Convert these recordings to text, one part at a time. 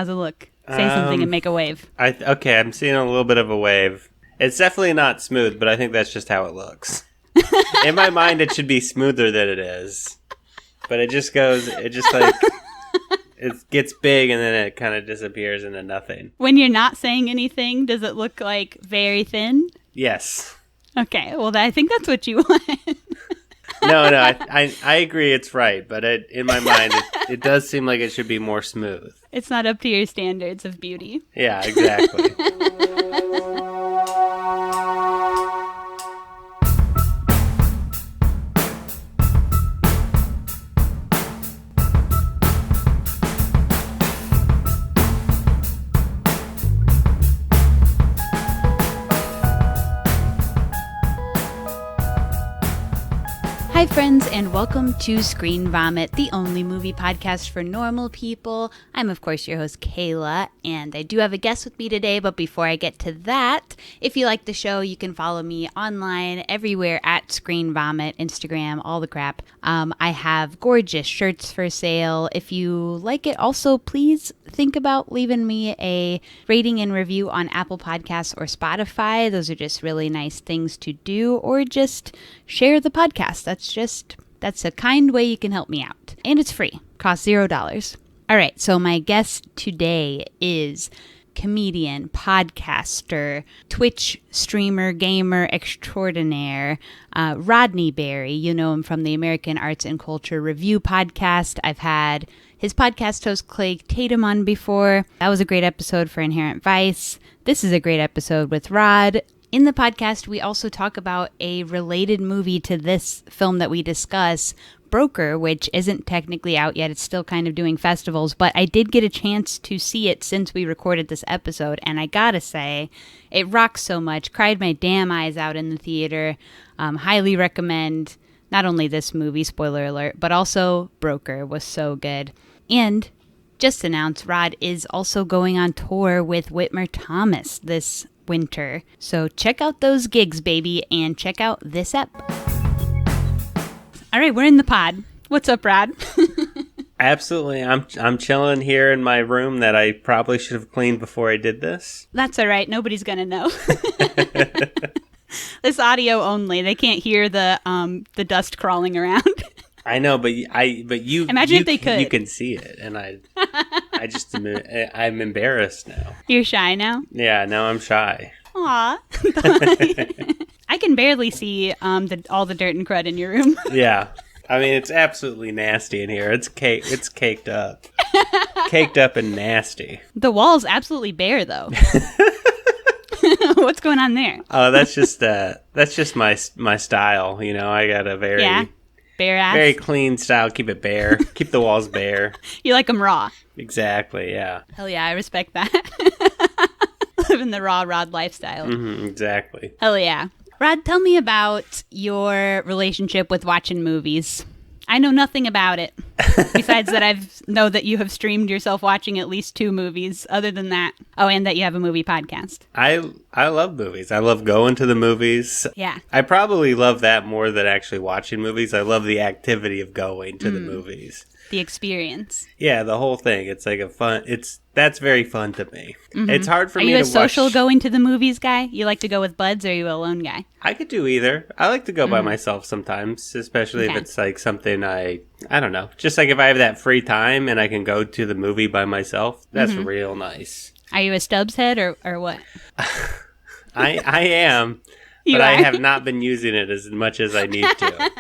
How's it look? Say something and make a wave. Okay, I'm seeing a little bit of a wave. It's definitely not smooth, but I think that's just how it looks. In my mind, it should be smoother than it is. But it just like, it gets big and then it kind of disappears into nothing. When you're not saying anything, does it look like very thin? Yes. Okay, well, I think that's what you want. No, I agree it's right, but in my mind, it does seem like it should be more smooth. It's not up to your standards of beauty. Yeah, exactly. Hi friends, and welcome to Screen Vomit, the only movie podcast for normal people. I'm of course your host Kayla, and I do have a guest with me today, but before I get to that, if you like the show, you can follow me online everywhere at Screen Vomit, Instagram, all the crap. I have gorgeous shirts for sale. If you like it, also please think about leaving me a rating and review on Apple Podcasts or Spotify. Those are just really nice things to do, or just share the podcast. That's a kind way you can help me out. And it's free. Costs $0. All right, so my guest today is comedian, podcaster, Twitch streamer, gamer extraordinaire, Rodney Berry. You know him from the American Arts and Culture Review podcast. I've had his podcast host Clay Tatum on before. That was a great episode for Inherent Vice. This is a great episode with Rod. In the podcast, we also talk about a related movie to this film that we discuss, Broker, which isn't technically out yet. It's still kind of doing festivals, but I did get a chance to see it since we recorded this episode, and I gotta say, it rocks so much. Cried my damn eyes out in the theater. Highly recommend not only this movie, spoiler alert, but also Broker was so good. And just announced, Rod is also going on tour with Whitmer Thomas this winter. So check out those gigs, baby, and check out this ep. All right, we're in the pod. What's up, Rod? Absolutely. I'm chilling here in my room that I probably should have cleaned before I did this. That's all right. Nobody's going to know. This audio only. They can't hear the dust crawling around. I know, but you imagine if they could. You can see it, and I'm embarrassed now. You're shy now? Yeah, now I'm shy. Aw. I can barely see all the dirt and crud in your room. Yeah. I mean, it's absolutely nasty in here. It's caked up. Caked up and nasty. The wall's absolutely bare, though. What's going on there? Oh, that's just my style. You know, I got a very bare ass. Very clean style. Keep it bare. Keep the walls bare. You like them raw. Exactly. Yeah. Hell yeah, I respect that. Living the raw Rod lifestyle. Mm-hmm, exactly. Hell yeah. Rod, tell me about your relationship with watching movies. I know nothing about it. Besides that, I know that you have streamed yourself watching at least 2 movies. Other than that, and that you have a movie podcast. I love movies. I love going to the movies. Yeah. I probably love that more than actually watching movies. I love the activity of going to the movies. The experience. Yeah, the whole thing. It's like that's very fun to me. Mm-hmm. It's hard for me to watch. Are you a social going to the movies guy? You like to go with buds, or are you a lone guy? I could do either. I like to go by myself sometimes, especially if it's like something I don't know. Just like if I have that free time and I can go to the movie by myself, that's real nice. Are you a Stubbs head or what? I am. But I have not been using it as much as I need to.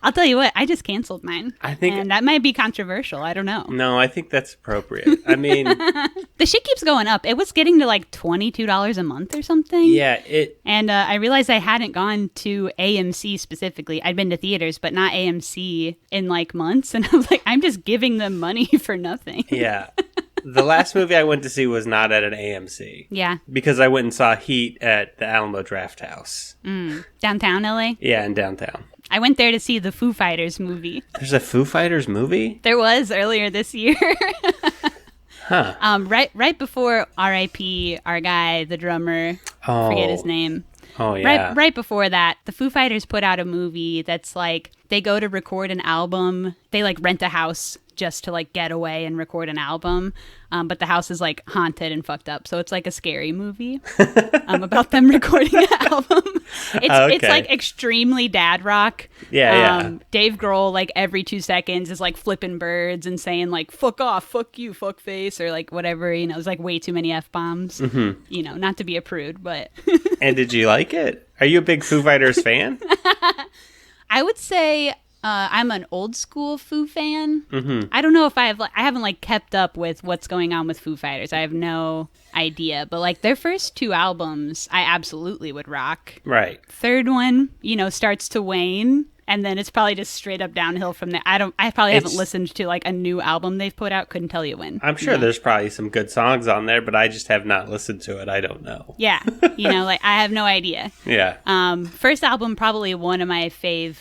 I'll tell you what, I just canceled mine. And that might be controversial. I don't know. No, I think that's appropriate. I mean, the shit keeps going up. It was getting to like $22 a month or something. Yeah. And I realized I hadn't gone to AMC specifically. I'd been to theaters, but not AMC in like months. And I was like, I'm just giving them money for nothing. Yeah. The last movie I went to see was not at an AMC. Yeah. Because I went and saw Heat at the Alamo Drafthouse. Downtown LA? Yeah, in downtown. I went there to see the Foo Fighters movie. There's a Foo Fighters movie? There was earlier this year. Huh. Right before R.I.P., our guy, the drummer, forget his name. Oh, yeah. Right before that, the Foo Fighters put out a movie that's like, they go to record an album. They like rent a house just to like get away and record an album. But the house is like haunted and fucked up. So it's like a scary movie about them recording an album. It's like extremely dad rock. Yeah. Dave Grohl, like every 2 seconds is like flipping birds and saying like, fuck off, fuck you, fuck face, or like whatever, you know, there's like way too many F-bombs, you know, not to be a prude, but. And did you like it? Are you a big Foo Fighters fan? I would say I'm an old school Foo fan. I don't know if I haven't like kept up with what's going on with Foo Fighters. I have no idea, but like their first 2 albums, I absolutely would rock. Right. Third one, you know, starts to wane, and then it's probably just straight up downhill from there. I probably haven't listened to like a new album they've put out. Couldn't tell you when. I'm sure there's probably some good songs on there, but I just have not listened to it. I don't know. Yeah, you know, like I have no idea. Yeah. First album, probably one of my fave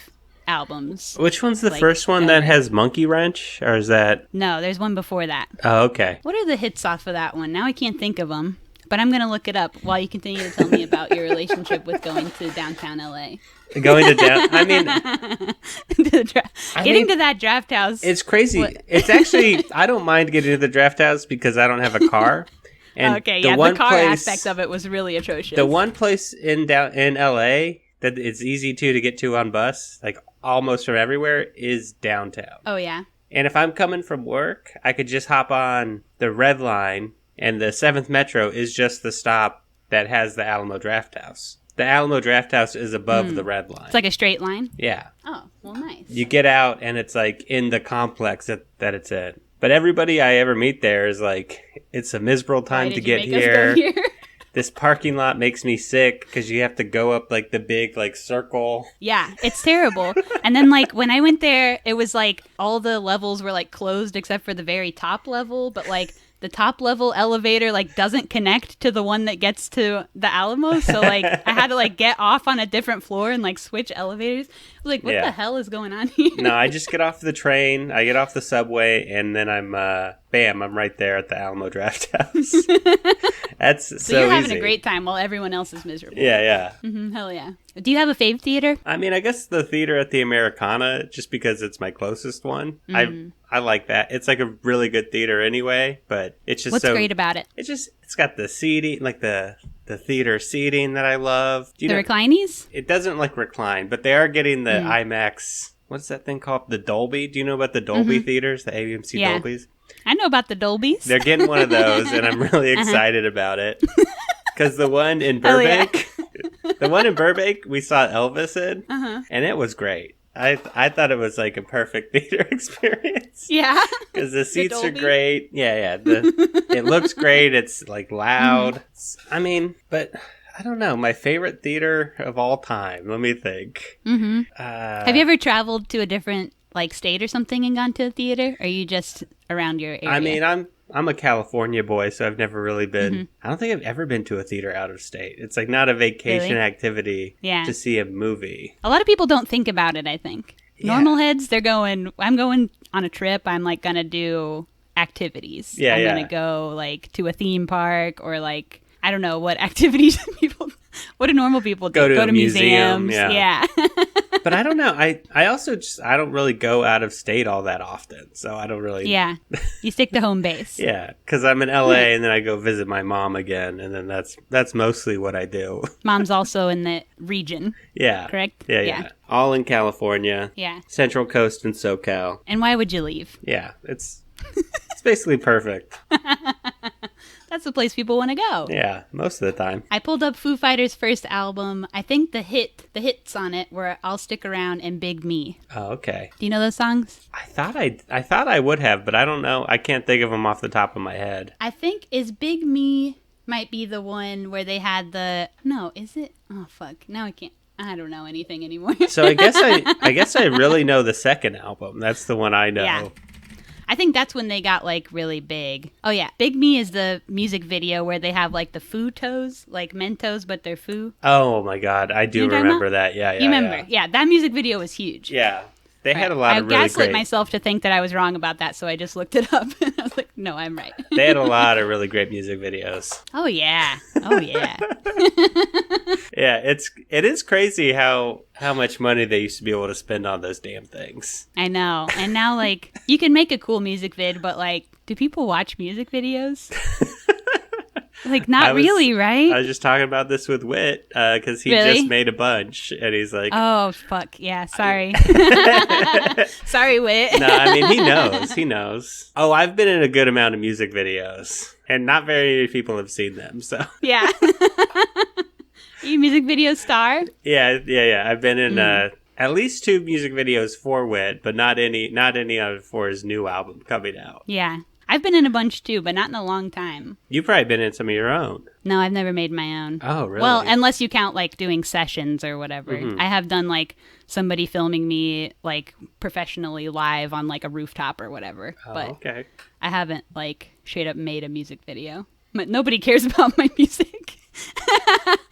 albums. Which one's the first one that has Monkey Wrench, or is that? No, there's one before that. Oh, okay. What are the hits off of that one? Now I can't think of them, but I'm gonna look it up while you continue to tell me about your relationship with going to downtown LA. Going to I mean, getting to that draft house. It's crazy. It's actually, I don't mind getting to the draft house because I don't have a car. And okay, the car aspect of it was really atrocious. The one place in LA that it's easy to get to on bus, like almost from everywhere, is downtown. Oh yeah. And if I'm coming from work, I could just hop on the Red Line, and the 7th Metro is just the stop that has the Alamo Draft House. The Alamo Draft House is above the Red Line. It's like a straight line? Yeah. Oh, well, nice. You get out, and it's like in the complex that it's in. But everybody I ever meet there is like, it's a miserable time to get here. This parking lot makes me sick because you have to go up like the big like circle. Yeah, it's terrible. And then like when I went there, it was like all the levels were like closed except for the very top level. But like the top level elevator like doesn't connect to the one that gets to the Alamo. So like I had to like get off on a different floor and like switch elevators. I was like, what the hell is going on here? No, I just get off the train, I get off the subway, and then I'm right there at the Alamo Draft House. That's so you're having easy. A great time while everyone else is miserable. Yeah. Hell yeah. Do you have a fave theater? I mean, I guess the theater at the Americana, just because it's my closest one. I like that. It's like a really good theater anyway, but it's just What's great about it? It's got the seating, like the theater seating that I love. The reclinies? It doesn't like recline, but they are getting the IMAX. What's that thing called? The Dolby? Do you know about the Dolby theaters? The AMC Dolbys? I know about the Dolbys. They're getting one of those, and I'm really excited about it. Because the one in Burbank, we saw Elvis in, and it was great. I thought it was like a perfect theater experience. Yeah. Because the seats are great. Yeah. It looks great. It's like loud. I mean, but I don't know. My favorite theater of all time. Let me think. Have you ever traveled to a different like state or something and gone to a theater? Or are you just around your area? I mean, I'm a California boy, so I've never really been. I don't think I've ever been to a theater out of state. It's like not a vacation activity to see a movie. A lot of people don't think about it, I think. Normal heads, they're going, I'm going on a trip. I'm like going to do activities. I'm going to go like to a theme park or like, I don't know what activities what do normal people do? Go to museums. Yeah. But I don't know. I also I don't really go out of state all that often. So I don't really. Yeah. You stick to home base. Yeah. Because I'm in LA and then I go visit my mom again. And then that's mostly what I do. Mom's also in the region. Yeah. Correct? Yeah. All in California. Yeah. Central Coast and SoCal. And why would you leave? Yeah. It's basically perfect. That's the place people want to go. Yeah, most of the time. I pulled up Foo Fighters' first album. I think the hits on it were "I'll Stick Around" and "Big Me." Oh, okay. Do you know those songs? I thought I would have, but I don't know. I can't think of them off the top of my head. I think is "Big Me" might be the one where they had the. No, is it? Oh fuck! Now I can't. I don't know anything anymore. So I guess I really know the second album. That's the one I know. Yeah. I think that's when they got like really big. Oh yeah, Big Me is the music video where they have like the Foo toes, like Mentos, but they're Foo. Oh my god, I do remember that. Yeah. You remember? Yeah, that music video was huge. Yeah. They had a lot of really I gaslit great... myself to think that I was wrong about that, so I just looked it up. And I was like, no, I'm right. They had a lot of really great music videos. Oh, yeah. Oh, yeah. Yeah, it is crazy how much money they used to be able to spend on those damn things. I know. And now, like, you can make a cool music vid, but, like, do people watch music videos? Like, not really, right? I was just talking about this with Whit, because he Really? just made a bunch, and he's like... Oh, fuck. Yeah, sorry. Sorry, Whit. No, I mean, he knows. He knows. Oh, I've been in a good amount of music videos, and not very many people have seen them, so... Yeah. Are you a music video star? Yeah. I've been in at least 2 music videos for Whit, but not any for his new album coming out. Yeah. I've been in a bunch too, but not in a long time. You've probably been in some of your own. No, I've never made my own. Oh, really? Well, unless you count, like, doing sessions or whatever. I have done, like, somebody filming me, like, professionally live on, like, a rooftop or whatever. Oh, but okay. I haven't, like, straight up made a music video. But nobody cares about my music.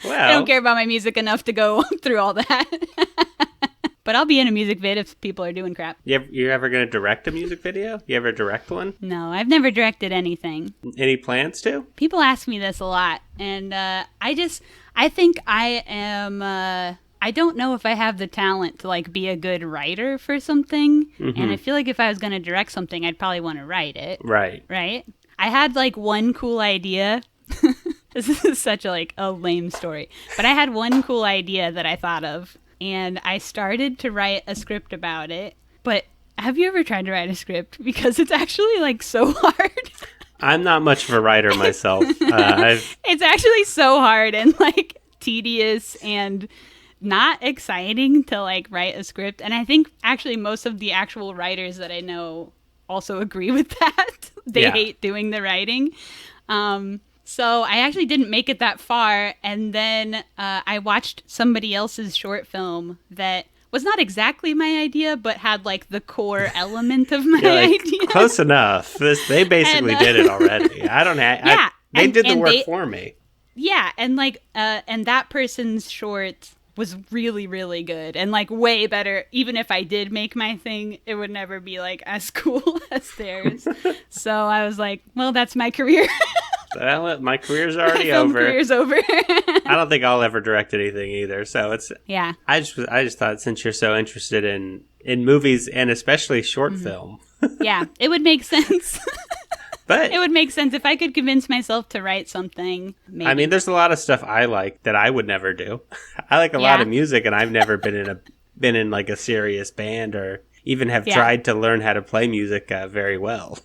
Well, I don't care about my music enough to go through all that. But I'll be in a music vid if people are doing crap. You ever going to direct a music video? You ever direct one? No, I've never directed anything. Any plans to? People ask me this a lot, and I think I am, I don't know if I have the talent to, like, be a good writer for something, and I feel like if I was going to direct something, I'd probably want to write it. Right. I had, like, one cool idea. This is such a lame story, but I had one cool idea that I thought of. And I started to write a script about it. But have you ever tried to write a script? Because it's actually, like, so hard. I'm not much of a writer myself. It's actually so hard and, like, tedious and not exciting to, like, write a script. And I think actually most of the actual writers that I know also agree with that. They hate doing the writing. So I actually didn't make it that far, and then I watched somebody else's short film that was not exactly my idea, but had, like, the core element of my idea. Close enough. They basically did it already. They did the work for me. Yeah, and, like, and that person's short was really, really good, and, like, way better. Even if I did make my thing, it would never be, like, as cool as theirs. So I was like, well, that's my career. Well, my career's already my over. Career's over. I don't think I'll ever direct anything either. So it's I just thought, since you're so interested in movies and especially short film, it would make sense. But it would make sense if I could convince myself to write something. Maybe. I mean, there's a lot of stuff I like that I would never do. I like a lot of music, and I've never been in like a serious band or even have tried to learn how to play music very well.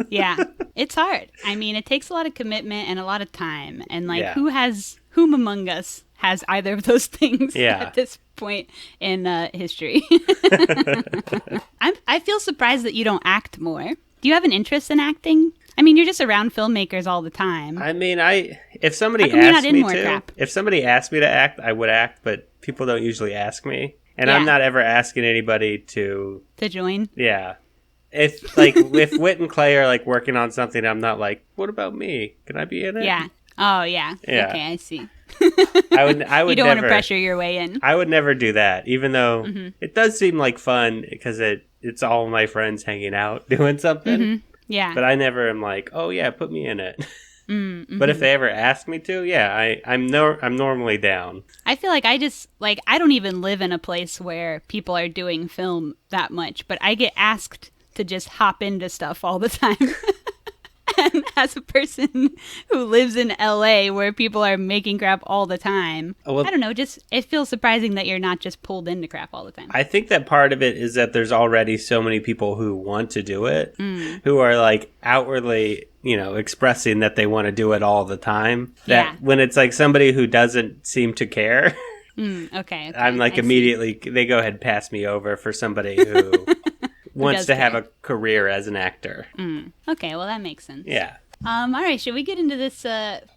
Yeah, it's hard. I mean, it takes a lot of commitment and a lot of time. And, like, whom among us has either of those things at this point in history? I feel surprised that you don't act more. Do you have an interest in acting? I mean, you're just around filmmakers all the time. I mean, if somebody asked me to, if somebody asked me to act, I would act, but people don't usually ask me. And I'm not ever asking anybody to join. Yeah. If Whit and Clay are, like, working on something, I'm not like, what about me? Can I be in it? Yeah. Oh, yeah. Okay, I see. I would. You don't want to pressure your way in. I would never do that, even though it does seem like fun because it's all my friends hanging out doing something. Yeah. But I never am like, oh yeah, put me in it. But if they ever ask me to, I'm normally down. I feel like I don't even live in a place where people are doing film that much, but I get asked to just hop into stuff all the time. And as a person who lives in LA where people are making crap all the time, I don't know, it feels surprising that you're not just pulled into crap all the time. I think that part of it is that there's already so many people who want to do it, who are, like, outwardly, expressing that they want to do it all the time. That when it's like somebody who doesn't seem to care, okay, I'm like immediately, they go ahead and pass me over for somebody who wants to have a career as an actor. Okay, well, that makes sense. Yeah. All right, should we get into this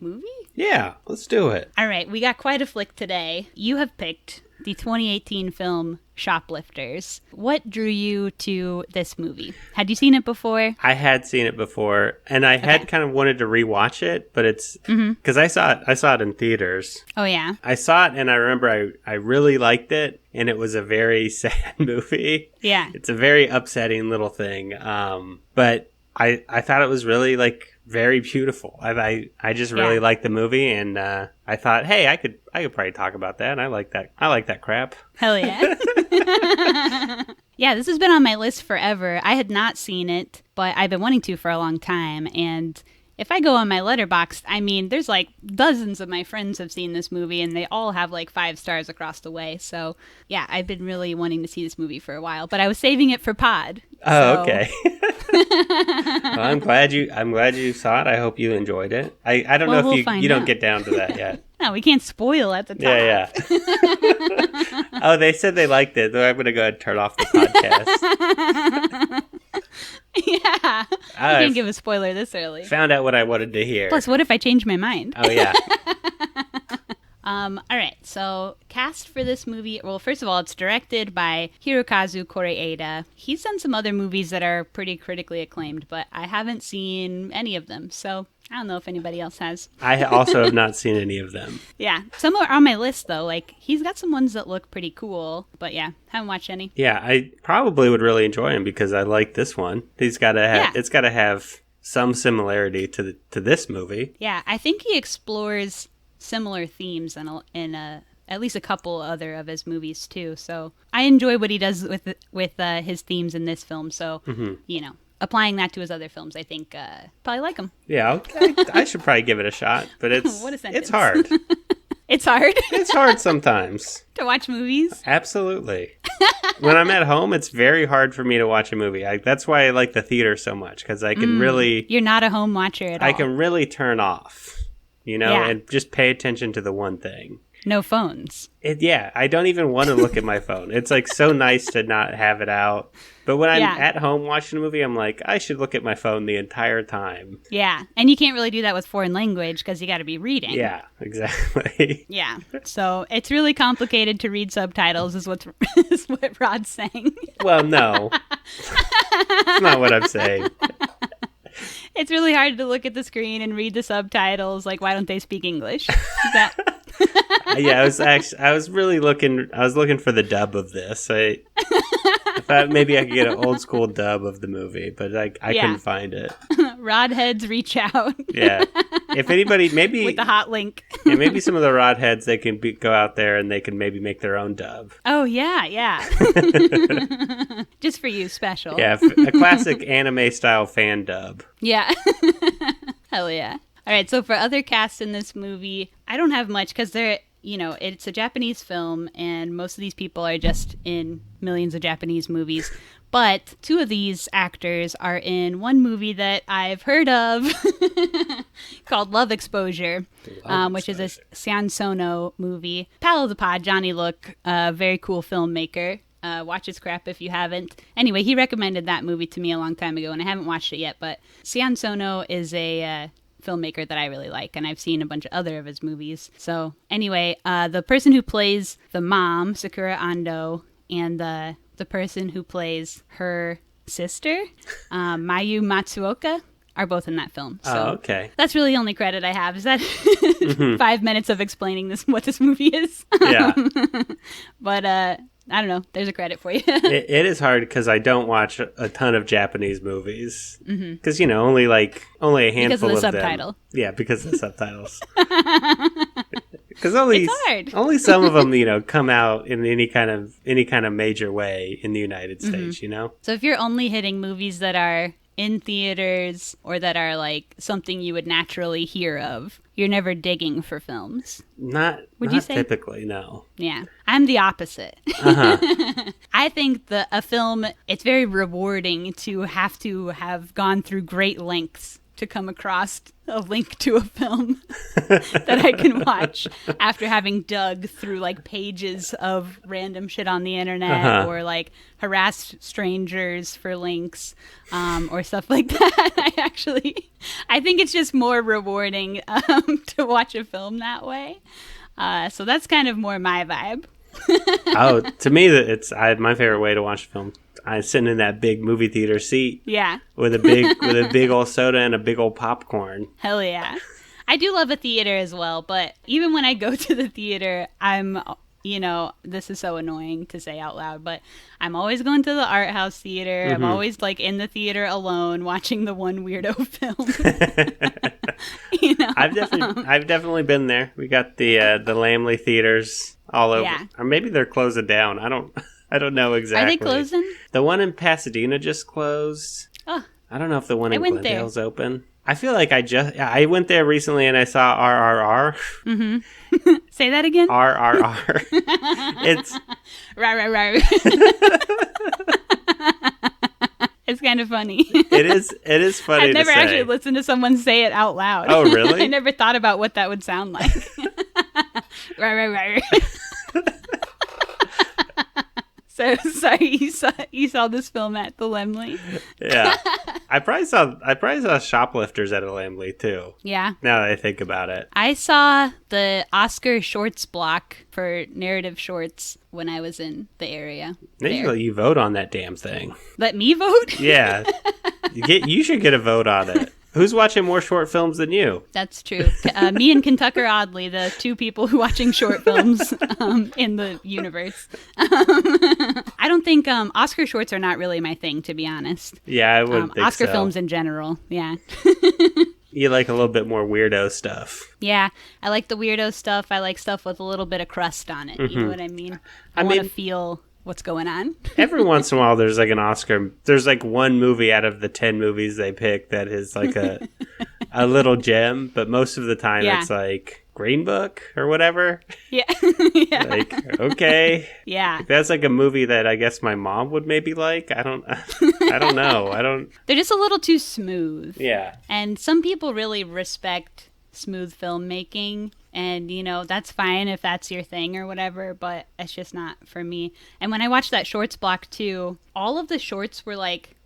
movie? Yeah, let's do it. All right, we got quite a flick today. You have picked the 2018 film Shoplifters. What drew you to this movie? Had you seen it before? I had seen it before, and I had kind of wanted to rewatch it, but it's because I saw it in theaters. Oh yeah, I saw it, and I remember I really liked it, and it was a very sad movie. Yeah, it's a very upsetting little thing. But I thought it was really like very beautiful. I just really liked the movie, and I thought, hey, I could probably talk about that. I like that crap. Hell yeah. Yeah, this has been on my list forever. I had not seen it, but I've been wanting to for a long time. And if I go on my Letterboxd, I mean, there's like dozens of my friends have seen this movie, and they all have like 5 stars across the way. So yeah, I've been really wanting to see this movie for a while, but I was saving it for pod. Oh, okay. Well, I'm glad you saw it. I hope you enjoyed it. I don't know if you don't get down to that yet. No, we can't spoil at the top. Yeah. Oh, they said they liked it. So I'm going to go ahead and turn off the podcast. Yeah. I can't give a spoiler this early. Found out what I wanted to hear. Plus, what if I change my mind? Oh, yeah. All right, so cast for this movie. Well, first of all, it's directed by Hirokazu Kore-eda. He's done some other movies that are pretty critically acclaimed, but I haven't seen any of them, so I don't know if anybody else has. I also have not seen any of them. Yeah, some are on my list, though. Like, he's got some ones that look pretty cool, but yeah, haven't watched any. Yeah, I probably would really enjoy him because I like this one. It's got to have some similarity to this movie. Yeah, I think he explores similar themes in at least a couple other of his movies too. So I enjoy what he does with his themes in this film. So applying that to his other films, I think probably like him. Yeah, I should probably give it a shot. But it's hard. It's hard. It's hard sometimes to watch movies. Absolutely. When I'm at home, it's very hard for me to watch a movie. That's why I like the theater so much, because I can really. You're not a home watcher at all. I can really turn off. And just pay attention to the one thing. No phones. I don't even want to look at my phone. It's like so nice to not have it out. But when I'm at home watching a movie, I'm like, I should look at my phone the entire time. Yeah, and you can't really do that with foreign language because you got to be reading. Yeah, exactly. Yeah, so it's really complicated to read subtitles is what Rod's saying. Well, no. That's not what I'm saying. It's really hard to look at the screen and read the subtitles. Like, why don't they speak English? Yeah, I was looking for the dub of this. I thought maybe I could get an old school dub of the movie, but I couldn't find it. Rod heads, reach out. Yeah. If anybody, maybe with the hot link. Yeah, maybe some of the Rod heads, they can go out there and they can maybe make their own dub. Oh, yeah. Just for you, special. Yeah, a classic anime style fan dub. Yeah. Hell yeah. All right, so for other casts in this movie, I don't have much because it's a Japanese film and most of these people are just in millions of Japanese movies. But 2 of these actors are in one movie that I've heard of called Love Exposure, which is a Sion Sono movie. Pal of the pod, Johnny Look, a very cool filmmaker. Watch his crap if you haven't. Anyway, he recommended that movie to me a long time ago, and I haven't watched it yet. But Sion Sono is a filmmaker that I really like, and I've seen a bunch of other of his movies. So anyway, the person who plays the mom, Sakura Ando, and the person who plays her sister, Mayu Matsuoka, are both in that film. So okay. That's really the only credit I have. Is that 5 minutes of explaining what this movie is? Yeah. But I don't know. There's a credit for you. It is hard because I don't watch a ton of Japanese movies. Because, only a handful because of the them. Subtitle. Yeah, because of the subtitles. Because only some of them, come out in any kind of major way in the United States, So if you're only hitting movies that are in theaters or that are like something you would naturally hear of, you're never digging for films. Would you say? Typically, no. Yeah. I'm the opposite. Uh-huh. I think a film, it's very rewarding to have gone through great lengths to come across a link to a film that I can watch after having dug through like pages of random shit on the internet or like harassed strangers for links or stuff like that. I think it's just more rewarding to watch a film that way. So that's kind of more my vibe. Oh, to me, my favorite way to watch a film. I'm sitting in that big movie theater seat. Yeah. With a big old soda and a big old popcorn. Hell yeah. I do love a theater as well, but even when I go to the theater, I'm, this is so annoying to say out loud, but I'm always going to the art house theater. I'm always like in the theater alone watching the one weirdo film. I've definitely been there. We got the Lamley theaters all over. Yeah. Or maybe they're closing down. I don't know exactly. Are they closing? The one in Pasadena just closed. Oh. I don't know if the one in Glendale's open. I feel like I went there recently and I saw RRR. Mm-hmm. Say that again? RRR. It's... Rar. It's kind of funny. It is funny I've never to say. actually listened to someone say it out loud. Oh, really? I never thought about what that would sound like. Rar. So sorry, you saw this film at the Laemmle. Yeah, I probably saw Shoplifters at a Laemmle too. Yeah. Now that I think about it, I saw the Oscar shorts block for narrative shorts when I was in the area. They should let you vote on that damn thing. Let me vote? Yeah, you should get a vote on it. Who's watching more short films than you? That's true. Me and Kentucker Audley, the two people who watching short films in the universe. I don't think Oscar shorts are not really my thing, to be honest. Yeah, I wouldn't think Oscar so. films in general, yeah. You like a little bit more weirdo stuff. Yeah, I like the weirdo stuff. I like stuff with a little bit of crust on it. You know what I mean? I want to feel what's going on. Every once in a while there's like an Oscar, there's like one movie out of the 10 movies they pick that is like a little gem, but most of the time it's like Green Book or whatever. Yeah. Yeah. Like, okay. Yeah. That's like a movie that I guess my mom would maybe like. I don't know. They're just a little too smooth. Yeah. And some people really respect smooth filmmaking. And, that's fine if that's your thing or whatever, but it's just not for me. And when I watched that shorts block too, all of the shorts were like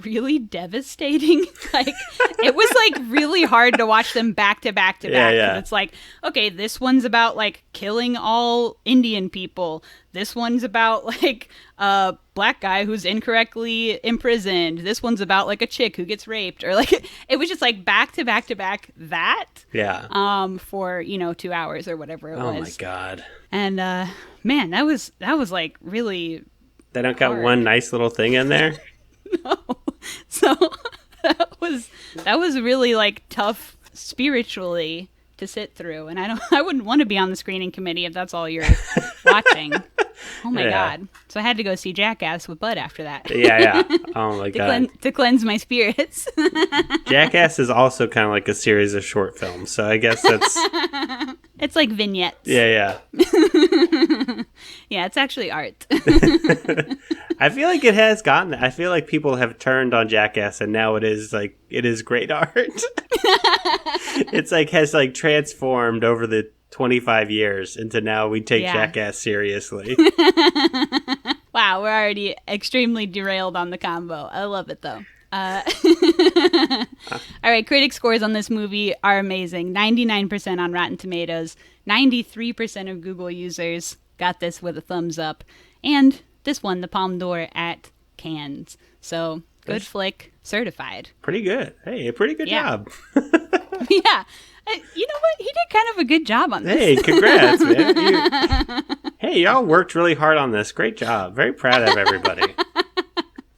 really devastating. Like, it was like really hard to watch them back to back to back. Yeah. It's like, okay, this one's about like killing all Indian people. This one's about like a black guy who's incorrectly imprisoned. This one's about like a chick who gets raped, or like it was just like back to back to back that. Yeah. For 2 hours or whatever it was. Oh my god. And man, that was like really. They don't got one nice little thing in there. No. So that was really like tough spiritually to sit through, and I wouldn't want to be on the screening committee if that's all you're watching. Oh my god. So I had to go see Jackass with Bud after that. Yeah. Oh my god. To cleanse my spirits. Jackass is also kind of like a series of short films, so I guess that's... It's like vignettes. Yeah. Yeah, it's actually art. I feel like it has gotten... I feel like people have turned on Jackass, and now it is great art. It's like has like transformed over the 25 years into now we take Jackass seriously. Wow, we're already extremely derailed on the combo. I love it though. All right, critic scores on this movie are amazing. 99% on Rotten Tomatoes. 93% of Google users got this with a thumbs up. And this won the Palme d'Or at Cannes. So, good flick, certified. Pretty good. Hey, a pretty good job. Yeah. You know what? He did kind of a good job on this. Hey, congrats, man. Hey, y'all worked really hard on this. Great job. Very proud of everybody.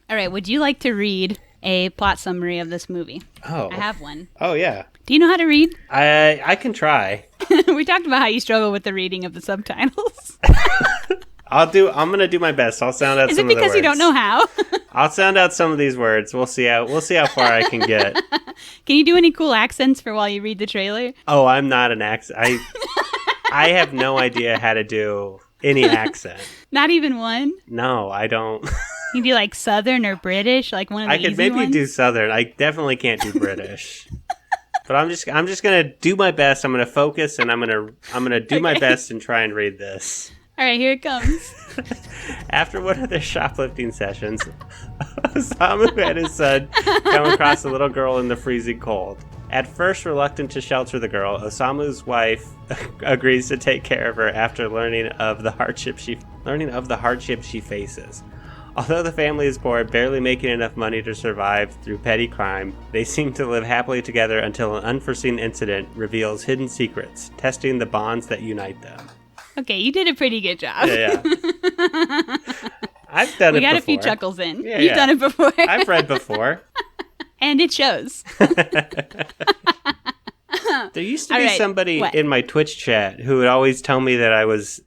All right, would you like to read a plot summary of this movie? Oh. I have one. Oh, yeah. Do you know how to read? I can try. We talked about how you struggle with the reading of the subtitles. I'm going to do my best. I'll sound out some of the words. Is it because you don't know how? I'll sound out some of these words. We'll see how far I can get. Can you do any cool accents for while you read the trailer? Oh, I'm not an accent. I have no idea how to do any accent. Not even one? No, I don't. You do like Southern or British, like one of the easy ones? I could maybe do Southern. I definitely can't do British. But I'm just gonna do my best. I'm gonna focus, and I'm gonna do my best and try and read this. All right, here it comes. After one of their shoplifting sessions, Osamu and his son come across a little girl in the freezing cold. At first reluctant to shelter the girl, Osamu's wife agrees to take care of her after learning of the hardship she faces. Although the family is poor, barely making enough money to survive through petty crime, they seem to live happily together until an unforeseen incident reveals hidden secrets, testing the bonds that unite them. Okay, you did a pretty good job. Yeah. I've done it before. We got a few chuckles in. Yeah, You've done it before. I've read before. And it shows. There used to be somebody in my Twitch chat who would always tell me that I was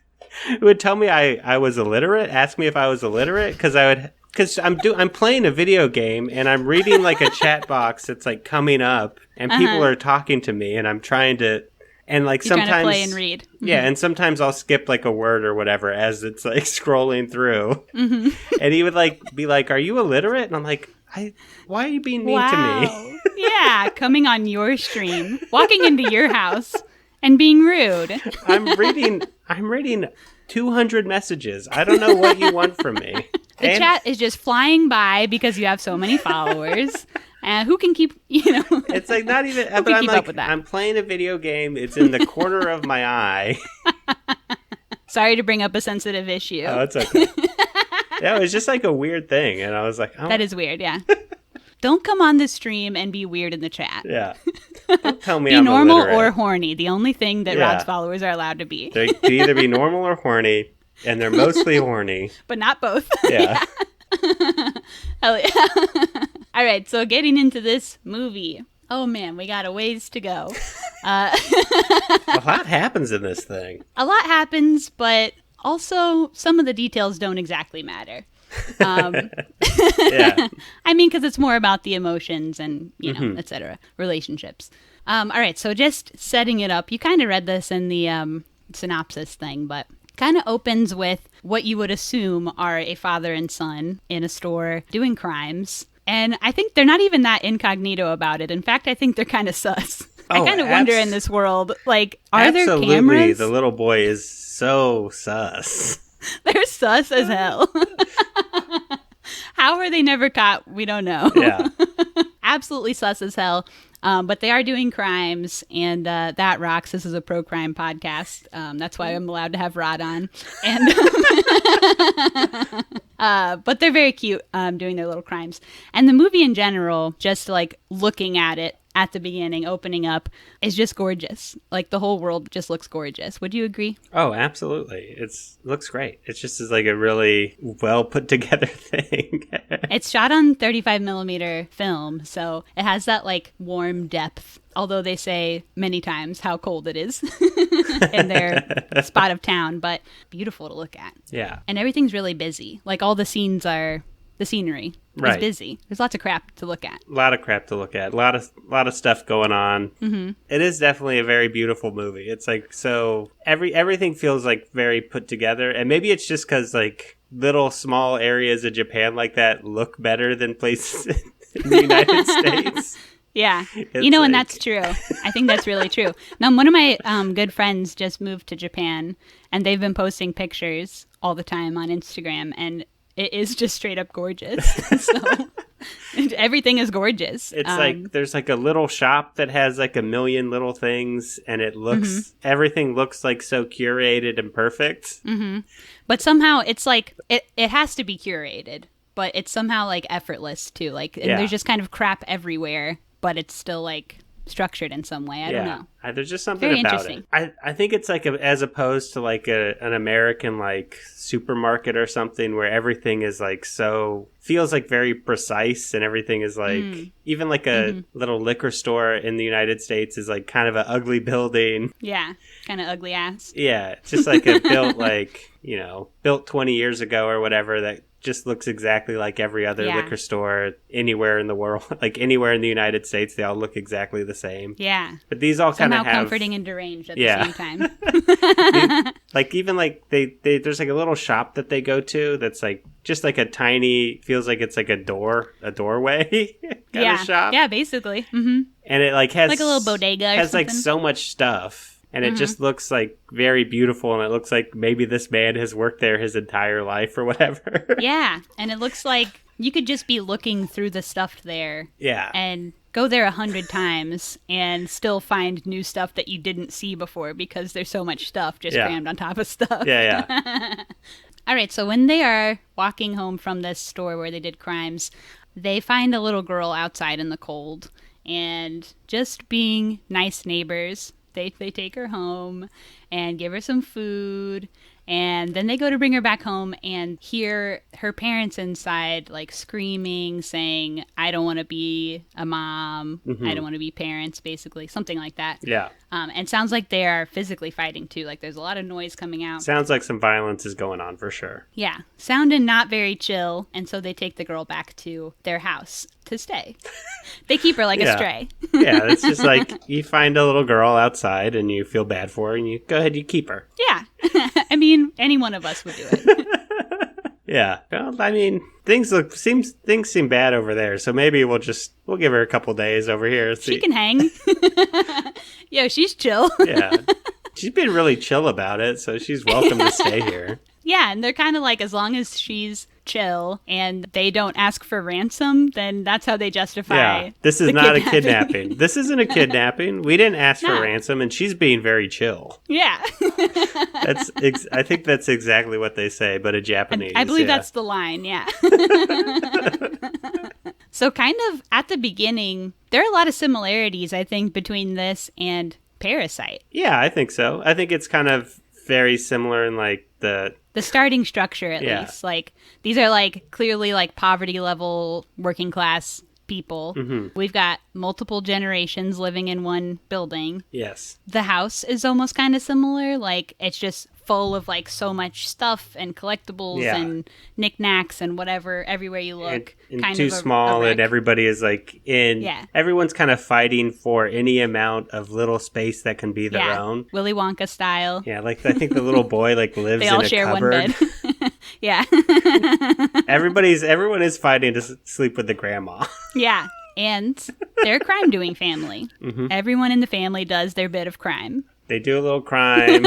illiterate, ask me if I was illiterate, because I'm playing a video game and I'm reading like a chat box that's like coming up and people are talking to me and I'm trying to, and like You're sometimes trying to play and read. Yeah, and sometimes I'll skip like a word or whatever as it's like scrolling through. And he would like be like, "Are you illiterate?" And I'm like, why are you being mean to me? Yeah, coming on your stream, walking into your house and being rude. I'm reading 200 messages. I don't know what you want from me. The chat is just flying by because you have so many followers. Who can keep, It's like not even, but I'm like, I'm playing a video game. It's in the corner of my eye. Sorry to bring up a sensitive issue. Oh, it's okay. Yeah, it was just like a weird thing. And I was like, oh. That is weird, yeah. Don't come on the stream and be weird in the chat. Yeah. Don't tell me be I'm normal illiterate. or horny. The only thing that Rod's followers are allowed to be. They can either be normal or horny, and they're mostly horny. But not both. Yeah. Hell yeah. All right, so getting into this movie. Oh, man, we got a ways to go. A lot happens in this thing. A lot happens, but also some of the details don't exactly matter. Yeah. I mean, because it's more about the emotions and, etc., relationships. All right, so just setting it up. You kind of read this in the synopsis thing, but kind of opens with what you would assume are a father and son in a store doing crimes. And I think they're not even that incognito about it. In fact, I think they're kind of sus. I kind of wonder in this world, like, are there cameras? Absolutely, the little boy is so sus. They're sus as hell. How are they never caught? We don't know. Yeah. Absolutely sus as hell. But they are doing crimes, and that rocks. This is a pro-crime podcast. That's why I'm allowed to have Rod on. And but they're very cute doing their little crimes. And the movie in general, just like looking at it at the beginning, opening up, is just gorgeous. Like the whole world just looks gorgeous. Would you agree? Oh, absolutely. It looks great. It's just like a really well put together thing. It's shot on 35 millimeter film, so it has that like warm depth. Although they say many times how cold it is in their spot of town, but beautiful to look at. Yeah. And everything's really busy. Like all the scenes are, the scenery is busy. There's lots of crap to look at. A lot of crap to look at. A lot of stuff going on. Mm-hmm. It is definitely a very beautiful movie. It's like, so everything feels like very put together. And maybe it's just because like little small areas of Japan like that look better than places in the United States. Yeah. And that's true. I think that's really true. Now, one of my good friends just moved to Japan, and they've been posting pictures all the time on Instagram, and it is just straight up gorgeous. So everything is gorgeous. It's like there's like a little shop that has like a million little things, and it looks everything looks like so curated and perfect. Mm-hmm. But somehow it's like it has to be curated, but it's somehow like effortless too. Like and there's just kind of crap everywhere, but it's still like structured in some way. I don't know. There's just something about it. I think it's like as opposed to like an American like supermarket or something where everything is like feels like very precise, and everything is like even like a little liquor store in the United States is like kind of an ugly building. Yeah, kind of ugly ass. Yeah, just like built 20 years ago or whatever that just looks exactly like every other liquor store anywhere in the world. Like anywhere in the United States, they all look exactly the same. Yeah. But these all kind of have comforting and deranged at the same time. Like even like they there's like a little shop that they go to that's like just like a tiny, feels like it's like a doorway kind of shop. Yeah, basically. Mm-hmm. And it like has like a little bodega or has something. Like so much stuff. And it just looks like very beautiful, and it looks like maybe this man has worked there his entire life or whatever. Yeah, and it looks like you could just be looking through the stuff there. Yeah. And go there 100 times and still find new stuff that you didn't see before because there's so much stuff just crammed on top of stuff. Yeah. All right, so when they are walking home from this store where they did crimes, they find a little girl outside in the cold. And just being nice neighbors, they take her home and give her some food. And then they go to bring her back home and hear her parents inside, like, screaming, saying, I don't want to be a mom. I don't want to be parents, basically. Something like that. Yeah. And sounds like they are physically fighting, too. Like, there's a lot of noise coming out. Sounds like some violence is going on, for sure. Yeah. Sounding not very chill. And so they take the girl back to their house to stay. They keep her like a stray. Yeah, it's just like you find a little girl outside and you feel bad for her and you go ahead, you keep her. Yeah. I mean, any one of us would do it. Yeah. Well, I mean, things seem bad over there, so maybe we'll give her a couple days over here. She can hang. Yo, she's chill. Yeah. She's been really chill about it, so she's welcome to stay here. Yeah, and they're kind of like, as long as she's chill and they don't ask for ransom, then that's how they justify. This is not a kidnapping. This isn't a kidnapping. We didn't ask for ransom, and she's being very chill. Yeah. I think that's exactly what they say, but in Japanese. I believe that's the line, yeah. So kind of at the beginning, there are a lot of similarities, I think, between this and Parasite. Yeah, I think so. I think it's kind of very similar in like the starting structure, at least. Like, these are like clearly like poverty level working class people. We've got multiple generations living in one building. Yes. The house is almost kind of similar. Like, it's just full of like so much stuff and collectibles and knickknacks and whatever everywhere you look. And kind too small, and everybody is like everyone's kind of fighting for any amount of little space that can be their own. Willy Wonka style. Yeah, like I think the little boy like lives in a cupboard. They all share one bed. Yeah. Everyone is fighting to sleep with the grandma. Yeah. And they're a crime-doing family. Everyone in the family does their bit of crime. They do a little crime.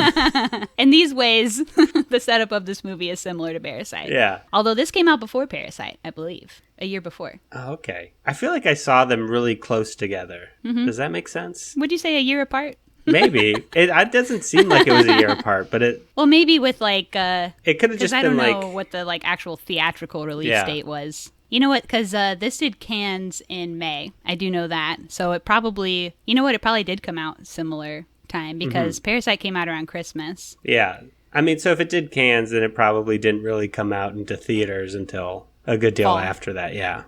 In these ways, the setup of this movie is similar to Parasite. Yeah. Although this came out before Parasite, I believe. A year before. Oh, okay. I feel like I saw them really close together. Does that make sense? Would you say a year apart? Maybe. It doesn't seem like it was a year apart, but it... Well, maybe with like... it could have just been like... I don't know what the like actual theatrical release date was. You know what? Because this did Cannes in May. I do know that. So it probably... You know what? It probably did come out similar time because Parasite came out around Christmas. Yeah. I mean, so if it did Cannes, then it probably didn't really come out into theaters until a good deal after that. Yeah.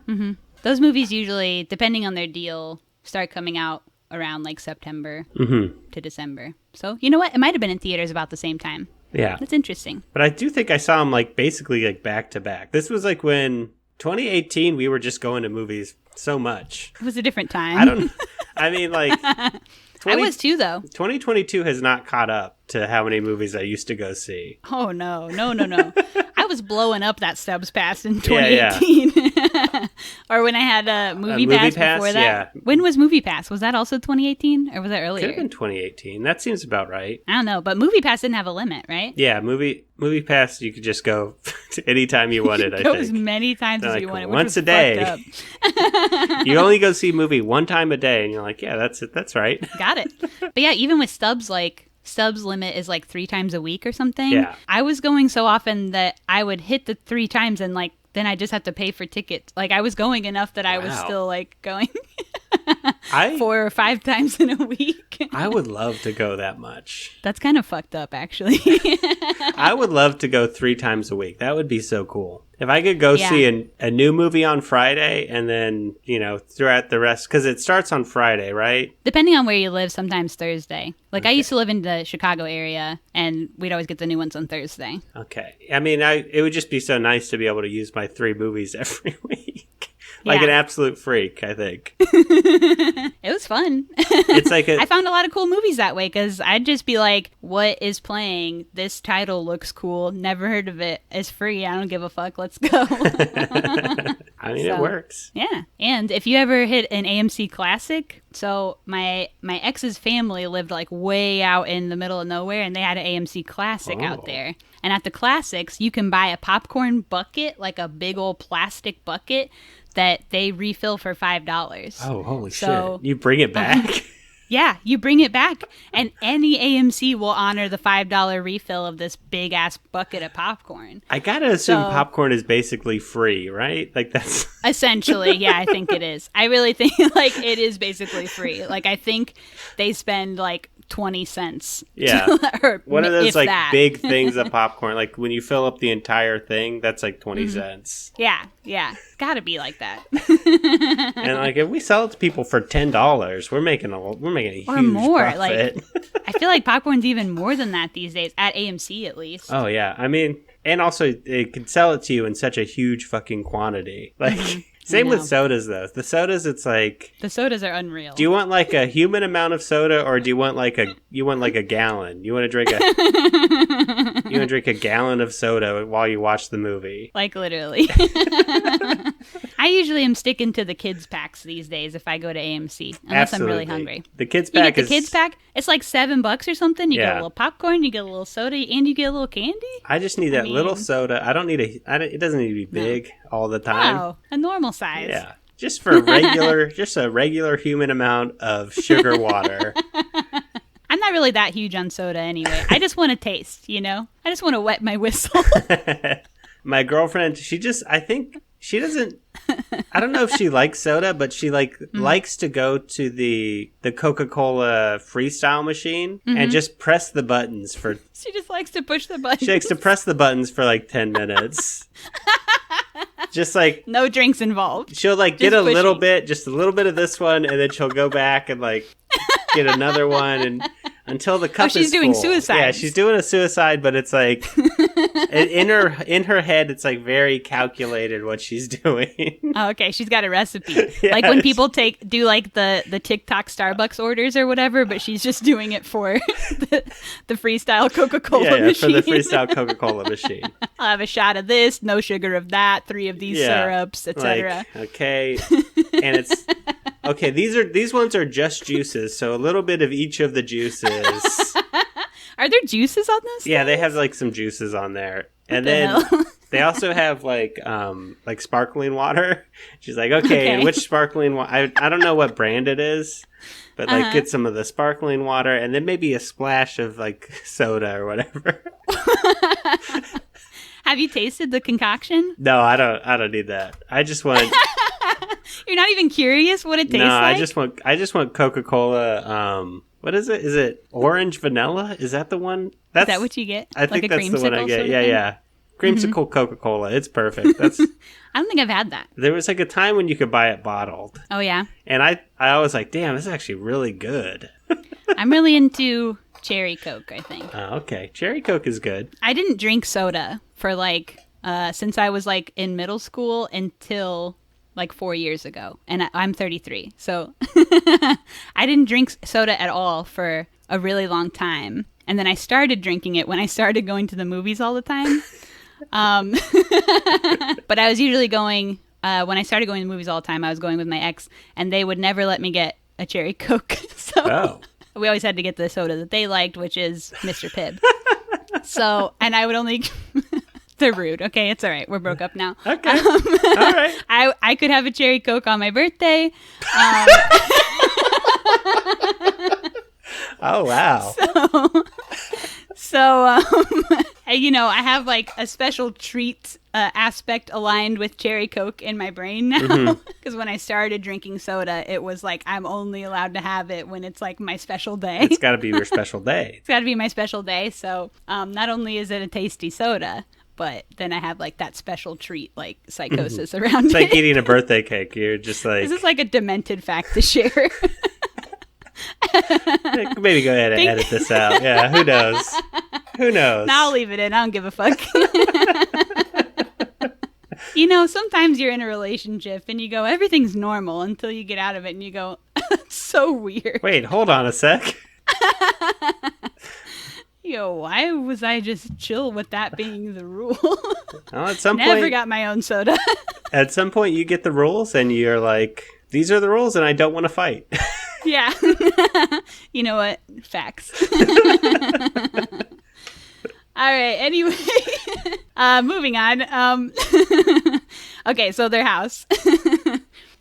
Those movies usually, depending on their deal, start coming out around like September to December. So, you know what? It might have been in theaters about the same time. Yeah. That's interesting. But I do think I saw them like basically like back to back. This was like when 2018 we were just going to movies so much. It was a different time. I mean like I was too, though. 2022 has not caught up to how many movies I used to go see. Oh, no. I was blowing up that Stubbs Pass in 2018. Yeah. Or when I had a movie pass before that. Yeah. When was Movie Pass? Was that also 2018? Or was that earlier? Could have been 2018. That seems about right. I don't know. But Movie Pass didn't have a limit, right? Yeah, Movie Pass, you could just go anytime you wanted, I think. Go as many times as you wanted. Once a day. You only go see a movie one time a day, and you're like, yeah, that's right. Got it. But yeah, even with Stubbs, like, Stubbs limit is like 3 times a week or something. Yeah. I was going so often that I would hit the 3 times and like then I just have to pay for tickets. Like I was going enough that I was still like going 4 or 5 times in a week. I would love to go that much. That's kind of fucked up, actually. I would love to go 3 times a week. That would be so cool. If I could go see a new movie on Friday and then, throughout the rest, because it starts on Friday, right? Depending on where you live, sometimes Thursday. Like I used to live in the Chicago area and we'd always get the new ones on Thursday. Okay. I mean, it would just be so nice to be able to use my 3 movies every week. Like an absolute freak, I think. It was fun. It's like I found a lot of cool movies that way because I'd just be like, what is playing? This title looks cool. Never heard of it. It's free. I don't give a fuck. Let's go. I mean, it works. Yeah. And if you ever hit an AMC Classic, so my ex's family lived like way out in the middle of nowhere and they had an AMC Classic out there. And at the Classics, you can buy a popcorn bucket, like a big old plastic bucket that they refill for $5. Oh, holy shit. You bring it back? Yeah, you bring it back, and any AMC will honor the $5 refill of this big-ass bucket of popcorn. I gotta assume popcorn is basically free, right? Like, that's... Essentially, yeah, I think it is. I really think, like, it is basically free. Like, I think they spend, like, 20 cents. Yeah. Or one of those, like, that. big things of popcorn. Like, when you fill up the entire thing, that's, like, 20 cents. Yeah. Gotta be like that. And, like, if we sell it to people for $10, we're making a huge or more. profit. Like, I feel like popcorn's even more than that these days, at AMC at least. Oh, yeah. I mean, and also, they can sell it to you in such a huge fucking quantity. Like... Same with sodas, though. The sodas, it's like... The sodas are unreal. Do you want, like, a human amount of soda, or do you want, like, a gallon? You want to drink a gallon of soda while you watch the movie? Like, literally. I usually am sticking to the kids packs these days if I go to AMC, unless I'm really hungry. The kids pack the kids pack, it's like $7 or something. You get a little popcorn, you get a little soda, and you get a little candy. I just need little soda. I don't need it doesn't need to be big all the time. No, a normal size. Yeah. Just for just a regular human amount of sugar water. I'm not really that huge on soda anyway. I just want to taste, you know? I just want to wet my whistle. My girlfriend, I think she doesn't, I don't know if she likes soda, but she likes to go to the Coca-Cola freestyle machine and just press the buttons for... She just likes to push the buttons. She likes to press the buttons for like 10 minutes. Just like... No drinks involved. She'll like get a little bit of this one, and then she'll go back and like get another one, and until the cup is full. She's doing suicide. Yeah, she's doing a suicide, but it's like in her head, it's like very calculated what she's doing. Oh, okay, she's got a recipe. Yes. Like when people do like the TikTok Starbucks orders or whatever, but she's just doing it for the freestyle Coca-Cola machine. For the freestyle Coca-Cola machine. I'll have a shot of this, no sugar of that, 3 of these syrups, etc. Like, okay, and it's okay. These ones are just juices, so a little bit of each of the juices. Are there juices on this? Yeah, they have like some juices on there, and then they also have like sparkling water. She's like, okay. Which sparkling water? I don't know what brand it is, but like get some of the sparkling water, and then maybe a splash of like soda or whatever. Have you tasted the concoction? No, I don't need that. I just want. You're not even curious what it tastes like? No, I just want Coca-Cola. What is it? Is it orange vanilla? Is that the one? Is that what you get? I think that's the one I get. Yeah. Creamsicle Coca-Cola. It's perfect. That's. I don't think I've had that. There was like a time when you could buy it bottled. Oh, yeah? And I was like, damn, this is actually really good. I'm really into Cherry Coke, I think. Oh, okay. Cherry Coke is good. I didn't drink soda for like, since I was like in middle school until like 4 years ago. And I'm 33. So I didn't drink soda at all for a really long time. And then I started drinking it when I started going to the movies all the time. But I was usually going, when I started going to the movies all the time, I was going with my ex, and they would never let me get a Cherry Coke. So we always had to get the soda that they liked, which is Mr. Pibb. So, and I would only... They're rude. Okay, it's all right. We're broke up now. Okay. All right. I could have a Cherry Coke on my birthday. Oh, wow. So you know, I have like a special treat aspect aligned with Cherry Coke in my brain now. Because when I started drinking soda, it was like I'm only allowed to have it when it's like my special day. It's got to be your special day. It's got to be my special day. So not only is it a tasty soda, but then I have like that special treat, like psychosis around it. It's like eating a birthday cake. You're just like... This is like a demented fact to share. Maybe go ahead and edit this out. Yeah, who knows? Who knows? Now I'll leave it in. I don't give a fuck. You know, sometimes you're in a relationship and you go, everything's normal until you get out of it and you go, that's so weird. Wait, hold on a sec. Yo, why was I just chill with that being the rule? Well, at some Never point, got my own soda. At some point, you get the rules and you're like, these are the rules and I don't want to fight. Yeah. You know what? Facts. All right. Anyway, moving on. Okay, so their house.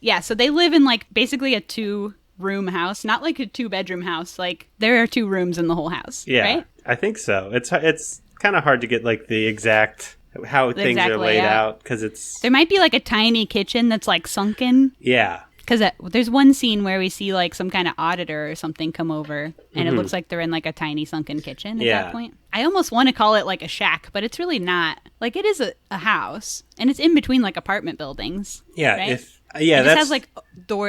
Yeah, so they live in like basically a 2-room house, not like a 2-bedroom house. Like there are 2 rooms in the whole house. Yeah, right? I think so. It's kind of hard to get like the exact how things are laid out because it's there might be like a tiny kitchen that's like sunken. Yeah. Because there's one scene where we see like some kind of auditor or something come over, and it looks like they're in like a tiny sunken kitchen at that point. I almost want to call it like a shack, but it's really not. Like it is a house, and it's in between like apartment buildings. Yeah, right? it just has like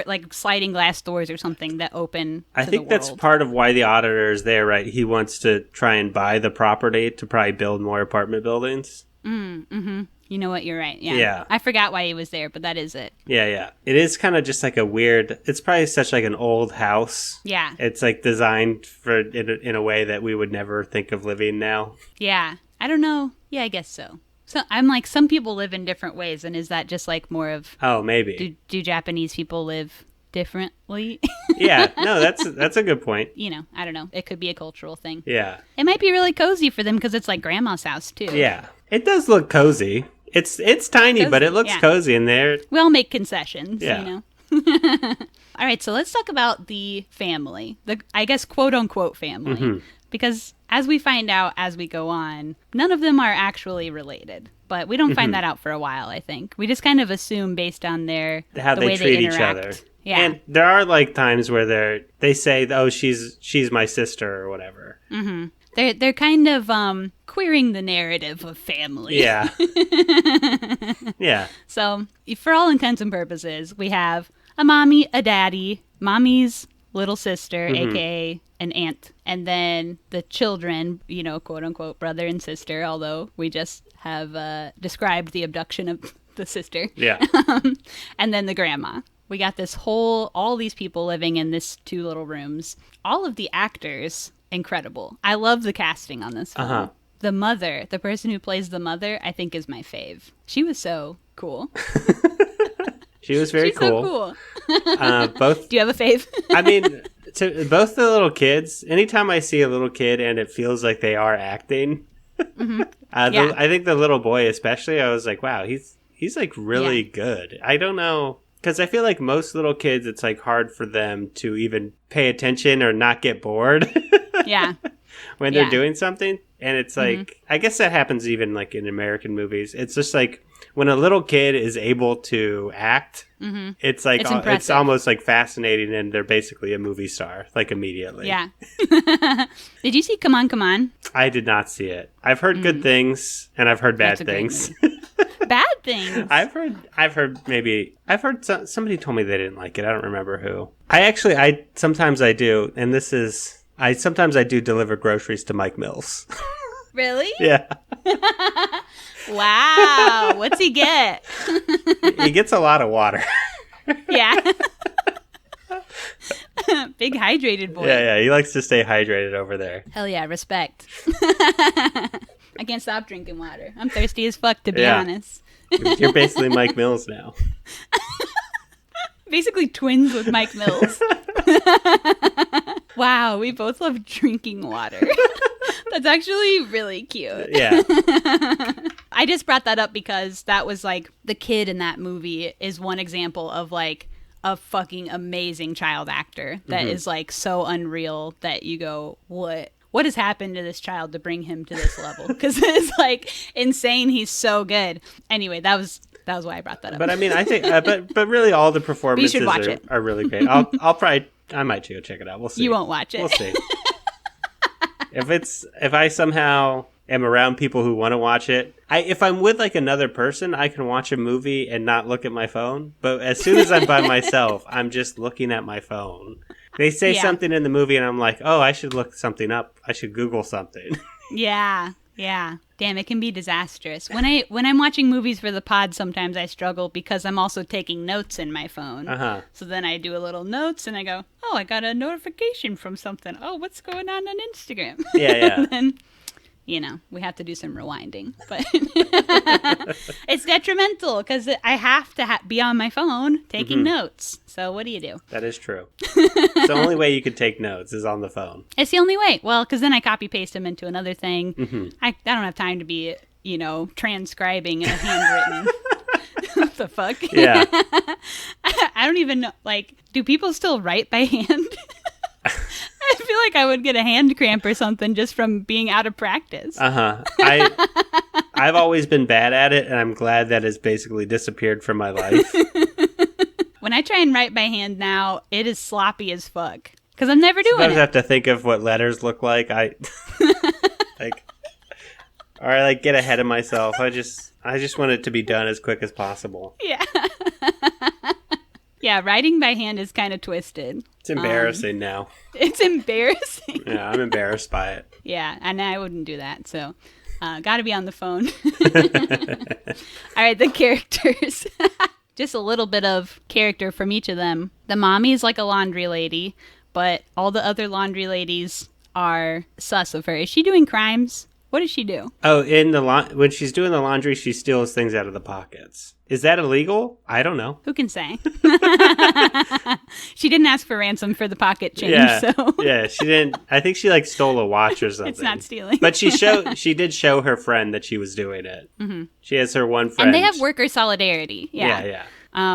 like sliding glass doors or something that open. I think that's part of why the auditor is there, right? He wants to try and buy the property to probably build more apartment buildings. You know what? You're right. Yeah. Yeah. I forgot why he was there, but that is it. Yeah, yeah. It is kind of just like a weird... It's probably such like an old house. Yeah. It's like designed for in a way that we would never think of living now. Yeah. I don't know. Yeah, I guess so. So I'm like, some people live in different ways, and is that just like more of... Oh, maybe. Do Japanese people live differently? Yeah. No, that's a good point. You know, I don't know. It could be a cultural thing. Yeah. It might be really cozy for them because it's like grandma's house too. Yeah. It does look cozy. It's tiny, but it looks cozy in there. We all make concessions, yeah. you know. All right, so let's talk about the family. The, I guess, quote-unquote family. Because as we find out as we go on, none of them are actually related. But we don't find that out for a while, I think. We just kind of assume based on how they treat each other. Yeah. And there are like times where they say, oh, she's my sister or whatever. Mm-hmm. They're kind of queering the narrative of family. Yeah. Yeah. So, for all intents and purposes, we have a mommy, a daddy, mommy's little sister, aka an aunt, and then the children, you know, quote unquote, brother and sister, although we just have described the abduction of the sister. Yeah. And then the grandma. We got all these people living in this 2 little rooms. All of the actors, incredible. I love the casting on this film. The mother, the person who plays the mother, I think is my fave. She was so cool. She was very cool. So cool. Both. Do you have a fave? I mean, to both the little kids. Anytime I see a little kid and it feels like they are acting, I think the little boy especially. I was like, wow, he's like really good. I don't know. Because I feel like most little kids, it's like hard for them to even pay attention or not get bored. Yeah. When they're doing something. And it's like, I guess that happens even like in American movies. It's just like when a little kid is able to act, it's like, it's almost like fascinating, and they're basically a movie star, like immediately. Yeah. Did you see Come On, Come On? I did not see it. I've heard good things, and I've heard bad things. Bad things? I've heard somebody told me they didn't like it. I don't remember who. Sometimes I do, and sometimes I do deliver groceries to Mike Mills. Really? Yeah. Wow. What's he get? He gets a lot of water. Yeah. Big hydrated boy. Yeah. He likes to stay hydrated over there. Hell yeah, respect. I can't stop drinking water. I'm thirsty as fuck, to be honest. You're basically Mike Mills now. Basically twins with Mike Mills. Wow, we both love drinking water. That's actually really cute. Yeah. I just brought that up because that was like, the kid in that movie is one example of like a fucking amazing child actor that is like so unreal that you go, what has happened to this child to bring him to this level? Because it's like insane. He's so good. Anyway, that was why I brought that up. But I mean, I think, but really all the performances are really great. I might go check it out. We'll see. You won't watch it. We'll see. If I somehow am around people who want to watch it, if I'm with like another person, I can watch a movie and not look at my phone. But as soon as I'm by myself, I'm just looking at my phone. They say something in the movie and I'm like, oh, I should look something up. I should Google something. Yeah. Damn, it can be disastrous. When I'm watching movies for the pod, sometimes I struggle because I'm also taking notes in my phone. So then I do a little notes and I go, oh, I got a notification from something. Oh, what's going on Instagram? Yeah. And then, you know, we have to do some rewinding. But it's detrimental because I have to be on my phone taking notes. So what do you do? That is true. It's the only way you could take notes is on the phone. It's the only way. Well, because then I copy paste them into another thing. I don't have time to be, you know, transcribing in a handwritten What the fuck? Yeah. I don't even know. Like, do people still write by hand? I feel like I would get a hand cramp or something just from being out of practice. I've always been bad at it, and I'm glad that it's basically disappeared from my life. When I try and write by hand now, it is sloppy as fuck. Because I'm never doing Sometimes it. I have to think of what letters look like. I get ahead of myself. I just want it to be done as quick as possible. Yeah. Yeah, writing by hand is kind of twisted. It's embarrassing now. It's embarrassing. Yeah, I'm embarrassed by it. Yeah, and I wouldn't do that. So, got to be on the phone. All right, the characters. Just a little bit of character from each of them. The mommy's like a laundry lady, but all the other laundry ladies are sus of her. Is she doing crimes? What does she do? Oh, when she's doing the laundry, she steals things out of the pockets. Is that illegal? I don't know. Who can say? She didn't ask for ransom for the pocket change, so. Yeah, she didn't. I think she stole a watch or something. It's not stealing. But she did show her friend that she was doing it. Mm-hmm. She has her one friend. And they have worker solidarity. Yeah.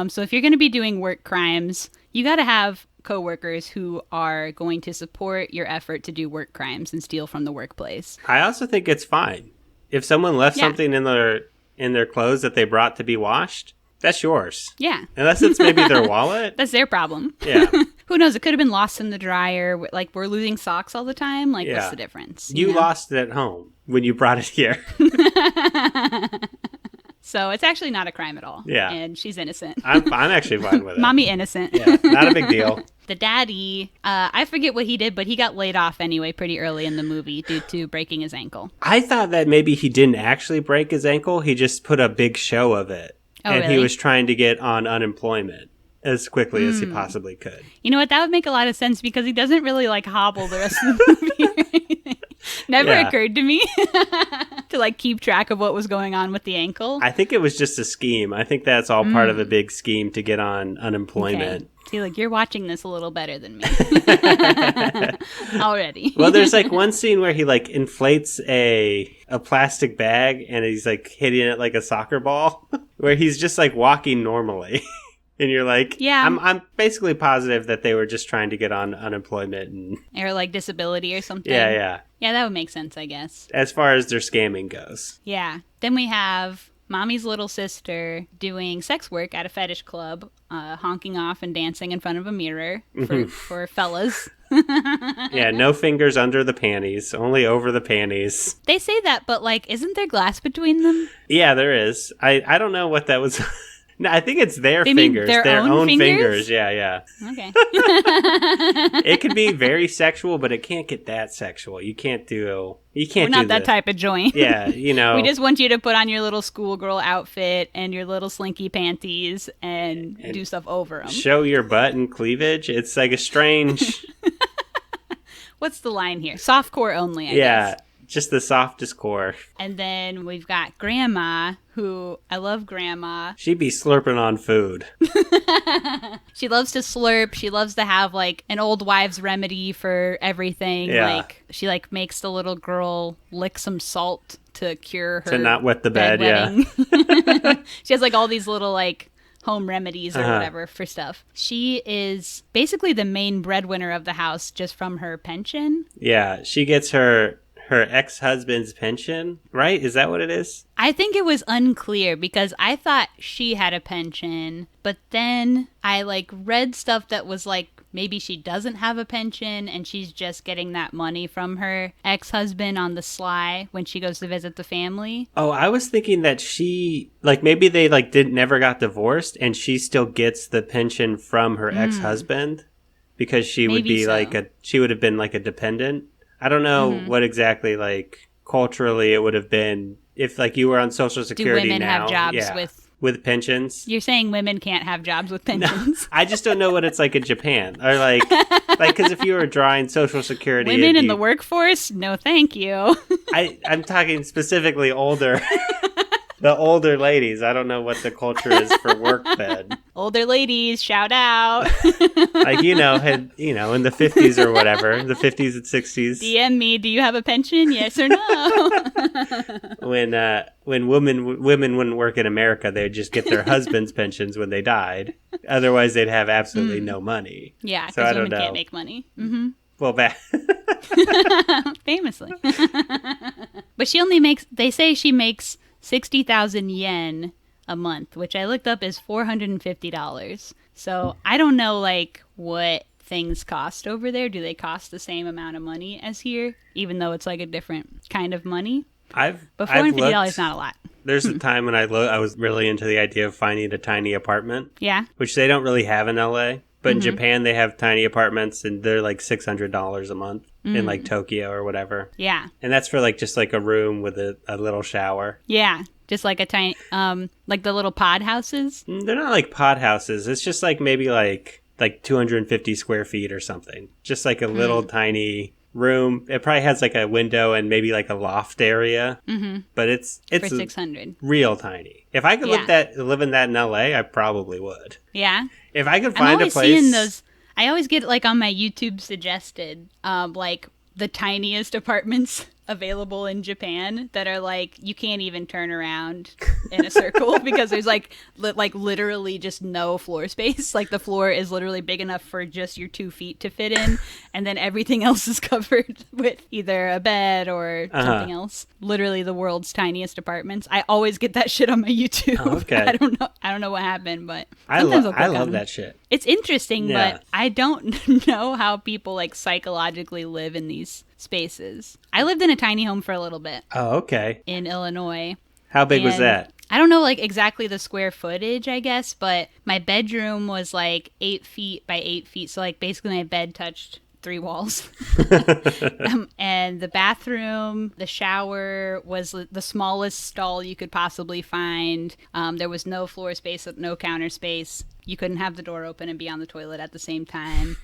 So if you're going to be doing work crimes, you got to have coworkers who are going to support your effort to do work crimes and steal from the workplace. I also think it's fine if someone left something in their clothes that they brought to be washed. That's yours. Yeah. Unless it's maybe their wallet. That's their problem. Yeah. Who knows? It could have been lost in the dryer. Like, we're losing socks all the time. Like, what's the difference? You lost it at home when you brought it here. So it's actually not a crime at all. Yeah. And she's innocent. I'm actually fine with it. Mommy innocent. Yeah, not a big deal. The daddy, I forget what he did, but he got laid off anyway pretty early in the movie due to breaking his ankle. I thought that maybe he didn't actually break his ankle. He just put a big show of it. Oh, and really? he was trying to get on unemployment as quickly as he possibly could. You know what? That would make a lot of sense because he doesn't really hobble the rest of the movie or anything. Never occurred to me to keep track of what was going on with the ankle. I think it was just a scheme. I think that's all part of a big scheme to get on unemployment. Okay. See, you're watching this a little better than me already. Well, there's one scene where he inflates a plastic bag and he's hitting it like a soccer ball, where he's just walking normally. And you're yeah. I'm basically positive that they were just trying to get on unemployment or disability or something. Yeah. Yeah, that would make sense, I guess. As far as their scamming goes. Yeah. Then we have Mommy's little sister doing sex work at a fetish club, honking off and dancing in front of a mirror for fellas. Yeah, no fingers under the panties, only over the panties. They say that, but isn't there glass between them? Yeah, there is. I don't know what that was. No, I think it's their they fingers. Mean their own fingers? Yeah. Okay. It could be very sexual, but it can't get that sexual. You can't do We're not that type of joint. Yeah, We just want you to put on your little schoolgirl outfit and your little slinky panties and do stuff over them. Show your butt and cleavage. It's a strange... What's the line here? Softcore only, I guess. Just the softest core. And then we've got Grandma, who, I love Grandma. She'd be slurping on food. She loves to slurp. She loves to have an old wives' remedy for everything. Yeah. She makes the little girl lick some salt to cure her. To not wet the bed, yeah. She has all these little home remedies or whatever for stuff. She is basically the main breadwinner of the house just from her pension. Yeah, she gets her ex-husband's pension, right? Is that what it is? I think it was unclear because I thought she had a pension, but then I read stuff that was maybe she doesn't have a pension and she's just getting that money from her ex-husband on the sly when she goes to visit the family. Oh, I was thinking that she maybe they never got divorced and she still gets the pension from her ex-husband because she would be she would have been a dependent. I don't know what exactly culturally it would have been if you were on Social Security. Do women now. have jobs with pensions? You're saying women can't have jobs with pensions? No, I just don't know what it's like in Japan, or because if you were drawing Social Security, women in the workforce, no, thank you. I'm talking specifically older. The older ladies. I don't know what the culture is for work bed. Older ladies, shout out. Like, in the 50s or whatever, the 50s and 60s. DM me, do you have a pension? Yes or no? When women wouldn't work in America, they'd just get their husbands' pensions when they died. Otherwise, they'd have absolutely no money. Yeah, because women can't make money. Mm-hmm. Well, famously. But they say she makes 60,000 yen a month, which I looked up is $450. So I don't know, like, what things cost over there. Do they cost the same amount of money as here, even though it's like a different kind of money? But $450 is not a lot. There's a time when I was really into the idea of finding a tiny apartment. Yeah. Which they don't really have in LA. But in Japan, they have tiny apartments, and they're like $600 a month in like Tokyo or whatever. Yeah. And that's for like just like a room with a little shower. Yeah. Just like a tiny, like the little pod houses. They're not like pod houses. It's just like maybe like 250 square feet or something. Just like a little tiny room. It probably has like a window and maybe like a loft area. Mm-hmm. But it's for 600. Real tiny. If I could live in that in LA, I probably would. Yeah. If I could find a place. Seeing those, I always get like on my YouTube suggested, like the tiniest apartments available in Japan that are like you can't even turn around in a circle because there's like literally just no floor space. Like the floor is literally big enough for just your 2 feet to fit in, and then everything else is covered with either a bed or something else. Literally the world's tiniest apartments. I always get that shit on my YouTube. Oh, okay. I don't know what happened, but I love that shit. It's interesting, but I don't know how people like psychologically live in these spaces. I lived in a tiny home for a little bit. Oh, okay. In Illinois. How big was that? I don't know like exactly the square footage, I guess, but my bedroom was like 8 feet by 8 feet. So like basically my bed touched 3 walls. And the bathroom, the shower was the smallest stall you could possibly find. There was no floor space, no counter space. You couldn't have the door open and be on the toilet at the same time.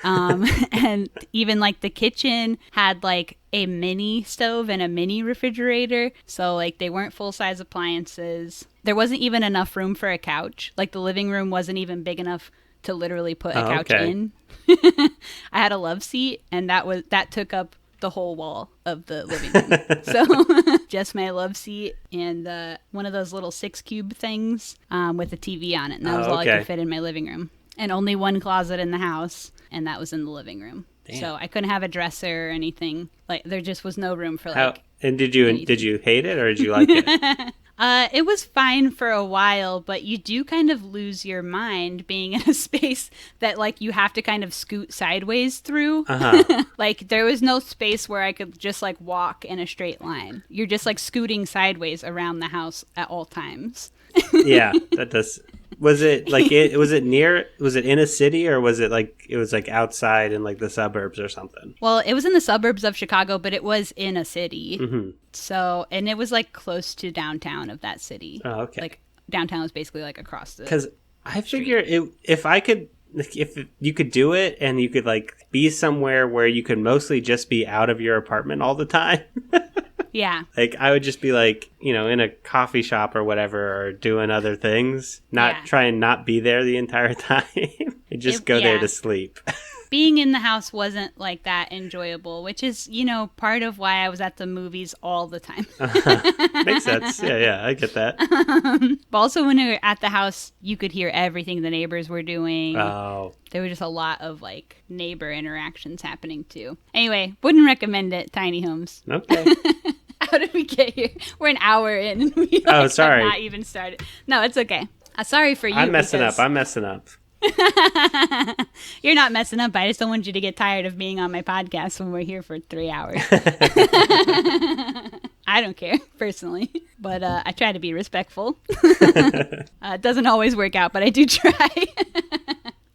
And even like the kitchen had like a mini stove and a mini refrigerator. So like they weren't full-size appliances. There wasn't even enough room for a couch. Like the living room wasn't even big enough to literally put a couch in. I had a love seat, and that took up the whole wall of the living room. So just my love seat and one of those little 6-cube things with a TV on it. And that was all I could fit in my living room. And only one closet in the house, and that was in the living room. Damn. So I couldn't have a dresser or anything. Like there just was no room for like. And did you hate it or did you like it? It was fine for a while, but you do kind of lose your mind being in a space that like you have to kind of scoot sideways through. Like there was no space where I could just like walk in a straight line. You're just like scooting sideways around the house at all times. Yeah, that does. Was it like was it in a city, or was it like outside in like the suburbs or something? Well, it was in the suburbs of Chicago, but it was in a city. Mm-hmm. So, and it was like close to downtown of that city. Oh, okay. Like downtown was basically like across the. Because I figure if you could do it and you could like be somewhere where you could mostly just be out of your apartment all the time. Yeah. Like, I would just be like, in a coffee shop or whatever, or doing other things. Try and not be there the entire time. And just go there to sleep. Being in the house wasn't like that enjoyable, which is, part of why I was at the movies all the time. Makes sense. Yeah, I get that. But also when we were at the house, you could hear everything the neighbors were doing. Oh. There was just a lot of like neighbor interactions happening too. Anyway, wouldn't recommend it, tiny homes. Okay. How did we get here? We're an hour in and we sorry. have not even started. No, it's okay. Sorry for you. I'm messing up. You're not messing up. I just don't want you to get tired of being on my podcast when we're here for 3 hours. I don't care, personally. But I try to be respectful. It doesn't always work out, but I do try.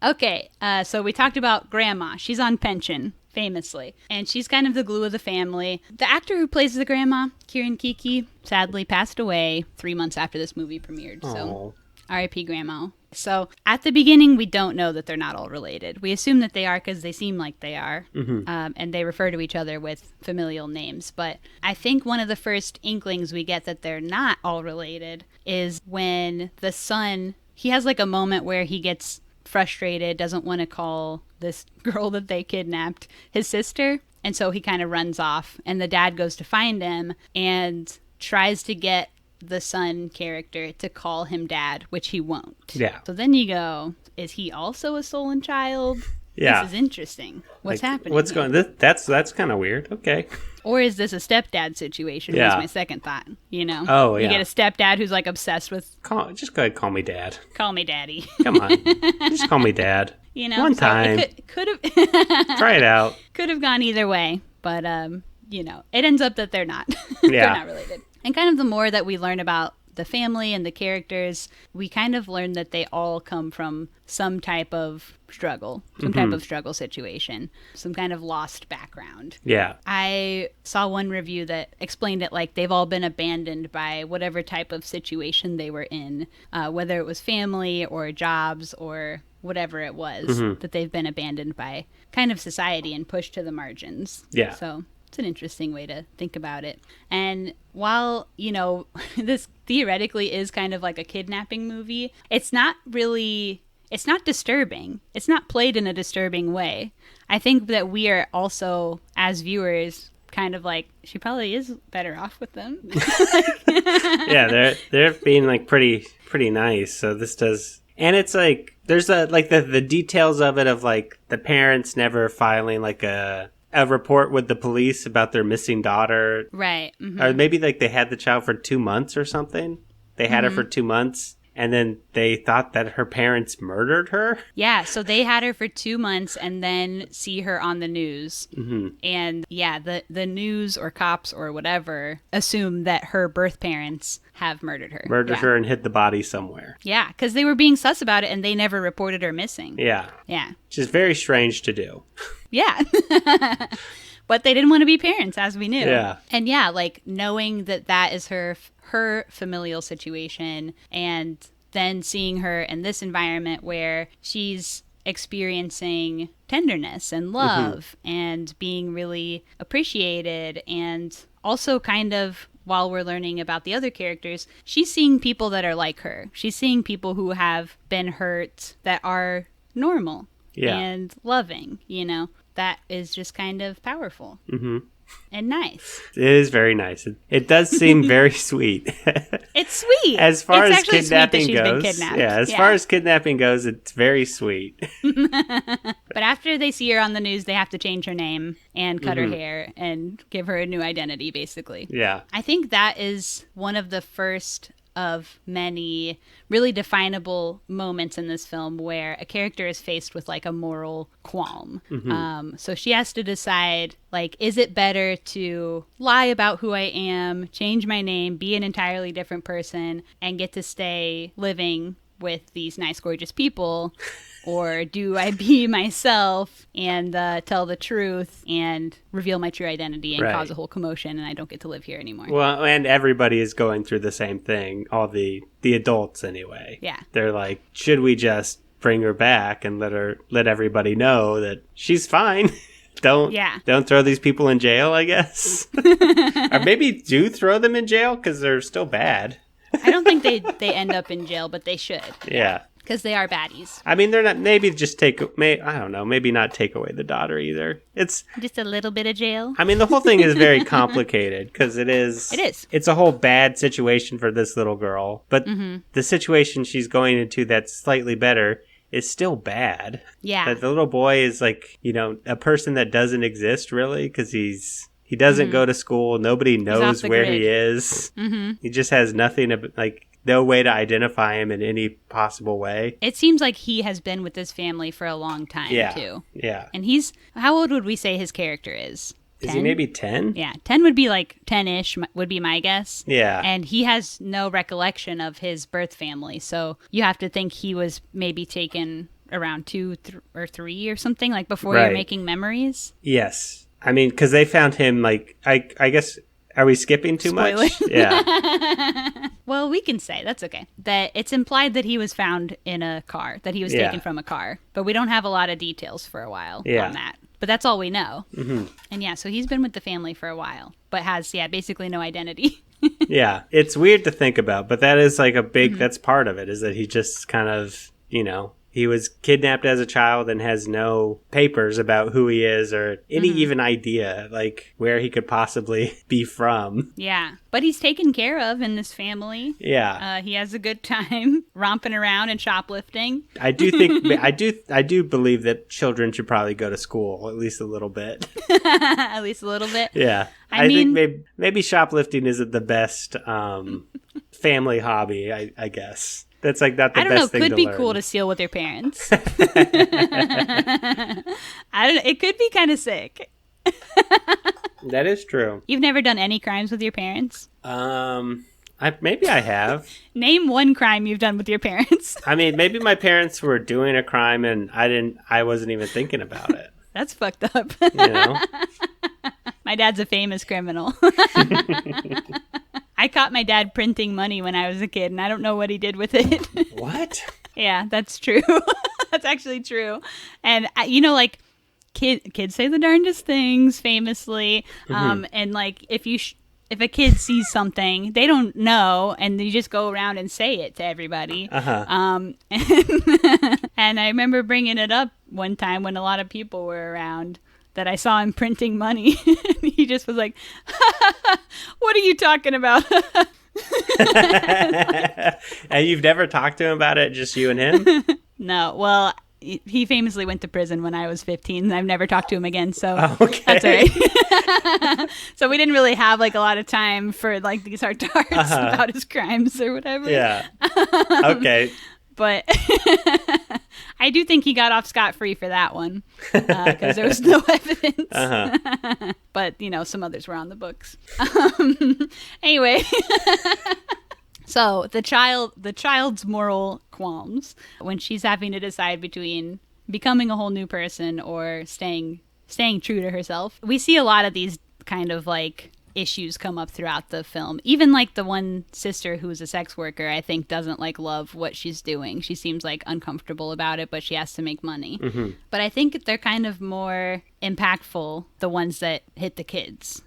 Okay, so we talked about Grandma. She's on pension, famously. And she's kind of the glue of the family. The actor who plays the grandma, Kieran Kiki, sadly passed away 3 months after this movie premiered. So, R.I.P. Grandma. So at the beginning, we don't know that they're not all related. We assume that they are because they seem like they are. And they refer to each other with familial names. But I think one of the first inklings we get that they're not all related is when the son, he has like a moment where he gets frustrated, doesn't want to call this girl that they kidnapped his sister. And so he kind of runs off. And the dad goes to find him and tries to get the son character to call him dad, which he won't. Yeah. So then you go, is he also a stolen child? Yeah. This is interesting. What's happening? What's here? going? That's kind of weird. Okay. Or is this a stepdad situation? Yeah. Was my second thought. You know? Oh, yeah. You get a stepdad who's like obsessed with Just go ahead, call me dad. call me daddy. Come on, just call me dad. You know, One so time. It could have Try it out. could have gone either way, but you know, it ends up that they're not. Yeah. They're not related. And kind of the more that we learn about the family and the characters, we kind of learn that they all come from some type of struggle, some type of struggle situation, some kind of lost background. Yeah. I saw one review that explained it like they've all been abandoned by whatever type of situation they were in, whether it was family or jobs or whatever it was, that they've been abandoned by kind of society and pushed to the margins. Yeah. So it's an interesting way to think about it. And while, you know, this theoretically is kind of like a kidnapping movie, it's not disturbing. It's not played in a disturbing way. I think that we are also, as viewers, kind of like, she probably is better off with them. Yeah, they're being like pretty nice. So this does, and it's like there's the details of it, of like the parents never filing like a report with the police about their missing daughter. Right. Mm-hmm. Or maybe like they had the child for 2 months or something. They had her for 2 months, and then they thought that her parents murdered her. Yeah, so they had her for 2 months and then see her on the news. And yeah, the news or cops or whatever assume that her birth parents have murdered her. Murdered her and hid the body somewhere. Yeah, because they were being sus about it and they never reported her missing. Yeah. Yeah. Which is very strange to do. Yeah. But they didn't want to be parents, as we knew. Yeah. And yeah, like knowing that that is her familial situation, and then seeing her in this environment where she's experiencing tenderness and love and being really appreciated, and also kind of, while we're learning about the other characters, she's seeing people that are like her. She's seeing people who have been hurt that are normal and loving, you know. That is just kind of powerful and nice. It is very nice. It does seem very sweet. It's sweet. As far it's as kidnapping goes, as far as kidnapping goes, it's very sweet. But after they see her on the news, they have to change her name and cut her hair and give her a new identity, basically. Yeah. I think that is one of the first of many really definable moments in this film where a character is faced with like a moral qualm. So she has to decide, like, is it better to lie about who I am, change my name, be an entirely different person, and get to stay living with these nice, gorgeous people? Or do I be myself and tell the truth and reveal my true identity and cause a whole commotion, and I don't get to live here anymore? Well, and everybody is going through the same thing. All the adults, anyway. Yeah. They're like, should we just bring her back and let everybody know that she's fine? Don't throw these people in jail, I guess. Or maybe do throw them in jail because they're still bad. I don't think they end up in jail, but they should. Yeah. Because they are baddies. I mean, they're not, maybe just I don't know, maybe not take away the daughter either. It's just a little bit of jail. I mean, the whole thing is very complicated because it is. It's a whole bad situation for this little girl. But the situation she's going into that's slightly better is still bad. Yeah. That the little boy is like, you know, a person that doesn't exist really because he doesn't go to school. Nobody knows where he is. He just has nothing, like, no way to identify him in any possible way. It seems like he has been with this family for a long time, too. Yeah. And how old would we say his character is? 10? Is he maybe 10? Yeah, 10 would be like 10-ish would be my guess. Yeah. And he has no recollection of his birth family, so you have to think he was maybe taken around 2 or 3 or something, like before you're making memories. Yes. I mean, because they found him, like, I guess Are we skipping too Spoiler. much? Yeah. Well, we can say, that's okay, that it's implied that he was found in a car, that he was taken from a car. But we don't have a lot of details for a while on that. But that's all we know. Mm-hmm. And yeah, so he's been with the family for a while, but has, basically no identity. Yeah, it's weird to think about, but that is like a big, that's part of it, is that he just kind of, he was kidnapped as a child and has no papers about who he is or any even idea, like, where he could possibly be from. Yeah, but he's taken care of in this family. Yeah. He has a good time romping around and shoplifting. I do think, I do believe that children should probably go to school, at least a little bit. At least a little bit? Yeah. I think maybe shoplifting isn't the best family hobby, I guess. That's like not the best thing to learn. Could be cool to steal with your parents. It could be kind of sick. That is true. You've never done any crimes with your parents? Maybe I have. Name one crime you've done with your parents. I mean, maybe my parents were doing a crime and I wasn't even thinking about it. That's fucked up. My dad's a famous criminal. I caught my dad printing money when I was a kid, and I don't know what he did with it. What? Yeah, that's true. That's actually true. And, kids say the darndest things, famously. And, like, if a kid sees something, they don't know, and you just go around and say it to everybody. And I remember bringing it up one time when a lot of people were around, that I saw him printing money. He just was like, what are you talking about? And you've never talked to him about it, just you and him? No. Well, he famously went to prison when I was 15. And I've never talked to him again, so okay. That's all right. So we didn't really have like a lot of time for like these heart-to-hearts about his crimes or whatever. Yeah. Okay. But I do think he got off scot-free for that one because there was no evidence. But, some others were on the books. Anyway, so the child's moral qualms when she's having to decide between becoming a whole new person or staying true to herself. We see a lot of these kind of like issues come up throughout the film. Even like the one sister who's a sex worker, I think doesn't like love what she's doing. She seems like uncomfortable about it, but she has to make money. But I think they're kind of more impactful, the ones that hit the kids,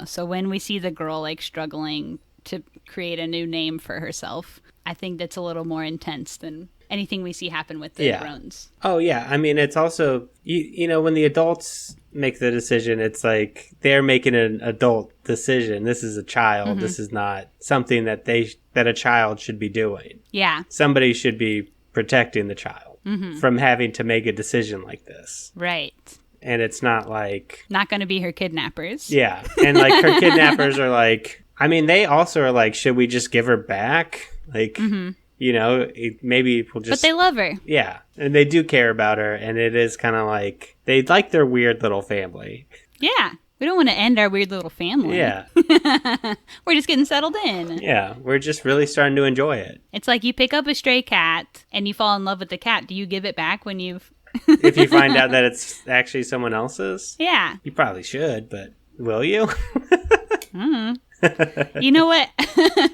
so when we see the girl like struggling to create a new name for herself, I think that's a little more intense than anything we see happen with the groans. Oh yeah, I mean, it's also when the adults make the decision, it's like they're making an adult decision. This is a child. This is not something that a child should be doing. Yeah, somebody should be protecting the child from having to make a decision like this. Right. And it's not going to be her kidnappers. Yeah, and like her kidnappers are like, I mean, they also are like, should we just give her back? Like. Maybe we'll just... But they love her. Yeah, and they do care about her, and it is kind of like... They like their weird little family. Yeah, we don't want to end our weird little family. Yeah. We're just getting settled in. Yeah, we're just really starting to enjoy it. It's like you pick up a stray cat, and you fall in love with the cat. Do you give it back when you've... If you find out that it's actually someone else's? Yeah. You probably should, but will you? You know what?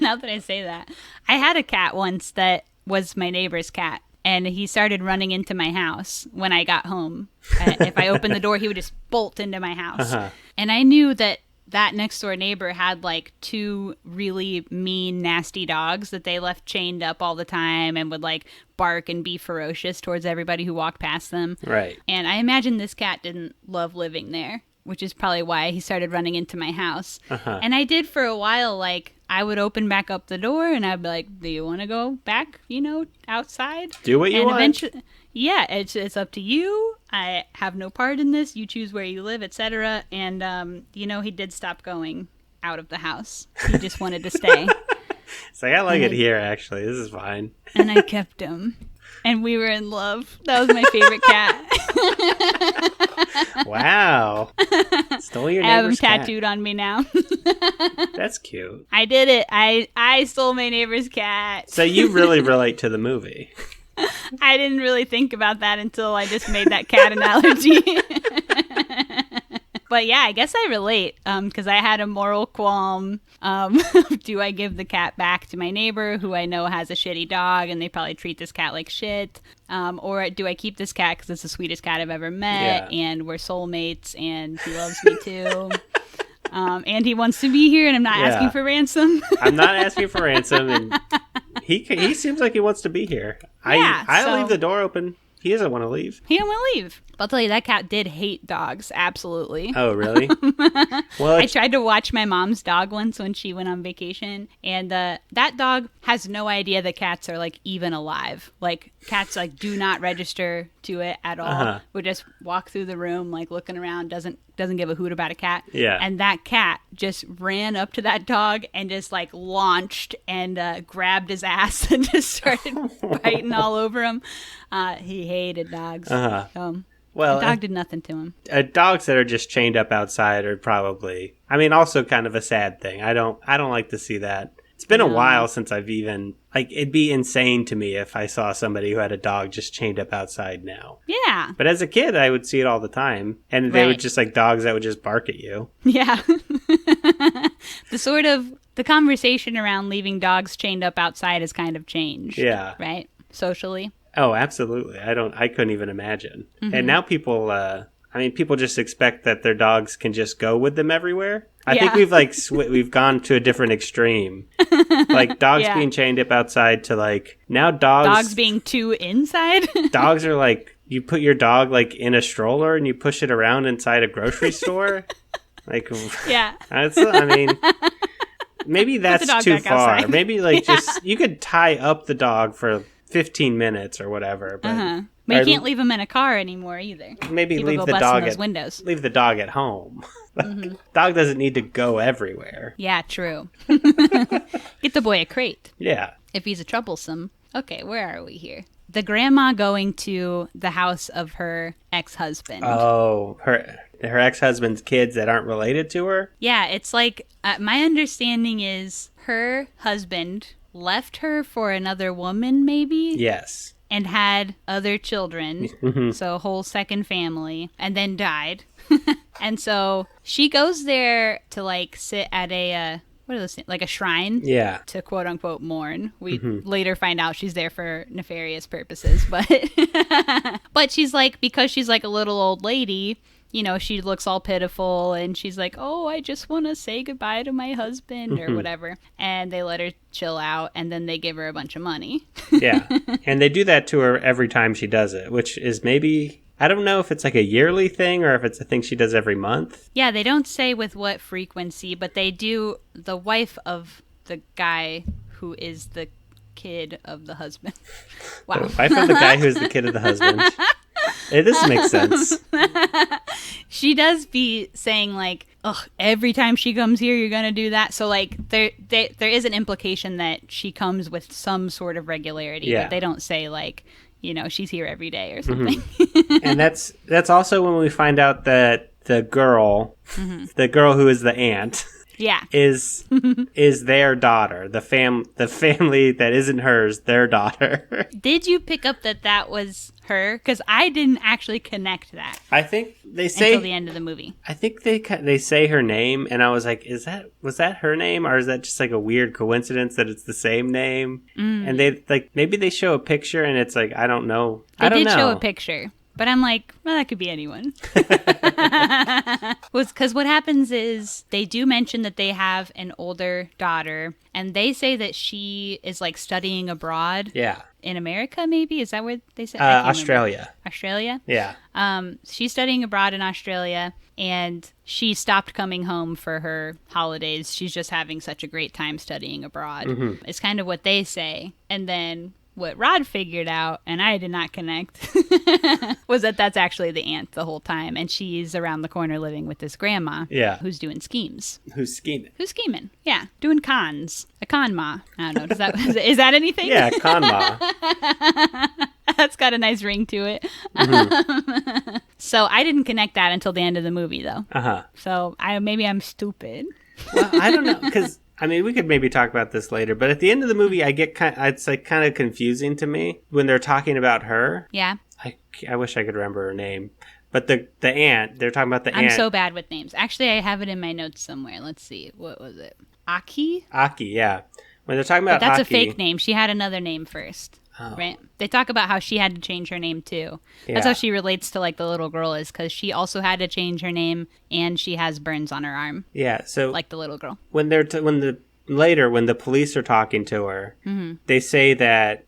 Now that I say that, I had a cat once that was my neighbor's cat, and he started running into my house when I got home. If I opened the door, he would just bolt into my house. And I knew that next door neighbor had like 2 really mean, nasty dogs that they left chained up all the time and would like bark and be ferocious towards everybody who walked past them. Right. And I imagine this cat didn't love living there, which is probably why he started running into my house. And I did for a while, like, I would open back up the door and I'd be like, do you want to go back, outside? Do what you want. Eventually, yeah, it's up to you. I have no part in this. You choose where you live, etc. And, he did stop going out of the house. He just wanted to stay. It's like, I like it here, actually. This is fine. And I kept him. And we were in love. That was my favorite cat. Wow. Stole your neighbor's cat. I have him tattooed on me now. That's cute. I did it. I stole my neighbor's cat. So you really relate to the movie. I didn't really think about that until I just made that cat analogy. But yeah, I guess I relate because I had a moral qualm. Do I give the cat back to my neighbor who I know has a shitty dog and they probably treat this cat like shit? Or do I keep this cat because it's the sweetest cat I've ever met and we're soulmates and he loves me too? And he wants to be here and I'm not asking for ransom. I'm not asking for ransom. And he seems like he wants to be here. I'll leave the door open. He doesn't want to leave. He don't want to leave. But I'll tell you, that cat did hate dogs. Absolutely. Oh, really? Well, I tried to watch my mom's dog once when she went on vacation. And that dog has no idea that cats are, like, even alive. Like, cats, like, do not register to it at all. Would just walk through the room, like, looking around, doesn't give a hoot about a cat. Yeah. And that cat just ran up to that dog and just, like, launched and grabbed his ass and just started biting all over him. He hated dogs. Well, the dog did nothing to him. Dogs that are just chained up outside are probably, I mean, also kind of a sad thing. I don't like to see that. It's been a while since I've even, like, it'd be insane to me if I saw somebody who had a dog just chained up outside now. Yeah. But as a kid, I would see it all the time. And they would just, like, dogs that would just bark at you. Yeah. The conversation around leaving dogs chained up outside has kind of changed. Yeah. Right? Socially. Oh, absolutely. I couldn't even imagine. And now people, people just expect that their dogs can just go with them everywhere. I think we've we've gone to a different extreme. Like dogs being chained up outside to like now dogs being too inside. Dogs are like you put your dog like in a stroller and you push it around inside a grocery store. Like maybe that's too far. Outside. Maybe like just you could tie up the dog for 15 minutes or whatever. But you can't leave them in a car anymore either. Maybe people leave the dog at windows. Leave the dog at home. Dog doesn't need to go everywhere. Yeah, true. Get the boy a crate. Yeah. If he's a troublesome. Okay, where are we here? The grandma going to the house of her ex-husband. Oh, her ex-husband's kids that aren't related to her? Yeah, it's like, my understanding is her husband left her for another woman, maybe? Yes. And had other children, so a whole second family, and then died. And so she goes there to, like, sit at a, what are those things? Like a shrine? Yeah. To quote-unquote mourn. We later find out she's there for nefarious purposes, but but she's like, because she's like a little old lady, you know, she looks all pitiful and she's like, oh, I just want to say goodbye to my husband or whatever. And they let her chill out and then they give her a bunch of money. Yeah. And they do that to her every time she does it, which is maybe, I don't know if it's like a yearly thing or if it's a thing she does every month. Yeah, they don't say with what frequency, but they do. The wife of the guy who is the kid of the husband. Wow. The wife of the guy who's the kid of the husband. This makes sense. She does be saying like, "Ugh, every time she comes here, you're gonna do that." So like, there is an implication that she comes with some sort of regularity, but they don't say like, you know, she's here every day or something. And that's also when we find out that the girl who is the aunt. Yeah. Is their daughter, the family that isn't hers, their daughter. Did you pick up that was her? Because I didn't actually connect that. I think they say until the end of the movie. I think they say her name, and I was like, was that her name, or is that just like a weird coincidence that it's the same name? And they like maybe they show a picture, and it's like I don't know. They did show a picture. But I'm like, well, that could be anyone. Because what happens is they do mention that they have an older daughter, and they say that she is like studying abroad. Yeah. In America, maybe? Is that where they say? Australia. Remember. Australia? Yeah. She's studying abroad in Australia, and she stopped coming home for her holidays. She's just having such a great time studying abroad. It's kind of what they say. And then what Rod figured out, and I did not connect, was that that's actually the aunt the whole time, and she's around the corner living with this grandma. Yeah. Who's doing schemes. Who's scheming? Yeah, doing cons. A con ma. I don't know. Is that anything? Yeah, con ma. That's got a nice ring to it. So I didn't connect that until the end of the movie, though. So maybe I'm stupid. Well, I don't know, because I mean, we could maybe talk about this later, but at the end of the movie, it's like kind of confusing to me when they're talking about her. Yeah. I wish I could remember her name, But the aunt, they're talking about the aunt. I'm so bad with names. Actually, I have it in my notes somewhere. Let's see. What was it? Aki? Aki, yeah. When they're talking about But that's Aki, a fake name. She had another name first. Oh. Right? They talk about how she had to change her name too. Yeah. That's how she relates to like the little girl is because she also had to change her name and she has burns on her arm. Yeah, so like the little girl. When the police are talking to her, they say that,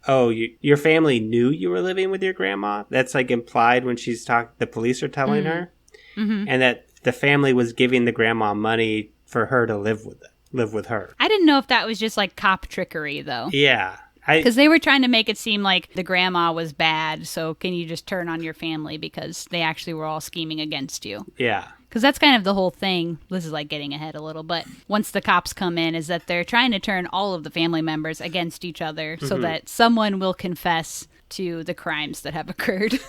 your family knew you were living with your grandma. That's like implied when she's talking. The police are telling her, and that the family was giving the grandma money for her to live with her. I didn't know if that was just like cop trickery though. Yeah. Because they were trying to make it seem like the grandma was bad, so can you just turn on your family because they actually were all scheming against you. Yeah. Because that's kind of the whole thing. This is like getting ahead a little, but once the cops come in is that they're trying to turn all of the family members against each other so that someone will confess to the crimes that have occurred.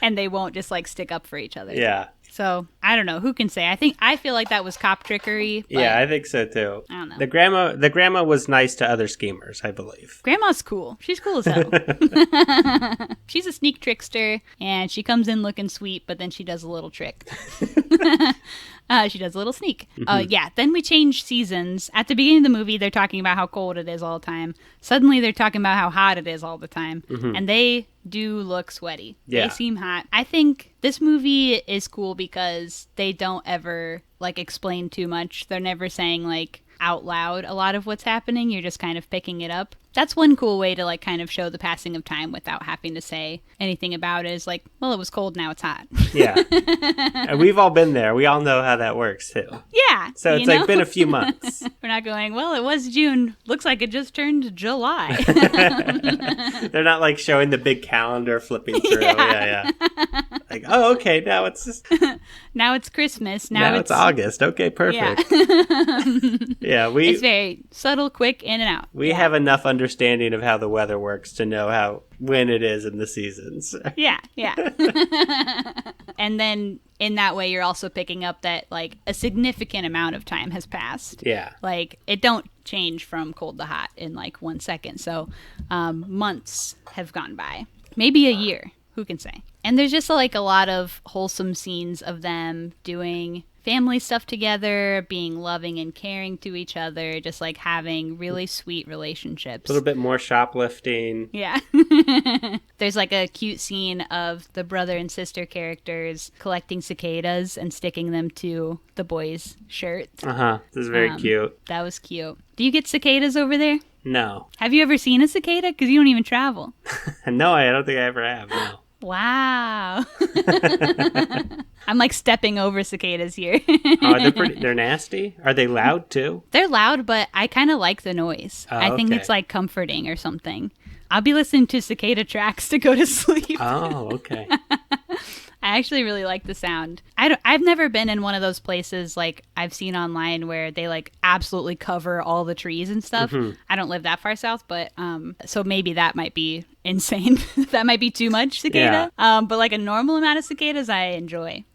And they won't just like stick up for each other. Yeah. So, I don't know. Who can say? I feel like that was cop trickery. But yeah, I think so too. I don't know. The grandma was nice to other schemers, I believe. Grandma's cool. She's cool as hell. She's a sneak trickster, and she comes in looking sweet, but then she does a little trick. She does a little sneak. Yeah, then we change seasons. At the beginning of the movie, they're talking about how cold it is all the time. Suddenly, they're talking about how hot it is all the time. And they do look sweaty. Yeah. They seem hot. I think this movie is cool because they don't ever, like, explain too much. They're never saying, like, out loud a lot of what's happening. You're just kind of picking it up. That's one cool way to like kind of show the passing of time without having to say anything about it is like, well, it was cold, now it's hot. Yeah. And we've all been there. We all know how that works too. Yeah. So it's like been a few months. We're not going, well, it was June. Looks like it just turned July. They're not like showing the big calendar flipping through. Yeah. Like, oh, okay, now it's just... Now it's Christmas. Now it's August. Okay, perfect. Yeah, it's very subtle, quick, in and out. We have enough understanding of how the weather works to know when it is in the seasons. Yeah. And then in that way, you're also picking up that like a significant amount of time has passed. Yeah. Like it don't change from cold to hot in like 1 second. So months have gone by. Maybe a year. Who can say? And there's just like a lot of wholesome scenes of them doing family stuff together, being loving and caring to each other, just like having really sweet relationships. A little bit more shoplifting. Yeah. There's like a cute scene of the brother and sister characters collecting cicadas and sticking them to the boy's shirt. This is very cute. That was cute. Do you get cicadas over there? No. Have you ever seen a cicada? Because you don't even travel. No, I don't think I ever have, no. Wow. I'm like stepping over cicadas here. They're nasty? Are they loud too? They're loud, but I kind of like the noise. I think it's like comforting or something. I'll be listening to cicada tracks to go to sleep. Oh, okay. I actually really like the sound. I've never been in one of those places like I've seen online where they like absolutely cover all the trees and stuff. I don't live that far south, but so maybe that might be insane. That might be too much cicada. Yeah. But like a normal amount of cicadas I enjoy.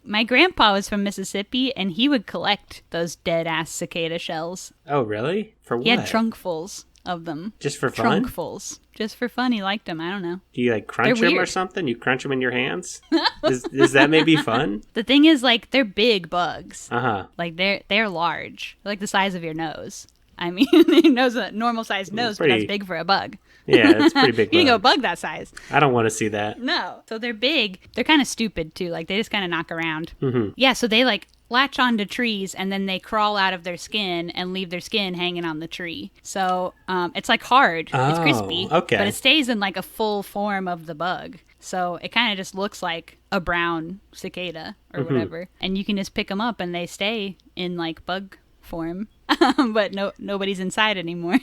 My grandpa was from Mississippi and he would collect those dead ass cicada shells. Oh, really? For what? He had trunkfuls of them. Just for fun? Trunkfuls. Just for fun. He liked them. I don't know. Do you like crunch them or something? You crunch them in your hands? Is that maybe fun? The thing is, like, they're big bugs. Like they're large. They're like the size of your nose. I mean, your nose, a normal sized nose, but that's big for a bug. Yeah, it's pretty big. You can go bug that size. I don't want to see that. No. So they're big. They're kind of stupid too. Like they just kind of knock around. Yeah. So they like latch onto trees and then they crawl out of their skin and leave their skin hanging on the tree. So it's like hard. It's crispy. Okay. But it stays in like a full form of the bug. So it kind of just looks like a brown cicada or whatever. And you can just pick them up and they stay in like bug form. But nobody's inside anymore.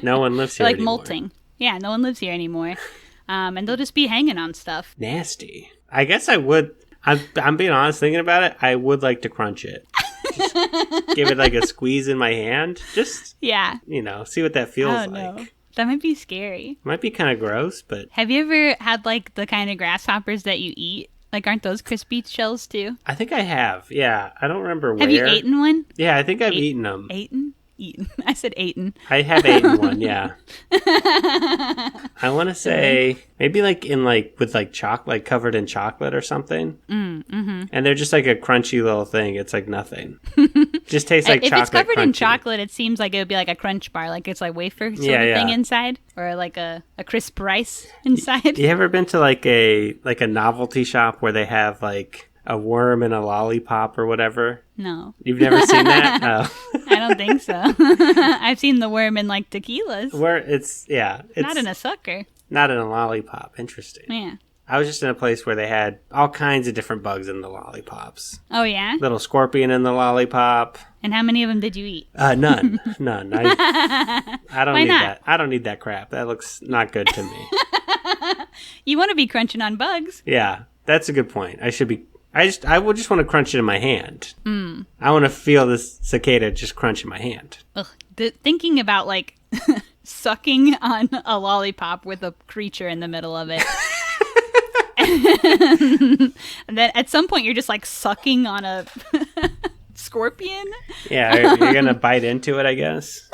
No one lives here like anymore. molting. Yeah, no one lives here anymore. And they'll just be hanging on stuff. Nasty. I guess I would. I'm being honest thinking about it. I would like to crunch it. Just give it like a squeeze in my hand. Just, see what that feels like. No. That might be scary. Might be kind of gross, but... Have you ever had like the kind of grasshoppers that you eat? Like, aren't those crispy shells too? I think I have. Yeah. I don't remember where. Have you eaten one? Yeah, I think I've eaten them. Eaten? Eaten. I said eaten. I have eaten one, yeah. I want to say maybe like in like with like chocolate, like covered in chocolate or something. And they're just like a crunchy little thing. It's like nothing. Just tastes like if chocolate. If it's covered crunchy. in chocolate, it seems like it would be like a crunch bar, like it's like wafer sort of thing inside, or like a crisp rice inside. You ever been to like a novelty shop where they have like a worm in a lollipop or whatever? No. You've never seen that? Oh. I don't think so. I've seen the worm in like tequilas. Where it's not in a sucker. Not in a lollipop. Interesting. Yeah. I was just in a place where they had all kinds of different bugs in the lollipops. Oh, yeah? Little scorpion in the lollipop. And how many of them did you eat? None. I don't Why need not? that. I don't need that crap. That looks not good to me. You want to be crunching on bugs. Yeah, that's a good point. I will just want to crunch it in my hand. I want to feel this cicada just crunch in my hand. Ugh. Thinking about like sucking on a lollipop with a creature in the middle of it. And then at some point you're just like sucking on a scorpion. Yeah, you're going to bite into it, I guess.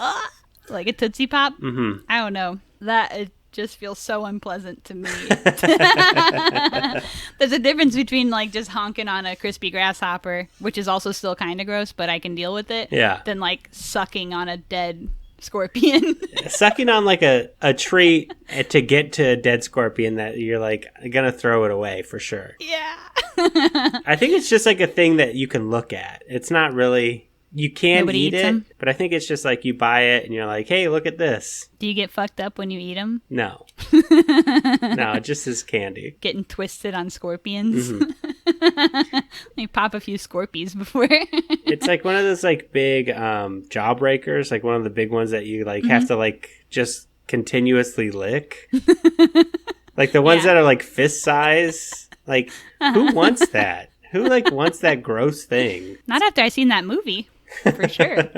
Like a Tootsie Pop. Mm-hmm. I don't know. It just feels so unpleasant to me. There's a difference between like just honking on a crispy grasshopper, which is also still kind of gross, but I can deal with it. Yeah. Than like sucking on a dead scorpion. Sucking on like a tree to get to a dead scorpion that you're like gonna throw it away for sure. Yeah. I think it's just like a thing that you can look at. It's not really, you can Nobody eat eats it, them? but I think it's just like you buy it and you're like, hey, look at this. Do you get fucked up when you eat them? No. No, it just is candy. Getting twisted on scorpions? Mm-hmm. Like pop a few scorpies before. It's like one of those like big jawbreakers, like one of the big ones that you like have to like just continuously lick. Like the ones that are like fist size. Like who wants that? Who like wants that gross thing? Not after I seen that movie, for sure.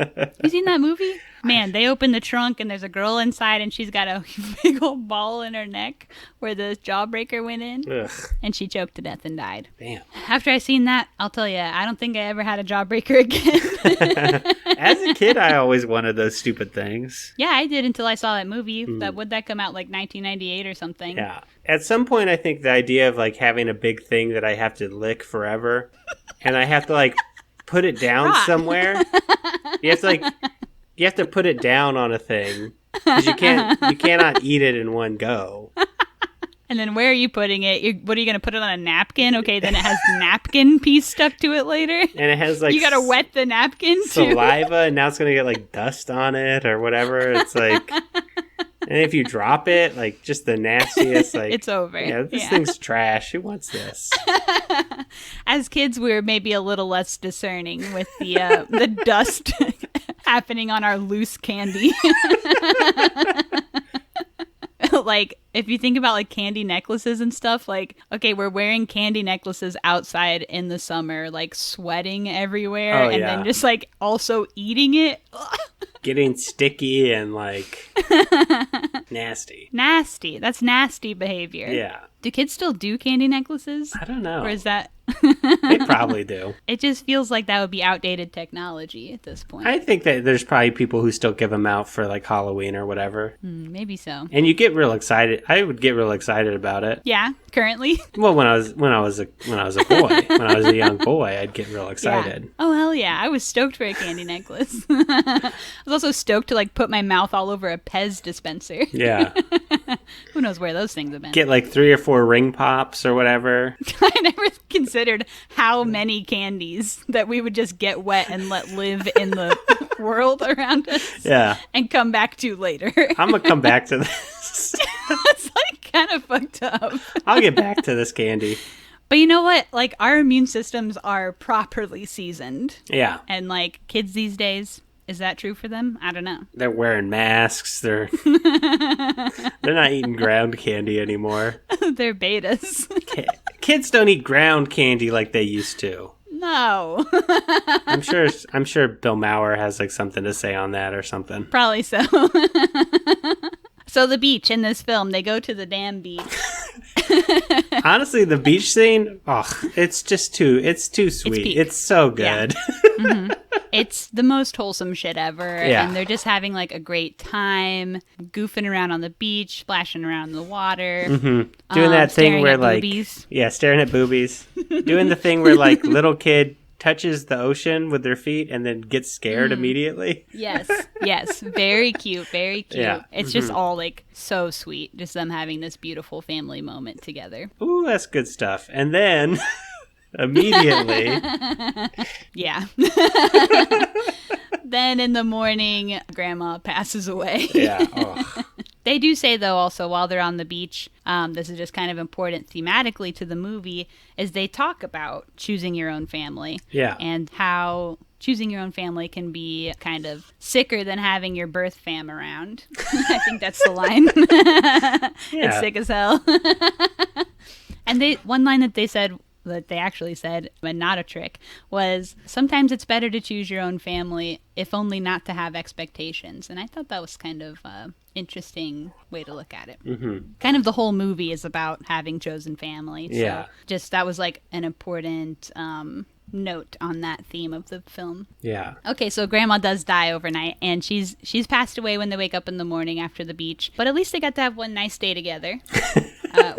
You seen that movie? Man, they open the trunk and there's a girl inside and she's got a big old ball in her neck where the jawbreaker went in. Ugh. And she choked to death and died. Damn. After I seen that, I'll tell you, I don't think I ever had a jawbreaker again. As a kid, I always wanted those stupid things. Yeah, I did until I saw that movie. Would that come out like 1998 or something? Yeah. At some point, I think the idea of like having a big thing that I have to lick forever and I have to like put it down somewhere. You have to put it down on a thing because you cannot eat it in one go. And then where are you putting it? What are you going to put it on a napkin? Okay, then it has napkin piece stuck to it later. And it has like... You got to wet the napkin too. Saliva, and now it's going to get like dust on it or whatever. It's like... And if you drop it, like just the nastiest, like... It's over. Yeah, this thing's trash. Who wants this? As kids, we were maybe a little less discerning with the dust happening on our loose candy. Like, if you think about like candy necklaces and stuff, like, okay, we're wearing candy necklaces outside in the summer, like sweating everywhere, then just like also eating it. Getting sticky and like nasty. Nasty. That's nasty behavior. Yeah. Do kids still do candy necklaces? I don't know. Or is that... They probably do. It just feels like that would be outdated technology at this point. I think that there's probably people who still give them out for like Halloween or whatever. Maybe so. And you get real excited. I would get real excited about it. Yeah, currently. Well, when I was a boy, when I was a young boy, I'd get real excited. Yeah. Oh hell yeah! I was stoked for a candy necklace. I was also stoked to like put my mouth all over a Pez dispenser. Yeah. Who knows where those things have been? Get like 3 or 4 ring pops or whatever. I never considered how many candies that we would just get wet and let live in the world around us. Yeah. And come back to later. I'm going to come back to this. It's like kind of fucked up. I'll get back to this candy. But you know what? Like, our immune systems are properly seasoned. Yeah. And like kids these days, is that true for them? I don't know. They're wearing masks. They're not eating ground candy anymore. They're betas. Kids don't eat ground candy like they used to. No. I'm sure Bill Maher has like something to say on that or something. Probably so. So the beach in this film, they go to the damn beach. Honestly, the beach scene, it's too sweet. It's so good. Yeah. Mm-hmm. It's the most wholesome shit ever. Yeah. And they're just having like a great time, goofing around on the beach, splashing around in the water. Mm-hmm. Doing that thing where like, boobies. Yeah, staring at boobies. Doing the thing where like little kid touches the ocean with their feet and then gets scared immediately. Yes. Very cute. Very cute. Yeah. It's just all like so sweet. Just them having this beautiful family moment together. Ooh, that's good stuff. And then immediately. Yeah. Then in the morning, Grandma passes away. Yeah. Oh. They do say, though, also while they're on the beach, this is just kind of important thematically to the movie, is they talk about choosing your own family. Yeah. And how choosing your own family can be kind of sicker than having your birth fam around. I think that's the line. It's sick as hell. And one line that they actually said, and not a trick, was sometimes it's better to choose your own family, if only not to have expectations. And I thought that was kind of interesting way to look at it. Kind of the whole movie is about having chosen family. So just that was like an important note on that theme of the film. Yeah. Okay, so Grandma does die overnight, and she's passed away when they wake up in the morning after the beach. But at least they got to have one nice day together.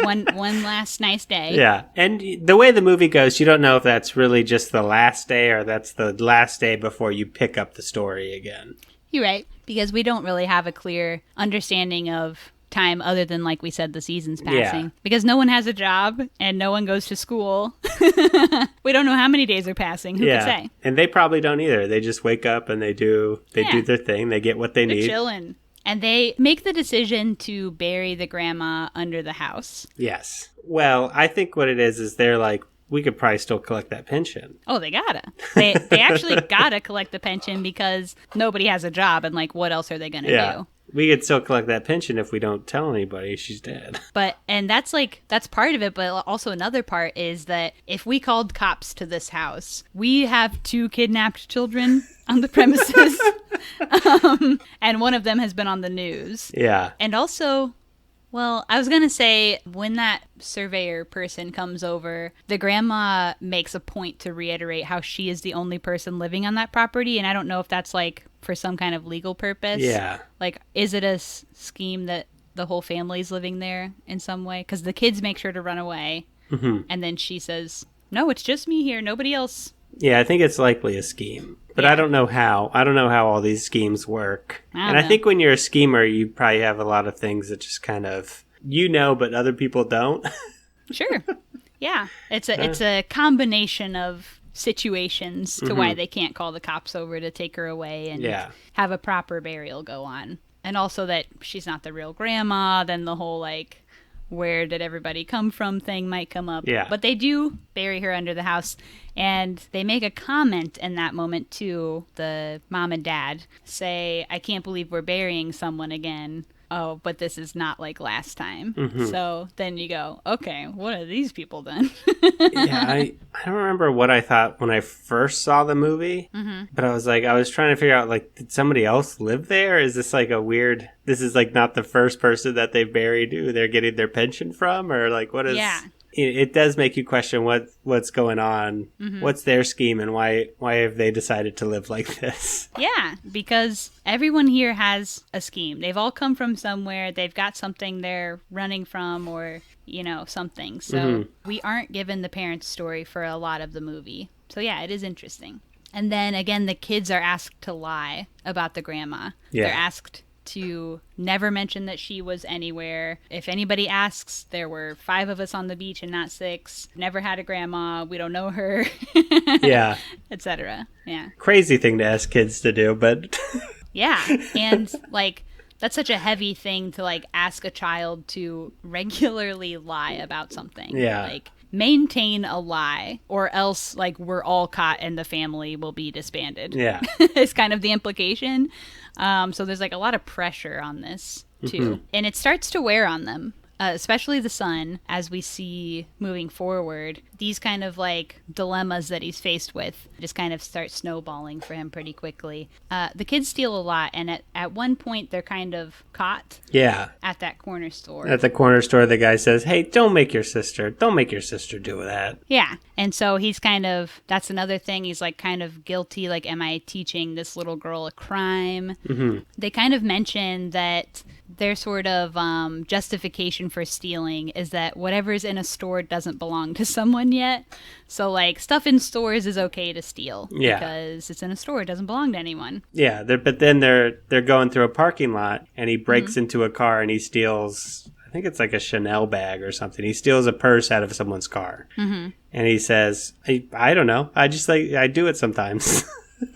One last nice day. Yeah. And the way the movie goes, you don't know if that's really just the last day or that's the last day before you pick up the story again. You're right, because we don't really have a clear understanding of time other than, like we said, the seasons passing. Yeah. Because no one has a job and no one goes to school. We don't know how many days are passing. Who could say? And they probably don't either. They just wake up and they do their thing. They get what they need. They're chilling. And they make the decision to bury the grandma under the house. Yes. Well, I think what it is they're like, we could probably still collect that pension. Oh, they gotta. They actually gotta collect the pension because nobody has a job, and like, what else are they gonna do? We could still collect that pension if we don't tell anybody she's dead. And that's part of it, but also another part is that if we called cops to this house, we have 2 kidnapped children on the premises, and one of them has been on the news. Yeah. And also, well, I was going to say, when that surveyor person comes over, the grandma makes a point to reiterate how she is the only person living on that property. And I don't know if that's like for some kind of legal purpose. Yeah. Like, is it a scheme that the whole family's living there in some way? Because the kids make sure to run away. Mm-hmm. And then she says, no, it's just me here. Nobody else. Yeah, I think it's likely a scheme. But I don't know how. I don't know how all these schemes work. I think when you're a schemer, you probably have a lot of things that just kind of, but other people don't. Sure. Yeah. It's a combination of situations to why they can't call the cops over to take her away and have a proper burial go on. And also that she's not the real grandma, then the whole like, where did everybody come from thing might come up. Yeah. But they do bury her under the house, and they make a comment in that moment too. The mom and dad say, I can't believe we're burying someone again. Oh, but this is not like last time. Mm-hmm. So then you go, okay, what are these people done? Yeah, I don't remember what I thought when I first saw the movie, but I was trying to figure out, like, did somebody else live there? Is this like this is like not the first person that they buried who they're getting their pension from? Or like, what is... Yeah. It does make you question what's going on, what's their scheme, and why have they decided to live like this? Yeah, because everyone here has a scheme. They've all come from somewhere. They've got something they're running from, or something. So we aren't given the parents' story for a lot of the movie. So yeah, it is interesting. And then again, the kids are asked to lie about the grandma. Yeah. They're asked to never mention that she was anywhere. If anybody asks, there were 5 of us on the beach and not 6. Never had a grandma. We don't know her. Yeah. Etc. Yeah. Crazy thing to ask kids to do, but... Yeah. And, like, that's such a heavy thing to, like, ask a child to regularly lie about something. Yeah. Like, maintain a lie, or else, like, we're all caught and the family will be disbanded. Yeah. It's kind of the implication. So there's like a lot of pressure on this too. And it starts to wear on them. especially the son, as we see moving forward, these kind of like dilemmas that he's faced with just kind of start snowballing for him pretty quickly. The kids steal a lot, and at one point they're kind of caught. Yeah. At that corner store. At the corner store, the guy says, "Hey, don't make your sister do that." Yeah. And so he's kind of, that's another thing. He's like kind of guilty. Like, am I teaching this little girl a crime? Mm-hmm. They kind of mention that their sort of justification for stealing is that whatever's in a store doesn't belong to someone yet. So, like, stuff in stores is okay to steal. Yeah. Because it's in a store. It doesn't belong to anyone. Yeah, but then they're going through a parking lot, and he breaks into a car, and he steals, I think it's like a Chanel bag or something. He steals a purse out of someone's car. Mm-hmm. And he says, I don't know. I do it sometimes.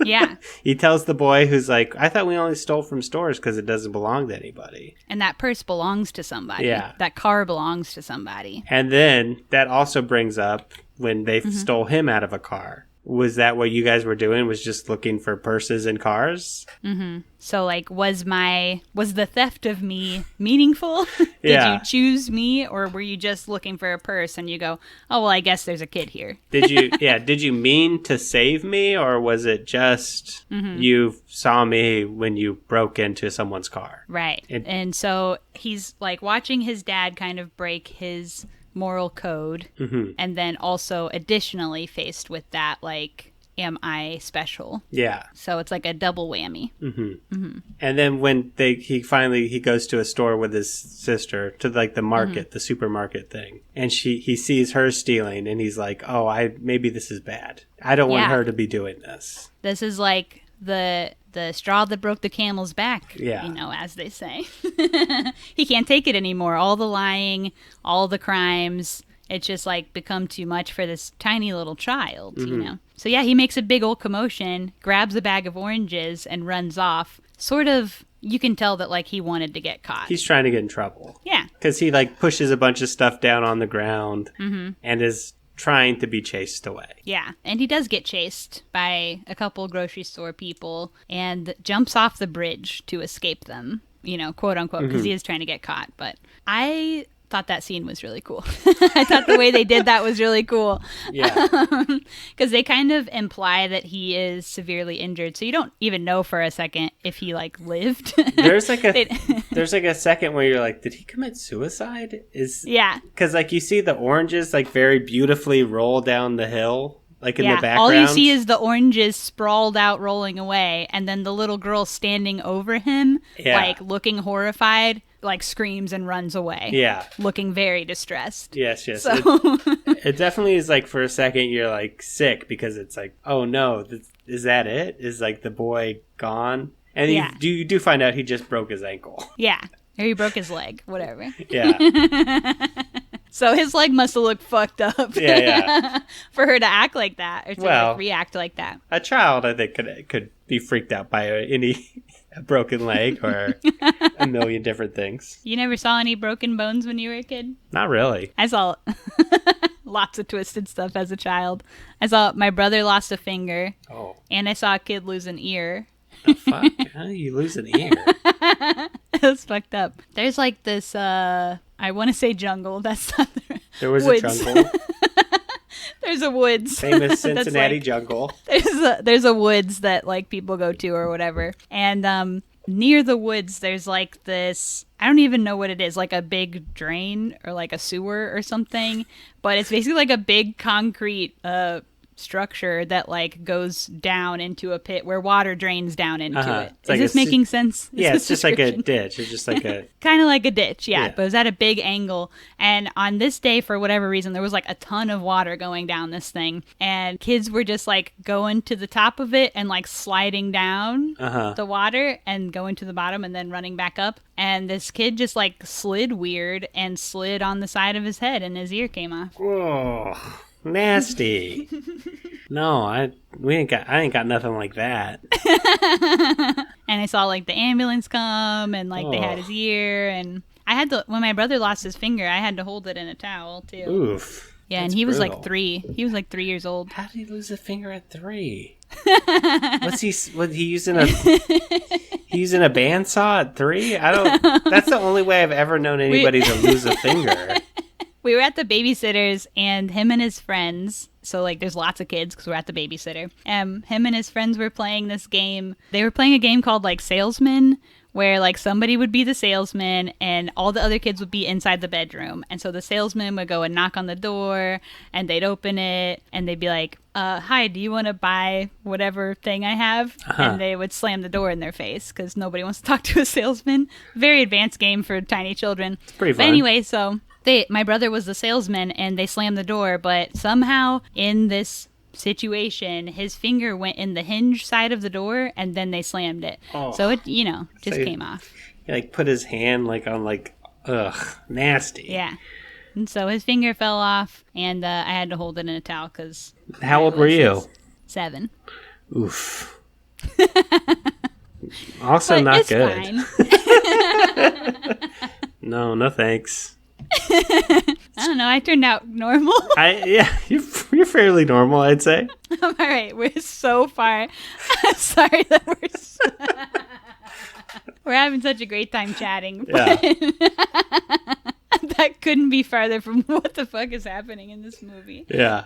Yeah. He tells the boy who's like, I thought we only stole from stores because it doesn't belong to anybody. And that purse belongs to somebody. Yeah. That car belongs to somebody. And then that also brings up when they stole him out of a car. Was that what you guys were doing? Was just looking for purses in cars? Mm-hmm. So, like, was the theft of me meaningful? Did you choose me, or were you just looking for a purse and you go, oh, well, I guess there's a kid here? Did you mean to save me, or was it just you saw me when you broke into someone's car? Right. And so he's, like, watching his dad kind of break his moral code, and then also additionally faced with that, like, am I special? Yeah. So it's like a double whammy. And then when he goes to a store with his sister to like the market, the supermarket thing, and he sees her stealing, and he's like, oh, maybe this is bad. I don't want her to be doing this. This is like the straw that broke the camel's back, as they say. He can't take it anymore. All the lying, all the crimes, it's just like become too much for this tiny little child, So yeah, he makes a big old commotion, grabs a bag of oranges, and runs off. Sort of, you can tell that like he wanted to get caught. He's trying to get in trouble. Yeah. Because he like pushes a bunch of stuff down on the ground and is trying to be chased away. Yeah, and he does get chased by a couple grocery store people and jumps off the bridge to escape them, quote unquote, because he is trying to get caught. But I thought that scene was really cool. I thought the way they did that was really cool. Yeah. Because they kind of imply that he is severely injured, so you don't even know for a second if he like lived. There's like a second where you're like, did he commit suicide? Because like you see the oranges like very beautifully roll down the hill. Like in the background. All you see is the oranges sprawled out rolling away, and then the little girl standing over him, like looking horrified, like screams and runs away. Yeah. Looking very distressed. Yes. So. It definitely is like for a second you're like sick because it's like, oh no, is that it? Is like the boy gone? And you do find out he just broke his ankle. Yeah. Or he broke his leg, whatever. Yeah. So his leg must have looked fucked up. Yeah. For her to act like that or to react like that. A child, I think, could be freaked out by a broken leg or a million different things. You never saw any broken bones when you were a kid? Not really. I saw lots of twisted stuff as a child. I saw my brother lost a finger. Oh. And I saw a kid lose an ear. The fuck? How do you lose an ear? It was fucked up. There's like this, I want to say jungle. That's not the There was woods. A jungle. There's a woods. Famous Cincinnati jungle. There's a woods that like people go to or whatever. And near the woods, there's like this, I don't even know what it is, like a big drain or like a sewer or something. But it's basically like a big concrete structure that like goes down into a pit where water drains down into it. Is like this making sense? Yeah, it's just like a ditch. It's just like a... kind of like a ditch, yeah. But it was at a big angle. And on this day, for whatever reason, there was like a ton of water going down this thing. And kids were just like going to the top of it and like sliding down the water and going to the bottom and then running back up. And this kid just like slid weird and slid on the side of his head and his ear came off. Whoa. Nasty. No, I ain't got nothing like that. And I saw like the ambulance come and like they had his ear, and I had to, when my brother lost his finger, I had to hold it in a towel too. Oof. Yeah, and he was like 3. He was like 3 years old. How did he lose a finger at 3? Was he using a bandsaw at 3? That's the only way I've ever known anybody to lose a finger. We were at the babysitter's, and him and his friends, so like there's lots of kids because we're at the babysitter. Him and his friends were playing this game. They were playing a game called like Salesman, where like somebody would be the salesman and all the other kids would be inside the bedroom. And so the salesman would go and knock on the door, and they'd open it, and they'd be like, hi, do you want to buy whatever thing I have? And they would slam the door in their face because nobody wants to talk to a salesman. Very advanced game for tiny children. It's pretty fun. But anyway, so my brother was the salesman, and they slammed the door, but somehow in this situation, his finger went in the hinge side of the door, and then they slammed it. Oh. So it, just came off. He like put his hand like on nasty. Yeah. And so his finger fell off, and I had to hold it in a towel because. How old were you? 7. Oof. Also, but not it's good. Fine. No thanks. I don't know. I turned out normal. You're fairly normal, I'd say. All right, we're so far. I'm sorry that we're having such a great time chatting. But that couldn't be farther from what the fuck is happening in this movie. Yeah,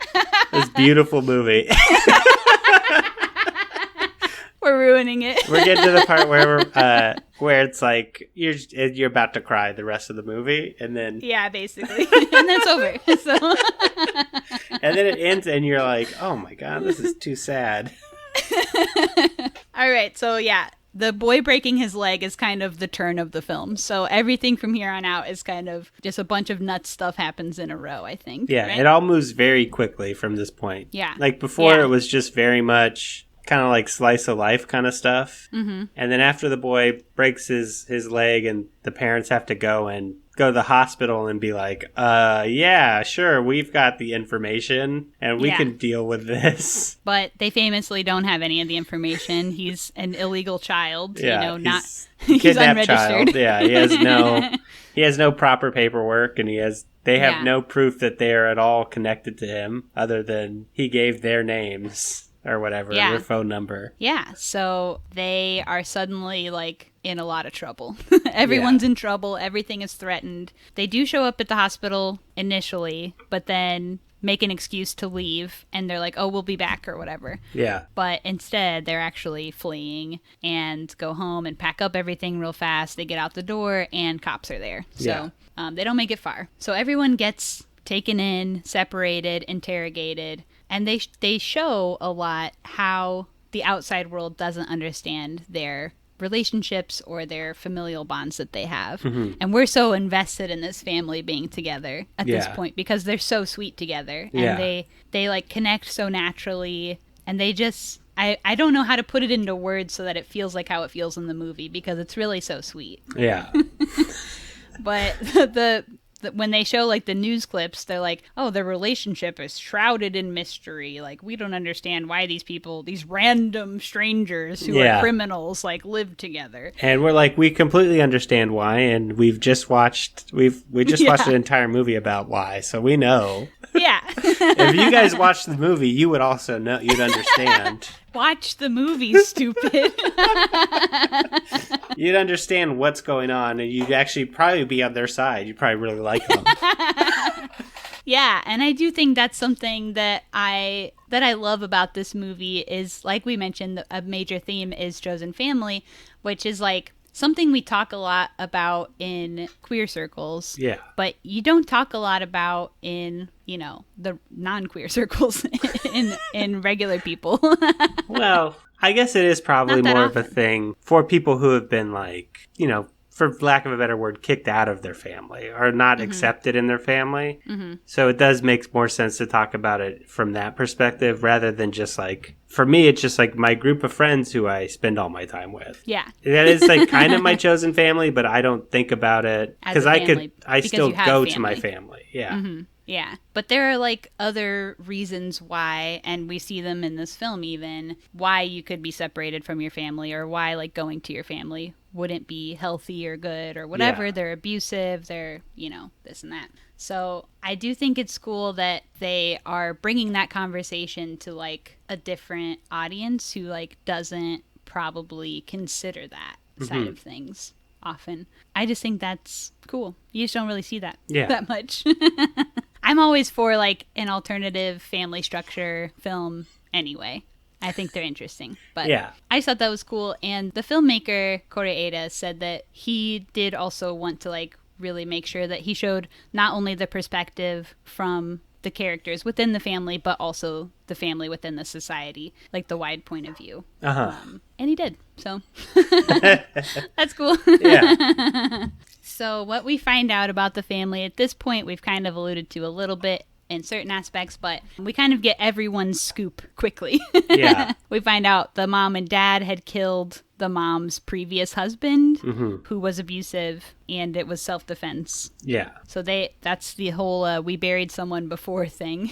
this beautiful movie. We're ruining it. We're getting to the part where it's like you're about to cry the rest of the movie, and then basically, and then it's over. So. And then it ends, and you're like, "Oh my god, this is too sad." All right, so the boy breaking his leg is kind of the turn of the film. So everything from here on out is kind of just a bunch of nuts stuff happens in a row, I think. Yeah, right? It all moves very quickly from this point. Yeah, like before, it was just very much kind of like slice of life kind of stuff. Mm-hmm. And then after the boy breaks his leg and the parents have to go to the hospital and be like, yeah, sure, we've got the information and we can deal with this. But they famously don't have any of the information. He's an illegal child, he's unregistered. Child. Yeah, he has no proper paperwork, and they have no proof that they are at all connected to him other than he gave their names. Or whatever, their phone number. Yeah, so they are suddenly, like, in a lot of trouble. Everyone's in trouble. Everything is threatened. They do show up at the hospital initially, but then make an excuse to leave, and they're like, oh, we'll be back or whatever. Yeah. But instead, they're actually fleeing and go home and pack up everything real fast. They get out the door, and cops are there. So they don't make it far. So everyone gets taken in, separated, interrogated. And they show a lot how the outside world doesn't understand their relationships or their familial bonds that they have. Mm-hmm. And we're so invested in this family being together at this point because they're so sweet together. And they like connect so naturally. And they just, I don't know how to put it into words so that it feels like how it feels in the movie because it's really so sweet. Yeah. But when they show like the news clips, they're like, oh, their relationship is shrouded in mystery. Like, we don't understand why these people, these random strangers who are criminals, like live together. And we're like, we completely understand why. And we just watched an entire movie about why. So we know. Yeah. If you guys watched the movie, you would also know, you'd understand. Watch the movie, stupid. You'd understand what's going on, and you'd actually probably be on their side. You'd probably really like them. Yeah, and I do think that's something that I love about this movie is, like we mentioned, a major theme is chosen family, which is like something we talk a lot about in queer circles. Yeah. But you don't talk a lot about in, the non-queer circles in regular people. Well, I guess it is probably more of a thing for people who have been like, for lack of a better word, kicked out of their family or not accepted in their family. Mm-hmm. So it does make more sense to talk about it from that perspective rather than just like, for me, it's just like my group of friends who I spend all my time with. Yeah. That is like kind of my chosen family, but I don't think about it because I still go to my family. Yeah. Mm-hmm. Yeah. But there are like other reasons why, and we see them in this film even, why you could be separated from your family, or why like going to your family wouldn't be healthy or good or whatever. Yeah. They're abusive, they're, this and that. So I do think it's cool that they are bringing that conversation to like a different audience who like doesn't probably consider that side of things often. I just think that's cool. You just don't really see that that much. I'm always for like an alternative family structure film anyway. I think they're interesting. But I just thought that was cool. And the filmmaker, Kore-eda, said that he did also want to like really make sure that he showed not only the perspective from the characters within the family, but also the family within the society, like the wide point of view. And he did. So that's cool. Yeah. So what we find out about the family at this point, we've kind of alluded to a little bit in certain aspects, but we kind of get everyone's scoop quickly. Yeah. We find out the mom and dad had killed the mom's previous husband, who was abusive, and it was self-defense. Yeah. So that's the whole we buried someone before thing.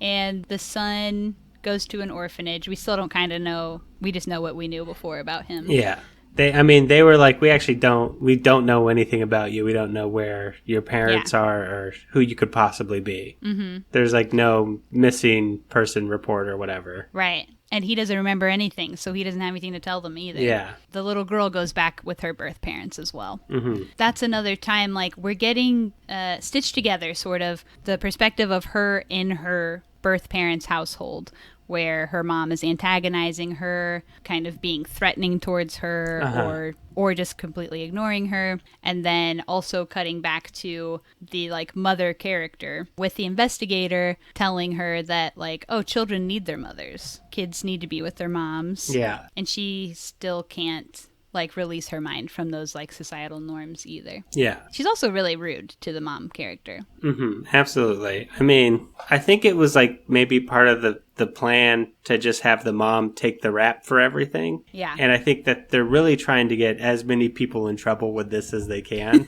And the son goes to an orphanage. We still don't kind of know. We just know what we knew before about him. Yeah. They were like, we don't know anything about you. We don't know where your parents are or who you could possibly be. Mm-hmm. There's like no missing person report or whatever. Right. And he doesn't remember anything, so he doesn't have anything to tell them either. Yeah. The little girl goes back with her birth parents as well. Mm-hmm. That's another time, like, we're getting stitched together, sort of, the perspective of her in her birth parents' household, where her mom is antagonizing her, kind of being threatening towards her, or just completely ignoring her. And then also cutting back to the like mother character with the investigator telling her that like, oh, children need their mothers. Kids need to be with their moms. Yeah. And she still can't like release her mind from those like societal norms either. Yeah. She's also really rude to the mom character. Mm-hmm. Absolutely. I mean, I think it was like maybe part of the plan to just have the mom take the rap for everything. Yeah. And I think that they're really trying to get as many people in trouble with this as they can.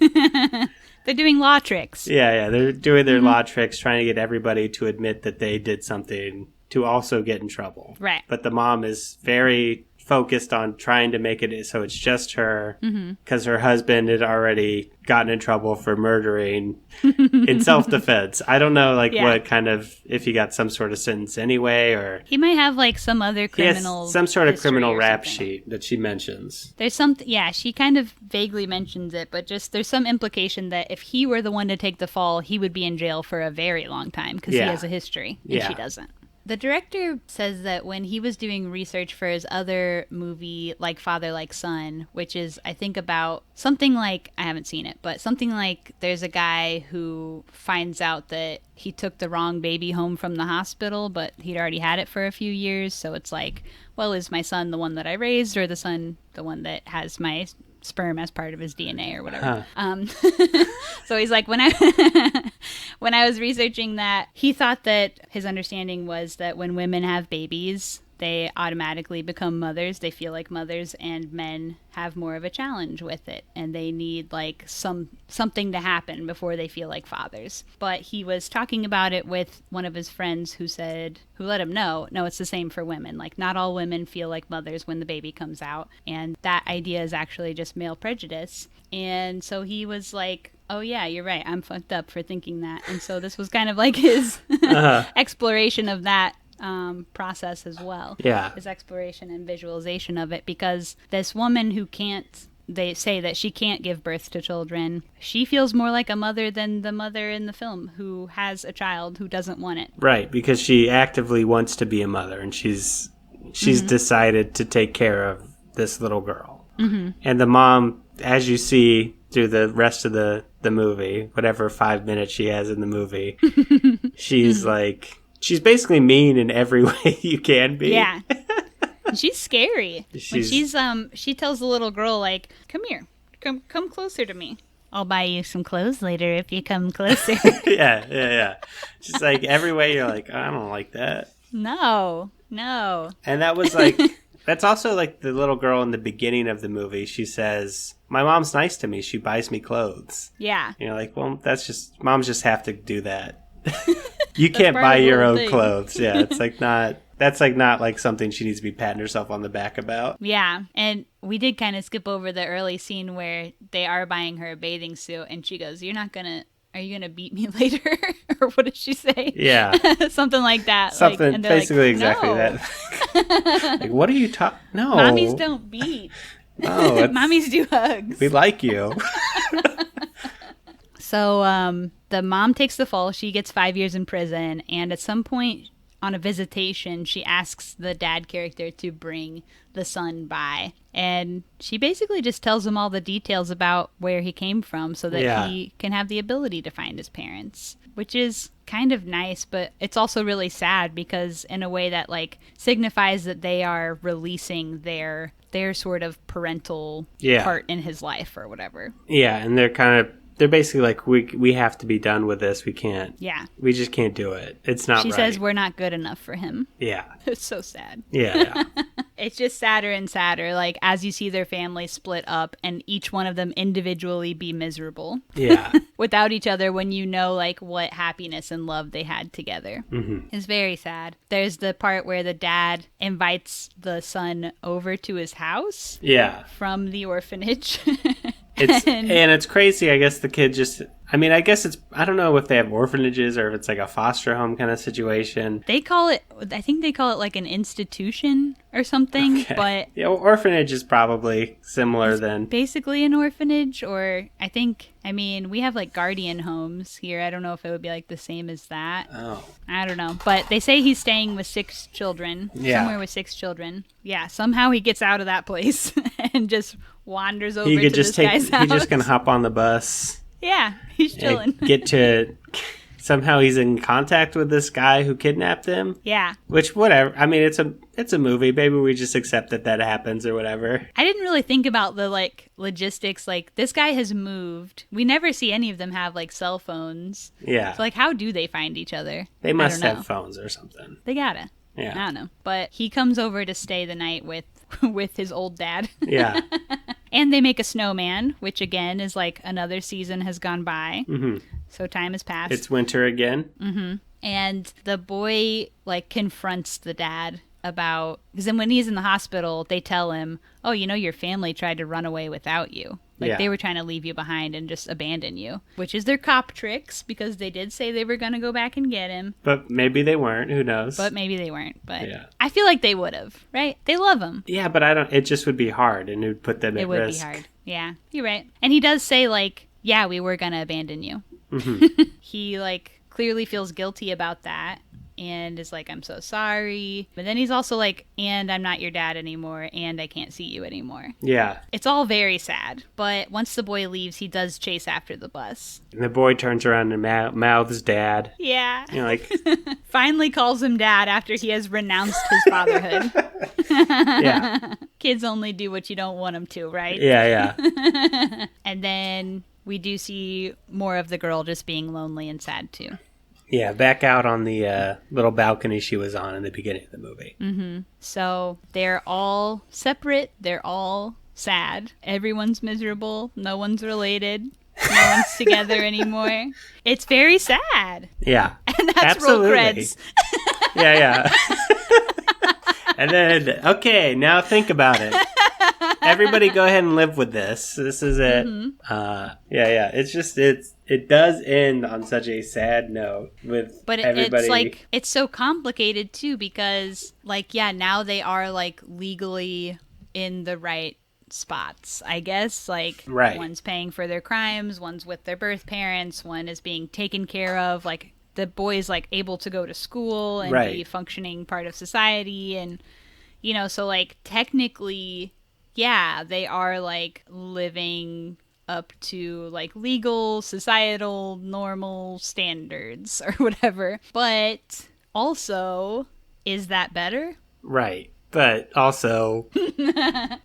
They're doing law tricks. Yeah. They're doing their law tricks, trying to get everybody to admit that they did something to also get in trouble. Right. But the mom is very focused on trying to make it so it's just her, because her husband had already gotten in trouble for murdering in self-defense. I don't know what kind of, if he got some sort of sentence anyway, or he might have like some other criminal, he has some sort of criminal rap something. sheet that she mentions. There's something, she kind of vaguely mentions it, but just there's some implication that if he were the one to take the fall, he would be in jail for a very long time because he has a history and she doesn't. The director says that when he was doing research for his other movie, Like Father, Like Son, which is, I think, about something like, I haven't seen it, but something like there's a guy who finds out that he took the wrong baby home from the hospital, but he'd already had it for a few years. So it's like, well, is my son the one that I raised, or the son the one that has my sperm as part of his DNA or whatever? So he's like, when I was researching that, he thought that his understanding was that when women have babies, they automatically become mothers. They feel like mothers, and men have more of a challenge with it, and they need like something to happen before they feel like fathers. But he was talking about it with one of his friends who let him know, no, it's the same for women. Like, not all women feel like mothers when the baby comes out, and that idea is actually just male prejudice. And so he was like, oh yeah, you're right, I'm fucked up for thinking that. And so this was kind of like his exploration of that process as well. Yeah. His exploration and visualization of it, because this woman who they say that she can't give birth to children, she feels more like a mother than the mother in the film who has a child who doesn't want it. Right, because she actively wants to be a mother, and she's decided to take care of this little girl. Mm-hmm. And the mom, as you see through the rest of the movie, whatever 5 minutes she has in the movie, she's like, she's basically mean in every way you can be. Yeah. She's scary. When she tells the little girl, like, come here, come closer to me. I'll buy you some clothes later if you come closer. Yeah. She's like, every way you're like, I don't like that. No. And that was like, that's also like the little girl in the beginning of the movie. She says, my mom's nice to me. She buys me clothes. Yeah. You're like, well, that's just, moms just have to do that. You can't part buy of the your whole own thing. clothes. Yeah, it's like not. That's like not like something she needs to be patting herself on the back about. Yeah, and we did kind of skip over the early scene where they are buying her a bathing suit, and she goes, are you gonna beat me later? Or what did she say? Yeah. Something like that. Something and they're basically like, exactly no. that. Like, what are you talking? No. Mommies don't beat. No. Mommies do hugs. We like you. So the mom takes the fall. She gets 5 years in prison, and at some point on a visitation, she asks the dad character to bring the son by. And she basically just tells him all the details about where he came from so that he can have the ability to find his parents, which is kind of nice, but it's also really sad because in a way that like signifies that they are releasing their sort of parental part in his life or whatever. Yeah, and they're basically like, we have to be done with this. We can't. Yeah. We just can't do it. It's not She right. says we're not good enough for him. Yeah. It's so sad. Yeah. It's just sadder and sadder, like, as you see their family split up and each one of them individually be miserable. Yeah. Without each other when you know, like, what happiness and love they had together. Mm-hmm. It's very sad. There's the part where the dad invites the son over to his house. Yeah. From the orphanage. And it's crazy. I guess the kid just, I guess I don't know if they have orphanages or if it's like a foster home kind of situation. I think they call it like an institution or something, okay. But... Yeah, orphanage is probably similar than... Basically an orphanage, or we have like guardian homes here. I don't know if it would be like the same as that. Oh. I don't know. But they say he's staying with 6 children. Yeah. Somewhere with 6 children. Yeah, somehow he gets out of that place and just wanders over to this guy's house. He's just going to hop on the bus. Yeah, he's chilling. Somehow he's in contact with this guy who kidnapped him. Yeah. Which, whatever. It's a movie. Maybe we just accept that happens or whatever. I didn't really think about the, like, logistics. Like, this guy has moved. We never see any of them have, like, cell phones. Yeah. So, like, how do they find each other? They must have phones or something. They gotta. Yeah. I don't know. But he comes over to stay the night with his old dad. Yeah. And they make a snowman, which again is like another season has gone by. Mm-hmm. So time has passed. It's winter again. Mm-hmm. And the boy like confronts the dad about, because then when he's in the hospital, they tell him, oh, your family tried to run away without you. Like they were trying to leave you behind and just abandon you, which is their cop tricks because they did say they were going to go back and get him. But maybe they weren't. Who knows? But I feel like they would have, right? They love him. Yeah, but it just would be hard and it would put them at risk. It would be hard. Yeah, you're right. And he does say like, yeah, we were going to abandon you. Mm-hmm. He like clearly feels guilty about that. And is like, I'm so sorry. But then he's also like, and I'm not your dad anymore, and I can't see you anymore. Yeah. It's all very sad. But once the boy leaves, he does chase after the bus. And the boy turns around and mouths dad. Yeah. Like... Finally calls him dad after he has renounced his fatherhood. Yeah. Kids only do what you don't want them to, right? Yeah, yeah. And then we do see more of the girl just being lonely and sad, too. Yeah, back out on the little balcony she was on in the beginning of the movie. Mm-hmm. So they're all separate. They're all sad. Everyone's miserable. No one's related. No one's together anymore. It's very sad. Yeah. And that's absolutely. Roll creds. Yeah. And then, okay, now think about it. Everybody go ahead and live with this. This is it. Mm-hmm. Yeah. It's just, it does end on such a sad note with everybody. But it's like, it's so complicated too because like, yeah, now they are like legally in the right spots, I guess. Like one's paying for their crimes, one's with their birth parents, one is being taken care of. Like the boy is like able to go to school and be a functioning part of society. And, so like technically, yeah, they are like living up to like legal, societal, normal standards or whatever. But also, is that better? Right. But also,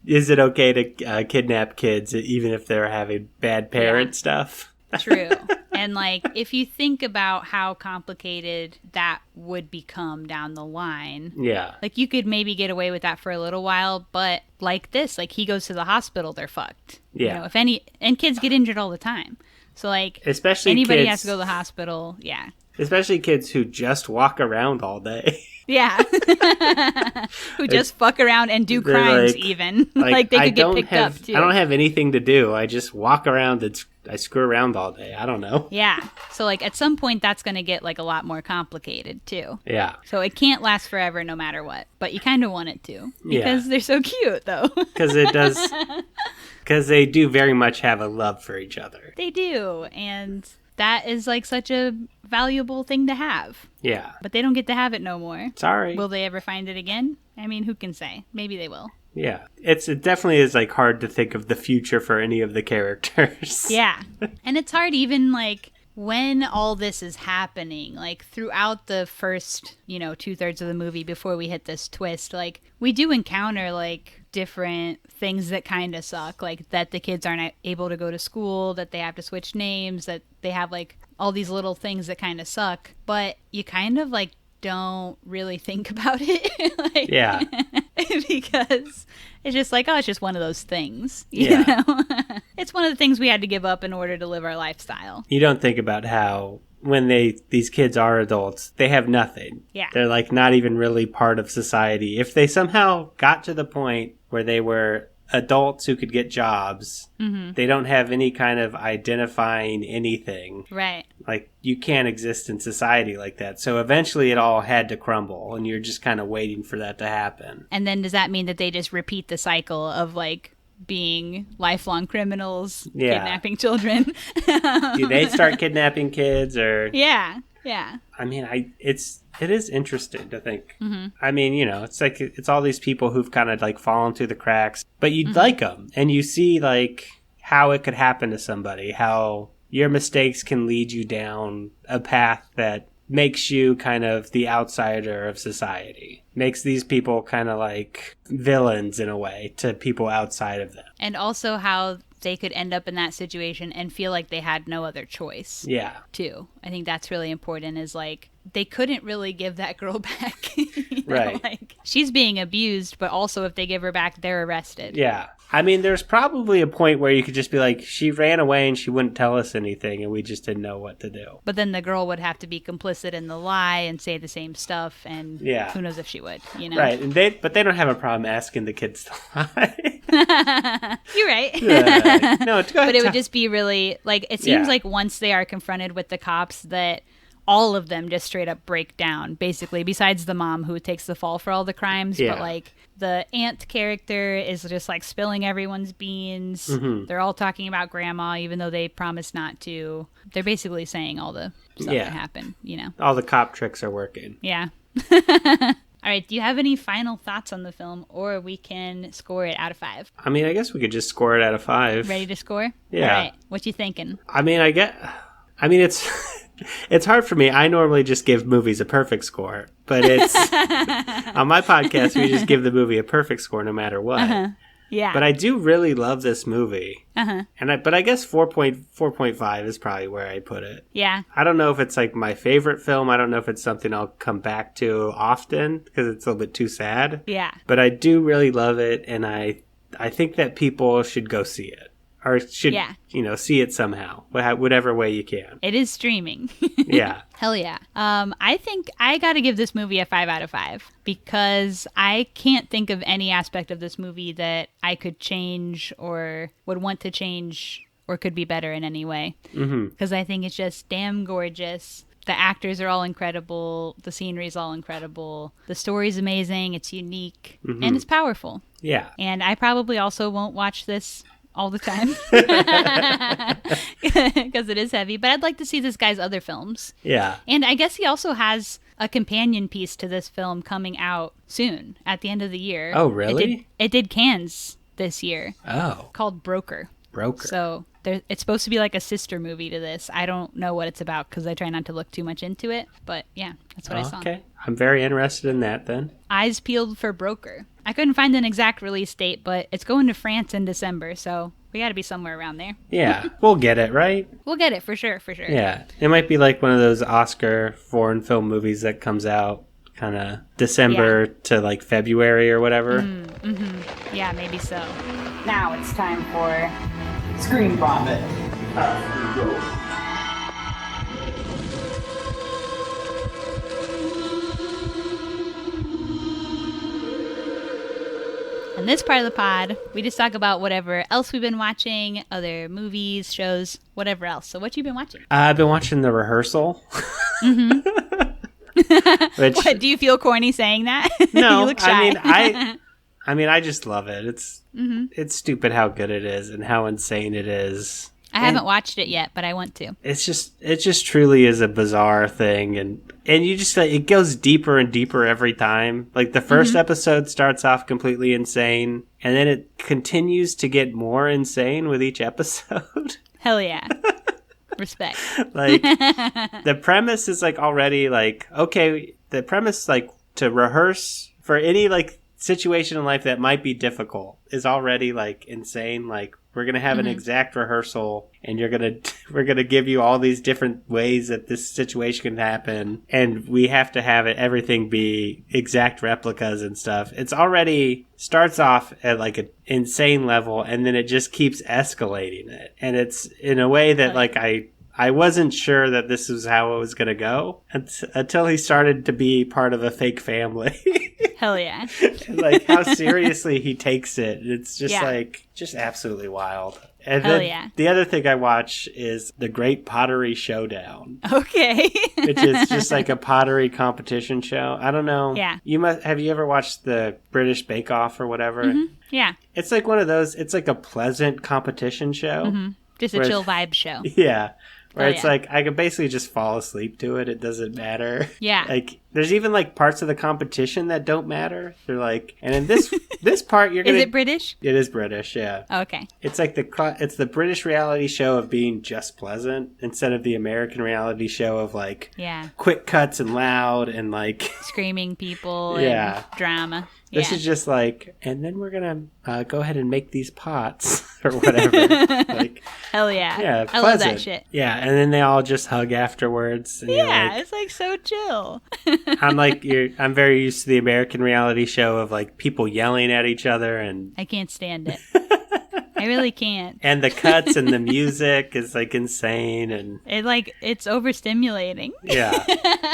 is it okay to kidnap kids even if they're having bad parent stuff? True. And like, if you think about how complicated that would become down the line, like you could maybe get away with that for a little while, but like this, like he goes to the hospital, they're fucked. Yeah. And kids get injured all the time. So like, especially anybody kids, has to go to the hospital. Yeah. Especially kids who just walk around all day. Yeah. Who just fuck around and do crimes even. Like they could get picked up too. I don't have anything to do. I just walk around and I screw around all day. I don't know. Yeah. So like at some point that's going to get like a lot more complicated too. Yeah. So it can't last forever no matter what. But you kind of want it to. Because they're so cute though. Because it does. Because they do very much have a love for each other. They do. And that is like such a valuable thing to have. Yeah. But they don't get to have it no more. Sorry. Will they ever find it again? I mean, who can say? Maybe they will. Yeah. It definitely is like hard to think of the future for any of the characters. Yeah. And it's hard even like when all this is happening, like throughout the first, 2/3 of the movie before we hit this twist, like we do encounter like different things that kind of suck, like that the kids aren't able to go to school, that they have to switch names, that they have like all these little things that kind of suck, but you kind of like don't really think about it. Like, yeah. Because it's just like, oh, it's just one of those things. You know? It's one of the things we had to give up in order to live our lifestyle. You don't think about how when these kids are adults, they have nothing. Yeah. They're like not even really part of society. If they somehow got to the point where they were adults who could get jobs, they don't have any kind of identifying anything. Right. Like, you can't exist in society like that. So eventually it all had to crumble, and you're just kind of waiting for that to happen. And then does that mean that they just repeat the cycle of, like, being lifelong criminals, kidnapping children? Do they start kidnapping kids, or... Yeah. I mean, it is interesting to think. I mean, it's like, it's all these people who've kind of like fallen through the cracks, but you like them, and you see like how it could happen to somebody, how your mistakes can lead you down a path that makes you kind of the outsider of society, makes these people kind of like villains in a way to people outside of them. And also how they could end up in that situation and feel like they had no other choice. Yeah. Too. I think that's really important, is like they couldn't really give that girl back. Right. Like she's being abused, but also if they give her back, they're arrested. Yeah. I mean, there's probably a point where you could just be like, she ran away and she wouldn't tell us anything and we just didn't know what to do. But then the girl would have to be complicit in the lie and say the same stuff, and who knows if she would, Right, and but they don't have a problem asking the kids to lie. You're right. No, go ahead. But it would just be really, like, it seems like once they are confronted with the cops that all of them just straight up break down, basically, besides the mom who takes the fall for all the crimes. But like the aunt character is just like spilling everyone's beans. They're all talking about grandma, even though they promised not to. They're basically saying all the stuff that happened, All the cop tricks are working. Yeah. All right, do you have any final thoughts on the film, or we can score it out of 5? I mean, I guess we could just score it out of 5. Ready to score? Yeah. All right, what you thinking? I mean, it's it's hard for me. I normally just give movies a perfect score, but it's on my podcast, we just give the movie a perfect score no matter what. Yeah. But I do really love this movie. But I guess 4.5 is probably where I put it. Yeah. I don't know if it's like my favorite film. I don't know if it's something I'll come back to often because it's a little bit too sad. Yeah. But I do really love it, and I think that people should go see it. Or should, see it somehow, whatever way you can. It is streaming. Yeah. Hell yeah. I think I got to give this movie a 5 out of 5 because I can't think of any aspect of this movie that I could change or would want to change or could be better in any way. Because I think it's just damn gorgeous. The actors are all incredible. The scenery is all incredible. The story's amazing. It's unique. And it's powerful. Yeah. And I probably also won't watch this all the time because it is heavy, but I'd like to see this guy's other films. Yeah. And I guess he also has a companion piece to this film coming out soon at the end of the year. Oh, really? It did Cannes this year. Oh. Called Broker. So it's supposed to be like a sister movie to this. I don't know what it's about because I try not to look too much into it, but yeah, that's what I saw. Okay. I'm very interested in that then. Eyes peeled for Broker. I couldn't find an exact release date, but it's going to France in December, so we got to be somewhere around there. Yeah, we'll get it, right? We'll get it for sure. Yeah, it might be like one of those Oscar foreign film movies that comes out kind of December to like February or whatever. Yeah, maybe so. Now it's time for ScreenVomit. In this part of the pod, we just talk about whatever else we've been watching, other movies, shows, whatever else. So what you been watching? I've been watching The Rehearsal. What, do you feel corny saying that? No, You look shy. I mean, I just love it. It's stupid how good it is and how insane it is. I haven't watched it yet, but I want to. It just truly is a bizarre thing, and you just it goes deeper and deeper every time. Like the first episode starts off completely insane, and then it continues to get more insane with each episode. Hell yeah. Respect. Like the premise is like already like, okay, the premise like to rehearse for any like situation in life that might be difficult is already like insane. Like we're going to have an exact rehearsal and we're going to give you all these different ways that this situation can happen. And we have to have everything be exact replicas and stuff. It's already starts off at like an insane level and then it just keeps escalating it. And it's in a way that like I wasn't sure that this was how it was going to go until he started to be part of a fake family. Hell yeah. Like how seriously he takes it. It's just like, just absolutely wild. And Hell then yeah. the other thing I watch is the Great Pottery Showdown. Okay. Which is just like a pottery competition show. I don't know. Yeah. Have you ever watched the British Bake Off or whatever? Yeah. It's like one of those, it's like a pleasant competition show. Just a chill vibe show. Yeah. Where it's yeah. like, I could basically just fall asleep to it. It doesn't matter. Yeah. Like, there's even like parts of the competition that don't matter. They're like, and in this part, you're going to... Is it British? It is British, yeah. Okay. It's like it's the British reality show of being just pleasant instead of the American reality show of like quick cuts and loud and like... Screaming people and drama. This is just like, and then we're going to go ahead and make these pots or whatever. Like, hell yeah. Yeah, I love that shit. Yeah, and then they all just hug afterwards. And yeah, it's like so chill. I'm very used to the American reality show of like people yelling at each other and... I can't stand it. I really can't. And the cuts and the music is like insane and... It's overstimulating. Yeah.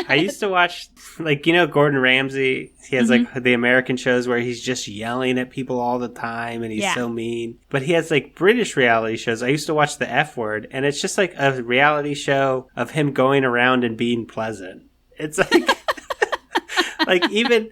I used to watch, like, Gordon Ramsay. He has like the American shows where he's just yelling at people all the time and he's so mean. But he has like British reality shows. I used to watch The F Word and it's just like a reality show of him going around and being pleasant. It's like... like even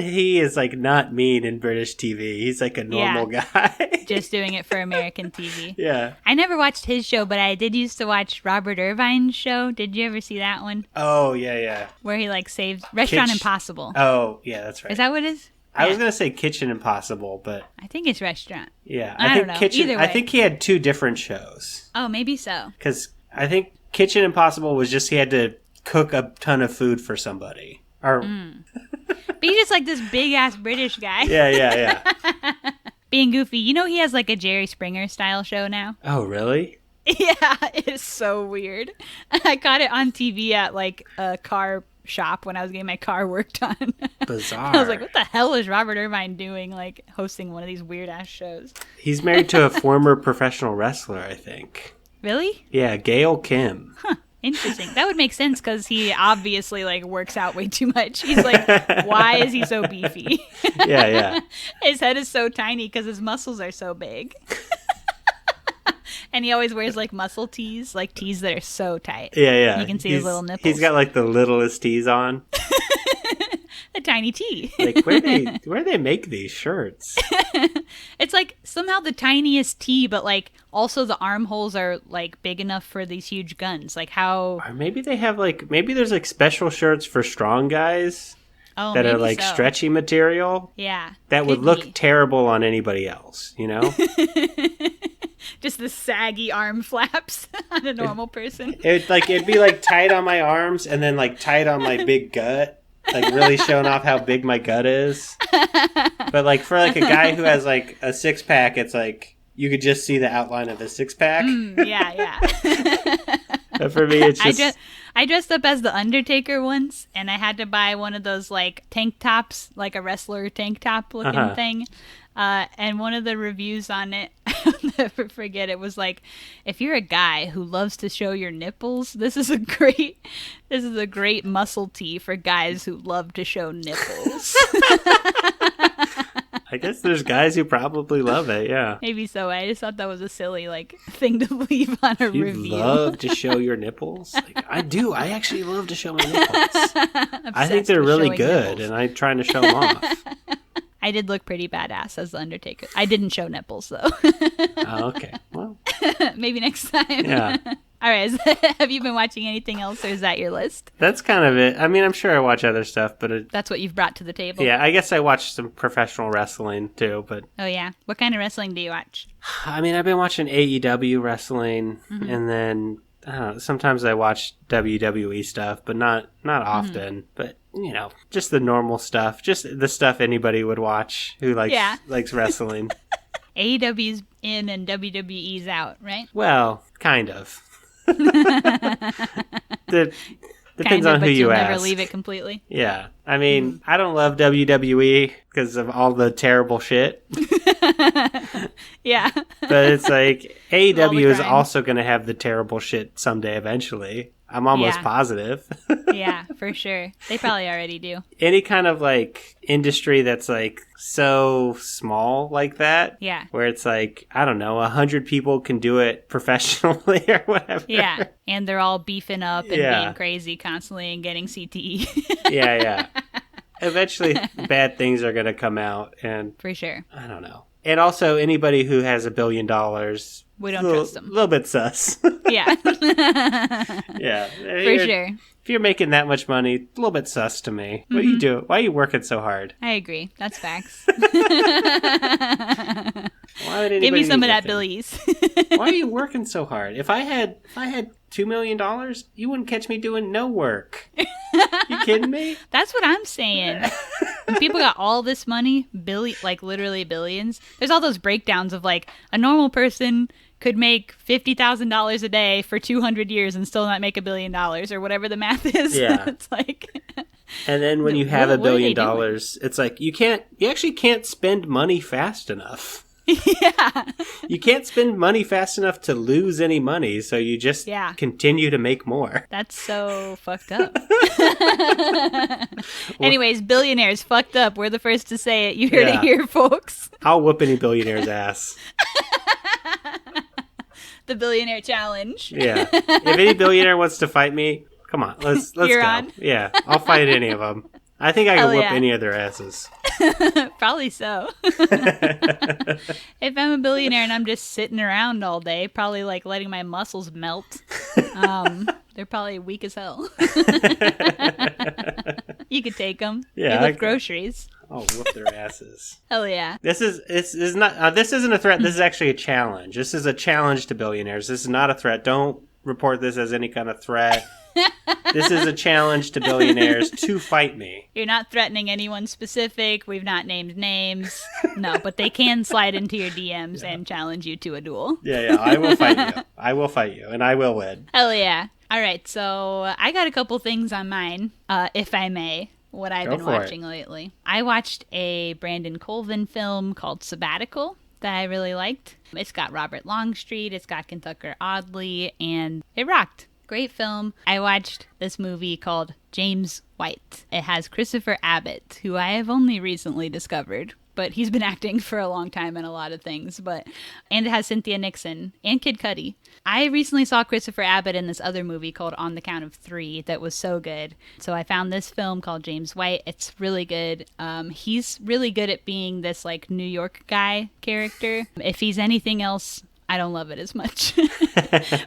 he is like not mean in British TV. He's like a normal guy. Just doing it for American TV. Yeah. I never watched his show, but I did used to watch Robert Irvine's show. Did you ever see that one? Oh, yeah. Where he like saves Restaurant Impossible. Oh, yeah, that's right. Is that what it is? I was going to say Kitchen Impossible, but... I think it's Restaurant. Yeah. I don't know. Either way. I think he had two different shows. Oh, maybe so. Because I think Kitchen Impossible was just he had to cook a ton of food for somebody. Or... But he's just like this big ass British guy. Yeah. Being goofy. He has like a Jerry Springer style show now. Oh, really? Yeah, it's so weird. I caught it on TV at like a car shop when I was getting my car worked on. Bizarre. I was like, what the hell is Robert Irvine doing, like hosting one of these weird ass shows? He's married to a former professional wrestler, I think. Really? Yeah, Gail Kim. Huh. Interesting. That would make sense because he obviously like works out way too much. He's like, why is he so beefy? Yeah. His head is so tiny because his muscles are so big. And he always wears like muscle tees, like tees that are so tight. Yeah. You can see his little nipples. He's got like the littlest tees on. A tiny tee. Like where do they make these shirts? It's like somehow the tiniest tee, but like also the armholes are like big enough for these huge guns. Like how? Or maybe they have maybe there's like special shirts for strong guys that are like stretchy material. Yeah, that would look terrible on anybody else. Just the saggy arm flaps on a normal person. It'd be like tight on my arms and then like tight on my big gut. Like really showing off how big my gut is. But like for like a guy who has like a 6-pack, it's like you could just see the outline of his 6-pack. Yeah. But for me, it's just... I dressed up as the Undertaker once, and I had to buy one of those like tank tops, like a wrestler tank top looking thing. And one of the reviews on it, I'll never forget, it was like, if you're a guy who loves to show your nipples, this is a great muscle tee for guys who love to show nipples. I guess there's guys who probably love it, yeah. Maybe so. I just thought that was a silly thing to leave on a You review. love to show your nipples? I do. I actually love to show my nipples. I think they're really good, and I'm trying to show them off. I did look pretty badass as the Undertaker. I didn't show nipples, though. Oh, okay. Well, maybe next time. Yeah. All right. Have you been watching anything else, or is that your list? That's kind of it. I mean, I'm sure I watch other stuff, but That's what you've brought to the table? yeah, I guess I watch some professional wrestling too, but Oh, yeah. What kind of wrestling do you watch? I mean, I've been watching AEW wrestling, and then I don't know, sometimes I watch WWE stuff, but not often. But just the normal stuff, just the stuff anybody would watch who likes wrestling. AEW's in and WWE's out, right? Well, kind of. Depends Kind of, on who but you you'll ask. never leave it completely. Yeah, I mean, I don't love WWE because of all the terrible shit. Yeah. But it's like All AEW the is crime. also going to have the terrible shit someday eventually. I'm almost Yeah. positive. Yeah, for sure. They probably already do. Any kind of industry that's so small like that. Yeah. Where it's I don't know, 100 people can do it professionally or whatever. Yeah. And they're all beefing up and Yeah. being crazy constantly and getting CTE. Yeah. Eventually bad things are going to come out, and For sure. I don't know. And also anybody who has $1 billion, We don't trust them. A little bit sus. Yeah. Yeah. For sure. If you're making that much money, a little bit sus to me. What are you doing? Why are you working so hard? I agree. That's facts. Why would Give me anybody some be of that working? billies. Why are you working so hard? If I had $2 million, you wouldn't catch me doing no work. You kidding me? That's what I'm saying. When people got all this money, literally billions, there's all those breakdowns of a normal person could make $50,000 a day for 200 years and still not make $1 billion or whatever the math is. Yeah. It's And then when you have $1 What are they billion, it's you actually can't spend money fast enough. yeah. You can't spend money fast enough to lose any money, so you just Yeah. continue to make more. That's so fucked up. Anyways, billionaires fucked up. We're the first to say it. You heard it Yeah. here, folks. I'll whoop any billionaire's ass. The billionaire challenge. Yeah. If any billionaire wants to fight me, come on, let's You're go. on? Yeah, I'll fight any of them. I think I can Hell whoop yeah. any of their asses. Probably so. If I'm a billionaire and I'm just sitting around all day, probably letting my muscles melt, they're probably weak as hell. You could take them. Yeah, They I lift could. groceries. I'll whoop their asses. Hell yeah. This is not. This isn't a threat. This is actually a challenge. This is a challenge to billionaires. This is not a threat. Don't report this as any kind of threat. This is a challenge to billionaires to fight me. You're not threatening anyone specific. We've not named names. No, but they can slide into your DMs and challenge you to a duel. Yeah. I will fight you. I will fight you, and I will win. Hell yeah. All right, so I got a couple things on mine, if I may, what I've Go been for it. watching lately. I watched a Brandon Colvin film called Sabbatical that I really liked. It's got Robert Longstreet, it's got Kentucker Audley, and it rocked. Great film. I watched this movie called James White. It has Christopher Abbott, who I have only recently discovered, but he's been acting for a long time in a lot of things. And it has Cynthia Nixon and Kid Cudi. I recently saw Christopher Abbott in this other movie called On the Count of Three that was so good. So I found this film called James White. It's really good. He's really good at being this New York guy character. If he's anything else, I don't love it as much.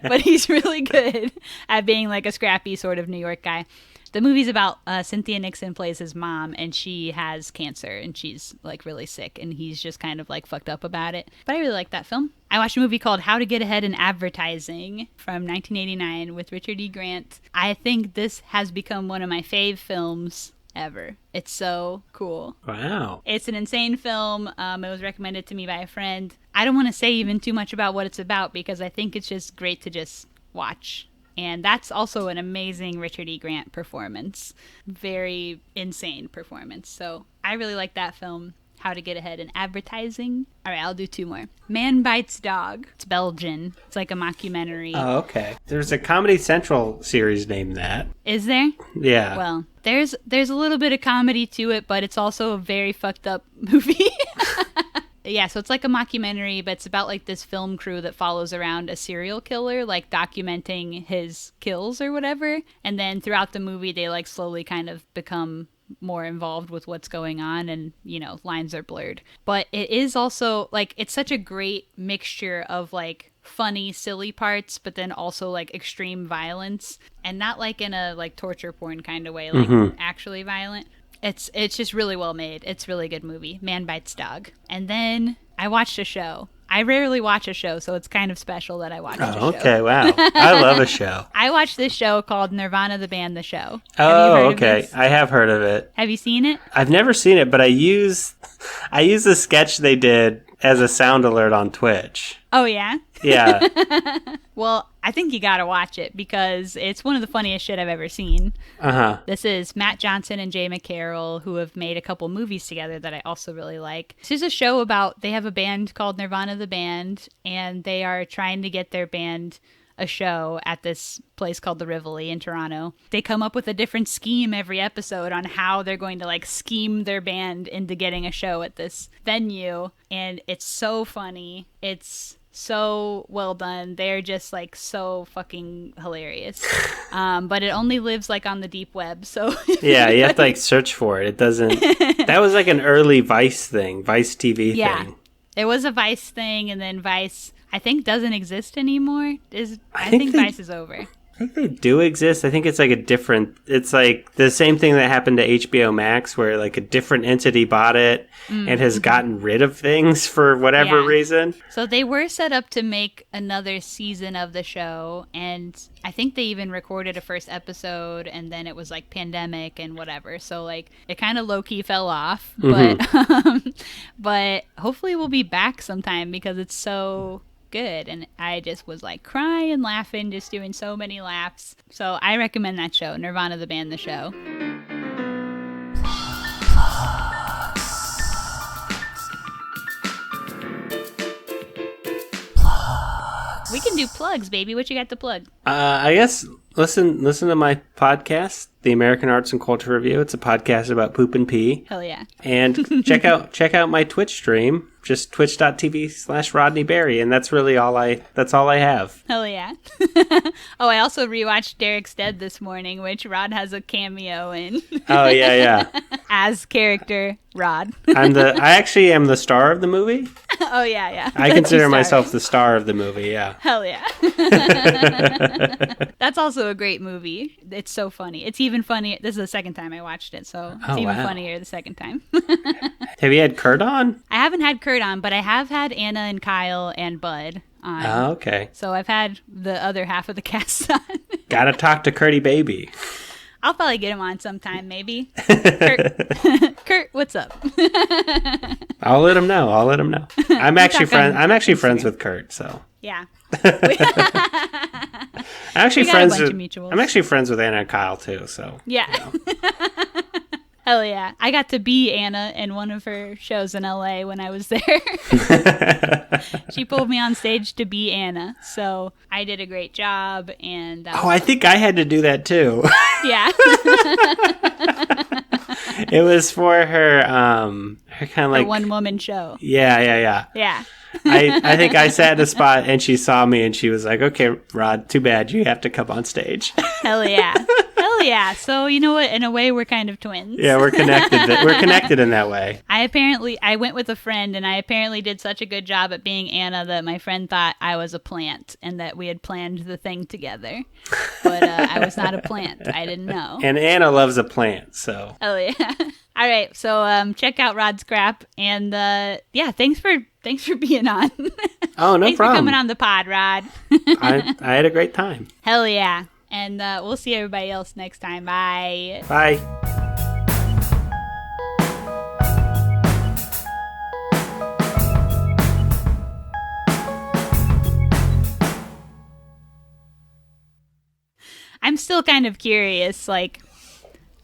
But he's really good at being a scrappy sort of New York guy. The movie's about Cynthia Nixon plays his mom, and she has cancer, and she's really sick, and he's just kind of fucked up about it. But I really like that film. I watched a movie called How to Get Ahead in Advertising from 1989 with Richard E. Grant. I think this has become one of my fave films ever. It's so cool. Wow. It's an insane film. It was recommended to me by a friend. I don't want to say even too much about what it's about because I think it's just great to just watch. And that's also an amazing Richard E. Grant performance. Very insane performance. So I really like that film. how to get ahead in advertising. All right, I'll do 2 more. Man Bites Dog. It's Belgian. It's like a mockumentary. Oh, okay. There's a Comedy Central series named that. Is there? Yeah. Well, there's a little bit of comedy to it, but it's also a very fucked up movie. Yeah, so it's like a mockumentary, but it's about like this film crew that follows around a serial killer, like documenting his kills or whatever. And then throughout the movie, they like slowly kind of become more involved with what's going on, and lines are blurred. But it is also like, it's such a great mixture of like funny, silly parts, but then also like extreme violence, and not like in a like torture porn kind of way, like actually violent. It's just really well made. It's a really good movie. Man Bites Dog. And then I watched a show. I rarely watch a show, so it's kind of special that I watched a show. Okay, wow. I love a show. I watched this show called Nirvana the Band, the show. Oh, okay. I have heard of it. Have you seen it? I've never seen it, but I use the sketch they did as a sound alert on Twitch. Oh, yeah? Yeah. Well, I think you gotta watch it because it's one of the funniest shit I've ever seen. Uh-huh. This is Matt Johnson and Jay McCarroll, who have made a couple movies together that I also really like. This is a show about, they have a band called Nirvana the Band, and they are trying to get their band a show at this place called the Rivoli in Toronto. They come up with a different scheme every episode on how they're going to like scheme their band into getting a show at this venue, and it's so funny. It's so well done. They're just like so fucking hilarious. But it only lives like on the deep web, so yeah, you have to like search for it. It doesn't. That was like an early Vice thing, Vice TV thing. Yeah, it was a Vice thing, and then Vice, I think, doesn't exist anymore. I think Vice is over. I think they do exist. I think it's like it's like the same thing that happened to HBO Max, where like a different entity bought it and has gotten rid of things for whatever reason. So they were set up to make another season of the show, and I think they even recorded a first episode, and then it was like pandemic and whatever. So like it kind of low-key fell off, but hopefully we'll be back sometime because it's so good, and I just was like crying, laughing, just doing so many laughs. So I recommend that show, Nirvana the Band, the show. We can do plugs, baby. What you got to plug? I guess listen to my podcast, The American Arts and Culture Review. It's a podcast about poop and pee. Hell yeah. And check out my Twitch stream, just twitch.tv/RODNEY BERRY, and that's really all I have. Hell yeah. Oh, I also rewatched Derek's Dead this morning, which Rod has a cameo in. Oh yeah. As character Rod. I actually am the star of the movie. Oh yeah. I consider myself the star of the movie, yeah. Hell yeah. That's also a great movie. It's so funny. It's even funny. This is the second time I watched it, so it's even funnier the second time. Have you had Kurt on? I haven't had Kurt on, but I have had Anna and Kyle and Bud on. Oh, okay. So I've had the other half of the cast on. Gotta talk to Kurty Baby. I'll probably get him on sometime, maybe. Kurt, what's up? I'll let him know. I'm actually friends with Kurt, so. Yeah. I'm actually friends with Anna and Kyle too, so. Yeah. Hell yeah. I got to be Anna in one of her shows in LA when I was there. She pulled me on stage to be Anna, so I did a great job. And I think I had to do that too. Yeah. It was for her kind of like one-woman show. Yeah. Yeah. I think I sat in a spot and she saw me and she was like, "Okay, Rod, too bad. You have to come on stage." Hell yeah. Yeah, so you know what? In a way, we're kind of twins. Yeah, we're connected. We're connected in that way. I went with a friend, and I apparently did such a good job at being Anna that my friend thought I was a plant and that we had planned the thing together. But I was not a plant. I didn't know. And Anna loves a plant, so. Oh yeah. All right, so check out Rod's Crap, and yeah, thanks for being on. Oh, no thanks problem. Thanks for coming on the pod, Rod. I had a great time. Hell yeah. And we'll see everybody else next time. Bye. Bye. I'm still kind of curious, like,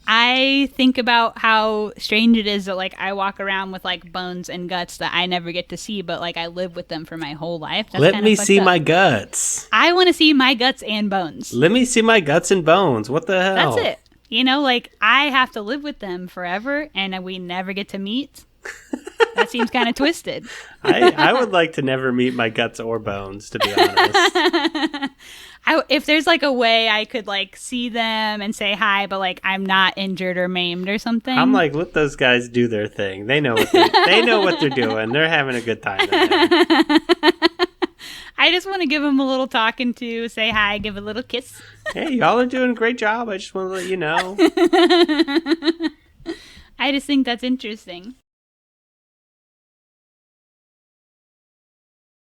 I think about how strange it is that, like, I walk around with, like, bones and guts that I never get to see, but, like, I live with them for my whole life. That's Let me see my guts. I want to see my guts and bones. Let me see my guts and bones. What the hell? That's it. You know, like, I have to live with them forever, and we never get to meet. That seems kind of twisted. I would like to never meet my guts or bones, to be honest. If there's, like, a way I could, like, see them and say hi, but, like, I'm not injured or maimed or something. I'm like, let those guys do their thing. They know what they're doing. They're having a good time. I just want to give them a little talking to, say hi, give a little kiss. Hey, y'all are doing a great job. I just want to let you know. I just think that's interesting.